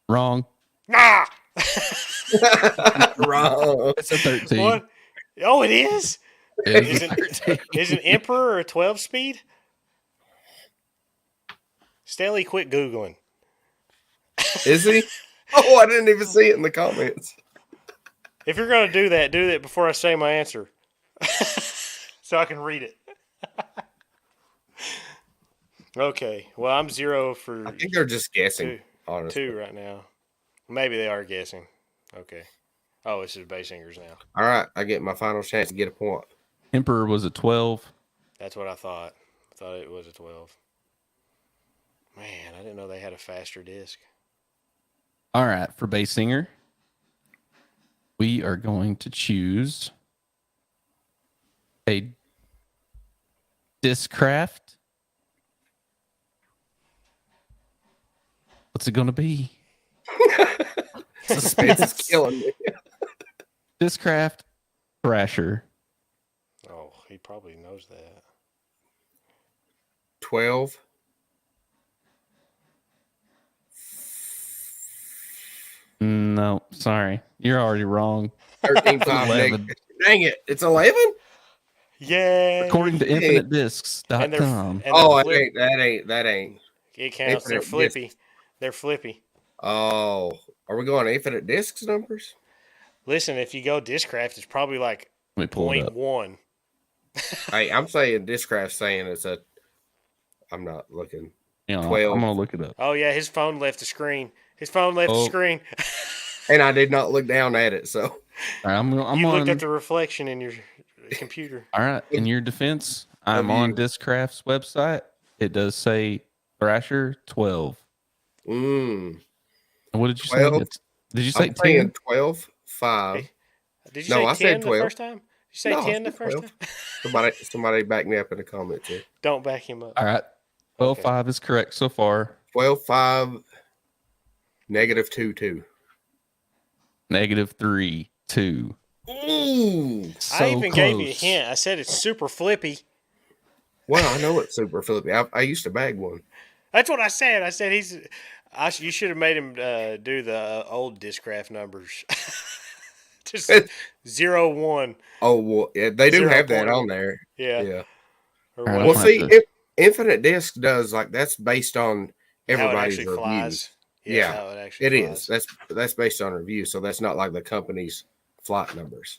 Wrong. Ah! Wrong. It's a 13. What? Oh, it is. It's a 13. Is an emperor a 12 speed? Stanley, quit googling. Is he? Oh, I didn't even see it in the comments. If you're gonna do that before I say my answer, so I can read it. Okay. Well, I'm 0 for I think they're just guessing, two, honestly. 2 right now. Maybe they are guessing. Okay. Oh, this is Baysingers now. All right, I get my final chance to get a point. Emperor was a 12. That's what I thought. I thought it was a 12. Man, I didn't know they had a faster disc. All right, for Baysinger, we are going to choose a Discraft. What's it going to be? Suspense is killing me. Discraft Thrasher. Oh, he probably knows that. 12. No, sorry. You're already wrong. 13, 5, 11. negative. Dang it. It's 11? Yay! According to And infinitediscs.com. Oh, flip. that ain't. It counts. They're Infinite flippy. discs. They're flippy. Oh, are we going infinite discs numbers? Listen, if you go Discraft, it's probably like Let me pull it up. 0.1. Hey, I'm saying Discraft saying it's a. I'm not looking. 12. 12. I'm going to look it up. Oh, yeah, his phone left the screen. His phone left the screen. And I did not look down at it, so. All right, I'm You on. looked at the reflection in your computer. All right, in your defense, I'm on Discraft's website. It does say Thrasher 12. Mm. What did you 12? say? Did you say I'm saying 10? 12, 5. Hey, did you say I 10 said the 12. first time? Did you say No, I 10 the said first 12. time? Somebody back me up in the comments here. Don't back him up. All right. 12.5 is correct so far. 12, 5, negative 2, 2. Negative 3, 2. Ooh. So I even close. gave you a hint. I said it's super flippy. Well, I know it's super flippy. I used to bag one. That's what I said. I said you should have made him do the old Discraft numbers. Just 0, 1. Oh, well, yeah, they do 0. have that on there. Yeah. Yeah. Or All right, whatever. Well, I'll see, have to- Infinite Disc does that's based on How it everybody's actually reviews. flies. Yeah, how it actually It flies. is. That's based on review, so that's not like the company's flight numbers.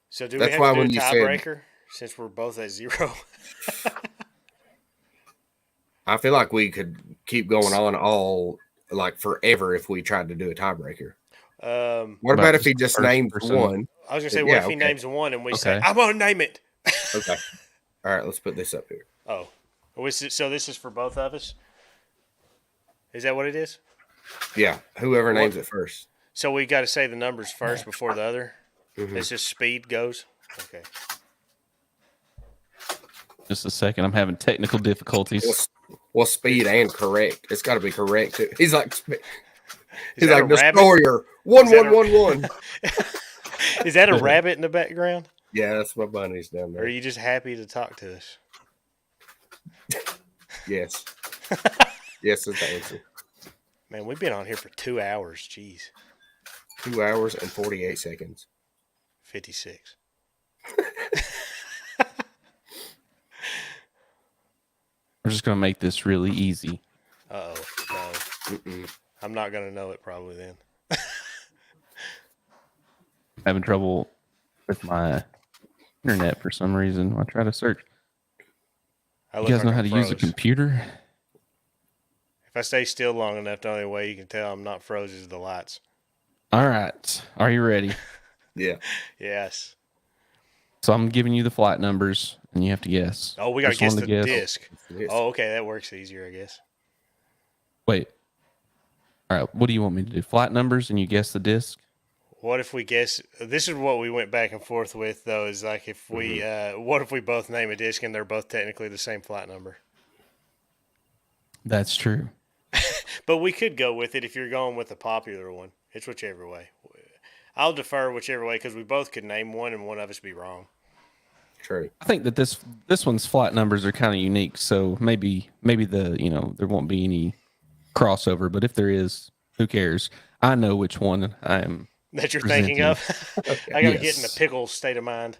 So do That's we have why to do a when you said- tiebreaker since we're both at 0? I feel like we could keep going on all like forever if we tried to do a tiebreaker. What about if he the just first names person? one? I was gonna say, what Yeah, if he okay. names one and we say, Okay. "I'm gonna name it"? Okay. All right, let's put this up here. Oh, so this is for both of us. Is that what it is? Yeah, whoever What? names it first. So we got to say the numbers first before the other. Mhm. It's just speed goes. Okay. Just a second. I'm having technical difficulties. Well, speed and correct. It's got to be correct. He's like, Is that a rabbit? destroyer. Is that a- 1111. Is that a rabbit in the background? Yeah, that's my bunnies down Or are there. you just happy to talk to us? Yes. Yes is the answer. Man, we've been on here for 2 hours. Jeez. 2 hours and 48 seconds. 56. We're just gonna make this really easy. Uh-oh. No. Mm-mm. I'm not going to know it probably then. Having trouble with my internet for some reason. I try to search. I You look guys like know I'm how to use a froze. computer? If I stay still long enough, the only way you can tell I'm not froze is the lights. All right. Are you ready? Yeah. Yes. So I'm giving you the flight numbers, and you have to guess. Oh, we got to First guess one the to disc. Yes. Oh, okay. That works easier, I guess. Wait. All right. What do you want me to do? Flight numbers, and you guess the disc? What if we guess? This is what we went back and forth with, though. Is like if we, what if we both name a disc and they're both technically the same flight number? That's true. But we could go with it if you're going with the popular one. It's whichever way. I'll defer whichever way because we both could name one and one of us be wrong. True. I think that this one's flight numbers are kind of unique, so maybe there won't be any crossover. But if there is, who cares? I know which one I'm That you're presenting. thinking of? I got to get in the Yes. pickle state of mind.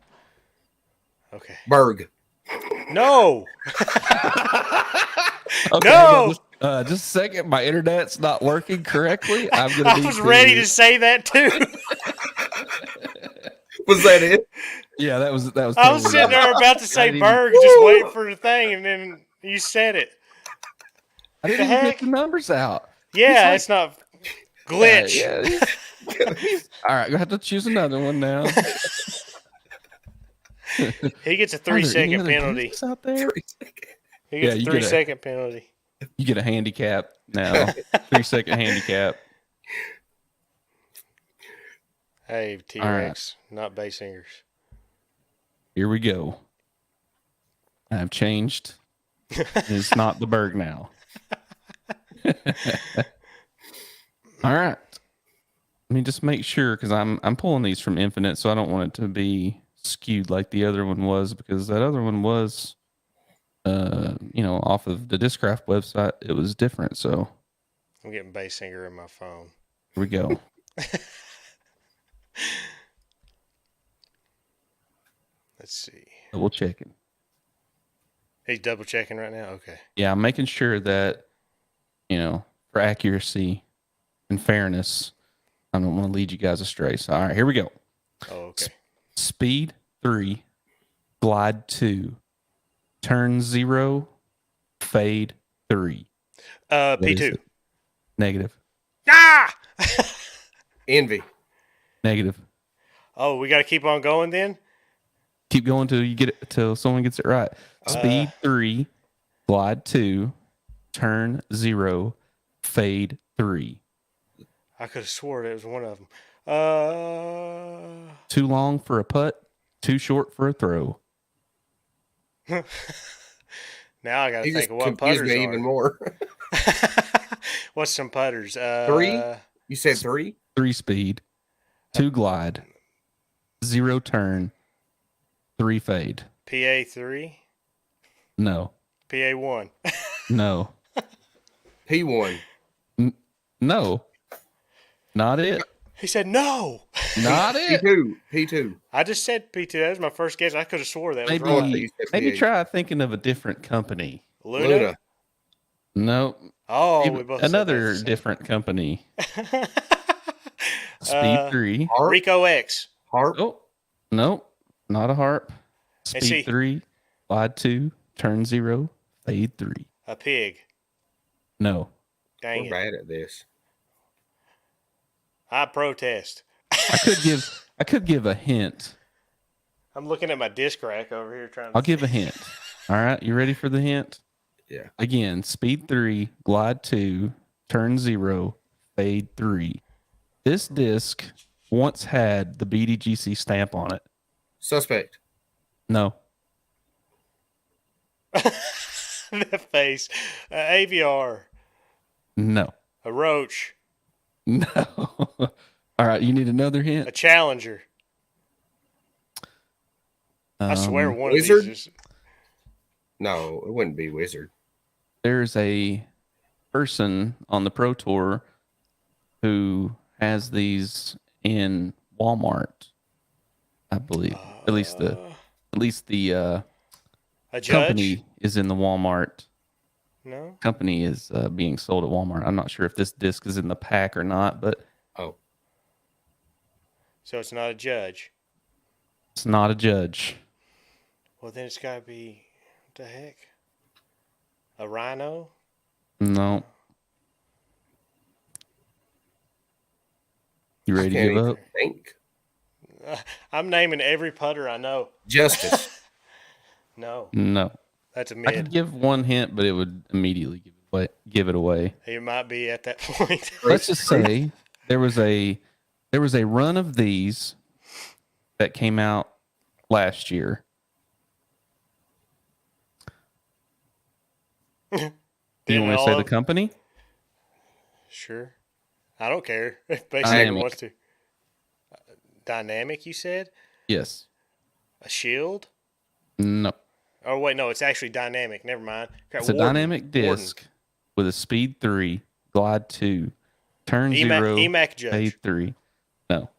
Berg. No! Okay, No! Just a second. My internet's not working correctly. I'm gonna. I was ready to say that too. Was that it? Yeah, that was. I was totally sitting it. there about to say didn't Berg, just waiting for the thing, and then you said it. I didn't the even heck? get the numbers out. Yeah, like- it's not glitch. Yeah. All right, I have to choose another one now. He gets a Are there 3 any second other penalty. discs out there? He gets Yeah, a you 3 get a- second penalty. You get a handicap now. 3-second handicap. Hey, T-Rex, not Baysingers. Here we go. I've changed. It's not the Berg now. All right. Let me just make sure because I'm pulling these from Infinite, so I don't want it to be skewed like the other one was because that other one was, off of the Discraft website. It was different. So I'm getting Baysinger in my phone. here we go. Let's see. Double checking. He's double checking right now? Okay. Yeah, I'm making sure that, for accuracy and fairness, I don't want to lead you guys astray. So, all right, here we go. Oh, okay. Speed 3, glide 2, turn 0, fade 3. What is P2. it? Negative. Ah! Envy. Negative. Oh, we got to keep on going then? Keep going till someone gets it right. Speed 3, glide 2, turn 0, fade 3. I could have swore it was one of them. Too long for a putt, too short for a throw. Now I got to He think just of what confused putters me are. even more. What's some putters? 3? You said 3? 3 speed, 2 glide, 0 turn, 3 fade. PA3? No. PA1? No. P1. No. Not it. He said no. Not it. P2. P2. I just said P2. That was my first guess. I could have swore that was Maybe right. You said maybe P8. try thinking of a different company. Luna? No. Oh, Even we both said another that's the different company. same. Speed 3. Harp. Rico X. Harp. Oh. Nope. Not a harp. And see- Speed 3, glide 2, turn 0, fade 3. A pig. No. Dang We're it. bad at this. I protest. I could give a hint. I'm looking at my disc rack over here trying to. I'll give a hint. All right, you ready for the hint? Yeah. Again, speed 3, glide 2, turn 0, fade 3. This disc once had the BDGC stamp on it. Suspect. No. That face. AVR. No. A roach. No. All right, you need another A hint? challenger. I swear one Wizard? of these is. No, it wouldn't be Wizard. There's a person on the Pro Tour who has these in Walmart, I believe. At least the A judge? company is in the Walmart. No. Company is being sold at Walmart. I'm not sure if this disc is in the pack or not, but Oh, So it's not a judge. it's not a judge. Well, then it's got to be. What the heck? A rhino? No. You I ready to can't give even up? think. I'm naming every putter I know. Justice. No, No. that's a I could mid. give one hint, but it would immediately give it away. He might be at that point. Let's just say there was a run of these that came out last year. You Didn't want me to all say the of- company? Sure. I don't care if Baysinger Dynamic. wants to. Dynamic, you said? Yes. A shield? No. Oh, wait, no, it's actually dynamic. Never mind. It's a dynamic disc with a speed 3, glide 2, turn 0, EMAC judge. fade 3. No.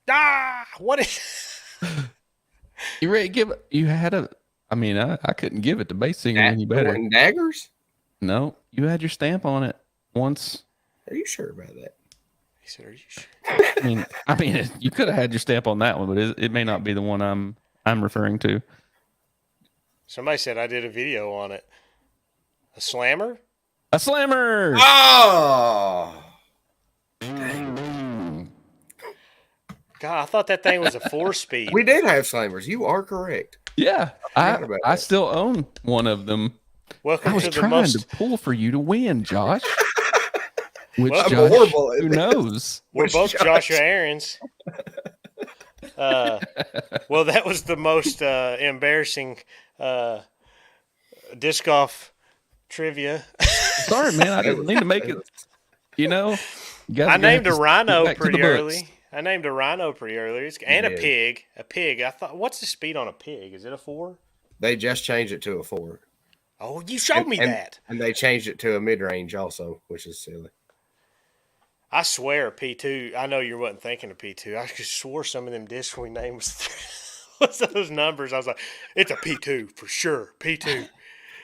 Ah! What is. You ready to give it? You had a. I mean, I couldn't give it to Baysinger any better. Warden Daggers? No, you had your stamp on it once. Are you sure about that? He said, are you sure? I mean, you could have had your stamp on that one, but it may not be the one I'm referring to. Somebody said I did a video on it. A slammer? A slammer. Oh! God, I thought that thing was a 4-speed. We did have slammers. You are correct. Yeah, forgot about I that. still own one of them. I Welcome was to the trying most. to pull for you to win, Josh. Which Well, I'm Josh, horrible at who this. knows? We're Which both Josh? Joshua Aarons. Well, that was the most embarrassing disc golf trivia. Sorry, man. I didn't mean to make it. You know, you guys I are gonna named a have to rhino get back to the pretty books. early. I named a rhino pretty early. And a did. pig. A pig. I thought, what's the speed on a pig? Is it a 4? They just changed it to a 4. Oh, you showed me that. And they changed it to a mid-range also, which is silly. I swear a P2. I know you wasn't thinking of P2. I just swore some of them discs we named was those numbers. I was like, it's a P2 for sure. P2.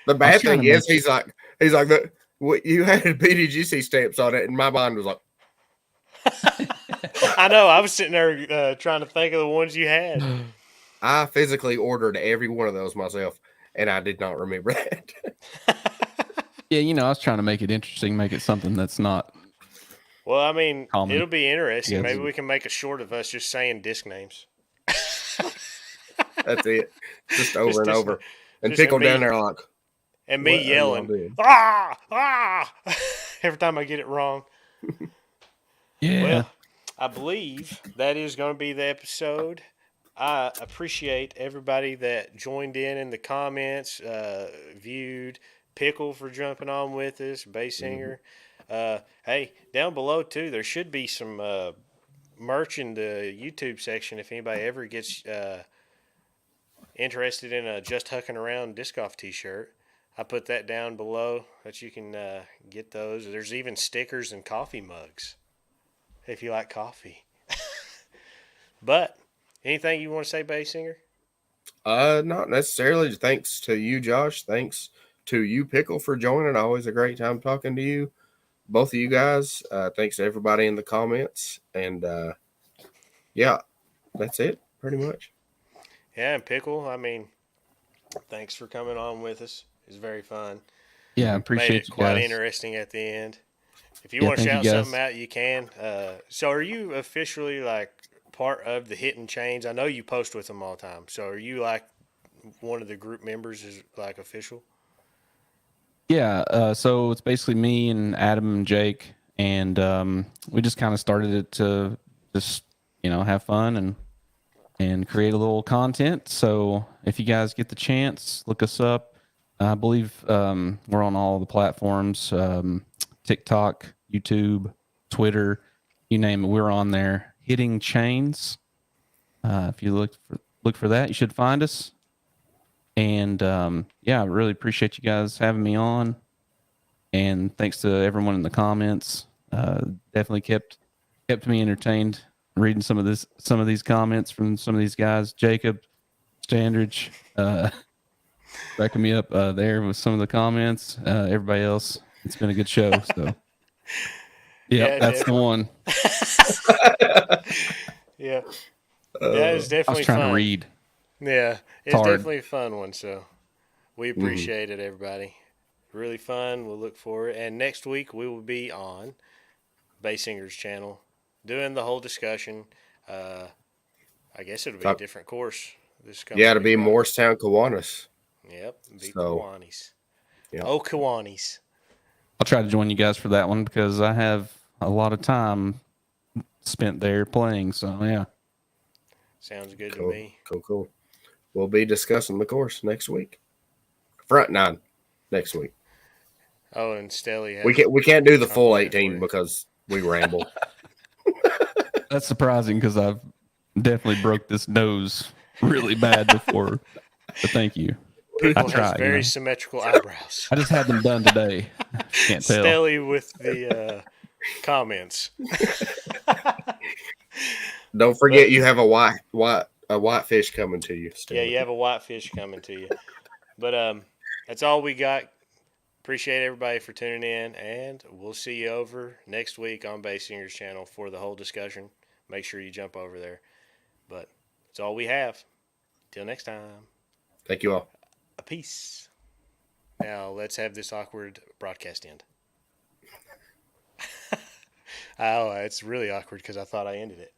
The bad trying thing to is, he's like, you had BDGC stamps on it, and my mind was like, I know. I was sitting there trying to think of the ones you had. I physically ordered every one of those myself, and I did not remember that. Yeah, you know, I was trying to make it interesting, make it something that's not. Well, I mean, Common. it'll be interesting. Yes. Maybe we can make a short of us just saying disc names. That's it. Just over and Just- over. And just Pickle me- down there like, And What me are y'all yelling, doing? ah, ah, every time I get it wrong. Yeah. Well, I believe that is going to be the episode. I appreciate everybody that joined in the comments, viewed, Pickle for jumping on with us, Baysinger. Hey, down below too, there should be some merch in the YouTube section if anybody ever gets interested in a Just Hucking Around disc golf t-shirt. I put that down below that you can get those. There's even stickers and coffee mugs if you like coffee. But anything you want to say, Baysinger? not necessarily. Thanks to you, Josh. Thanks to you, Pickle, for joining. Always a great time talking to you. Both of you guys. Thanks to everybody in the comments. And yeah, that's it pretty much. Yeah, and Pickle, I mean, thanks for coming on with us. It's very fun. Yeah, I Made appreciate it you quite guys. interesting at the end. If you Yeah, want to thank you, shout guys. something out, you can. So are you officially like part of the Hitting Chains? I know you post with them all the time. So are you like one of the group members is like official? Yeah, so it's basically me and Adam and Jake, and we just kind of started it to just have fun and create a little content. So if you guys get the chance, look us up. I believe we're on all the platforms: TikTok, YouTube, Twitter, you name it. We're on there. Hitting Chains. If you look for that, you should find us. And yeah, I really appreciate you guys having me on. And thanks to everyone in the comments. Definitely kept me entertained reading some of these comments from some of these guys. Jacob Standridge backing me up there with some of the comments. Everybody else, it's been a good show. So Yeah, yeah, that's the definitely. one. Yeah, that is I was definitely trying to fun. read. Yeah, It's it's hard. definitely a fun one. So we appreciate it, everybody. Really fun. We'll look forward. And next week we will be on Baysinger's channel doing the whole discussion. Uh, I guess it'll be a So, different course this coming yeah, to week, be right? Morristown, Kiwanis. Yep, be So, Kiwanis. yeah. Oh, Kiwanis. I'll try to join you guys for that one because I have a lot of time spent there playing. So yeah. Sounds good to Cool, me. cool. We'll be discussing the course next week. Front nine next week. Oh, and Stelly We has a can't do the full compliment for 18 you. because we ramble. That's surprising because I've definitely broke this nose really bad before. But thank you. I Pickle has try, very symmetrical eyebrows. I just had them done today. If you can't tell. Stelly with the comments. Don't forget you have a white fish coming to you. Yeah, Stanley. you have a whitefish coming to you. But that's all we got. Appreciate everybody for tuning in, and we'll see you over next week on Baysinger's channel for the whole discussion. Make sure you jump over there. But that's all we have. Till next time. Thank you all. A peace. Now let's have this awkward broadcast end. Oh, it's really awkward because I thought I ended it.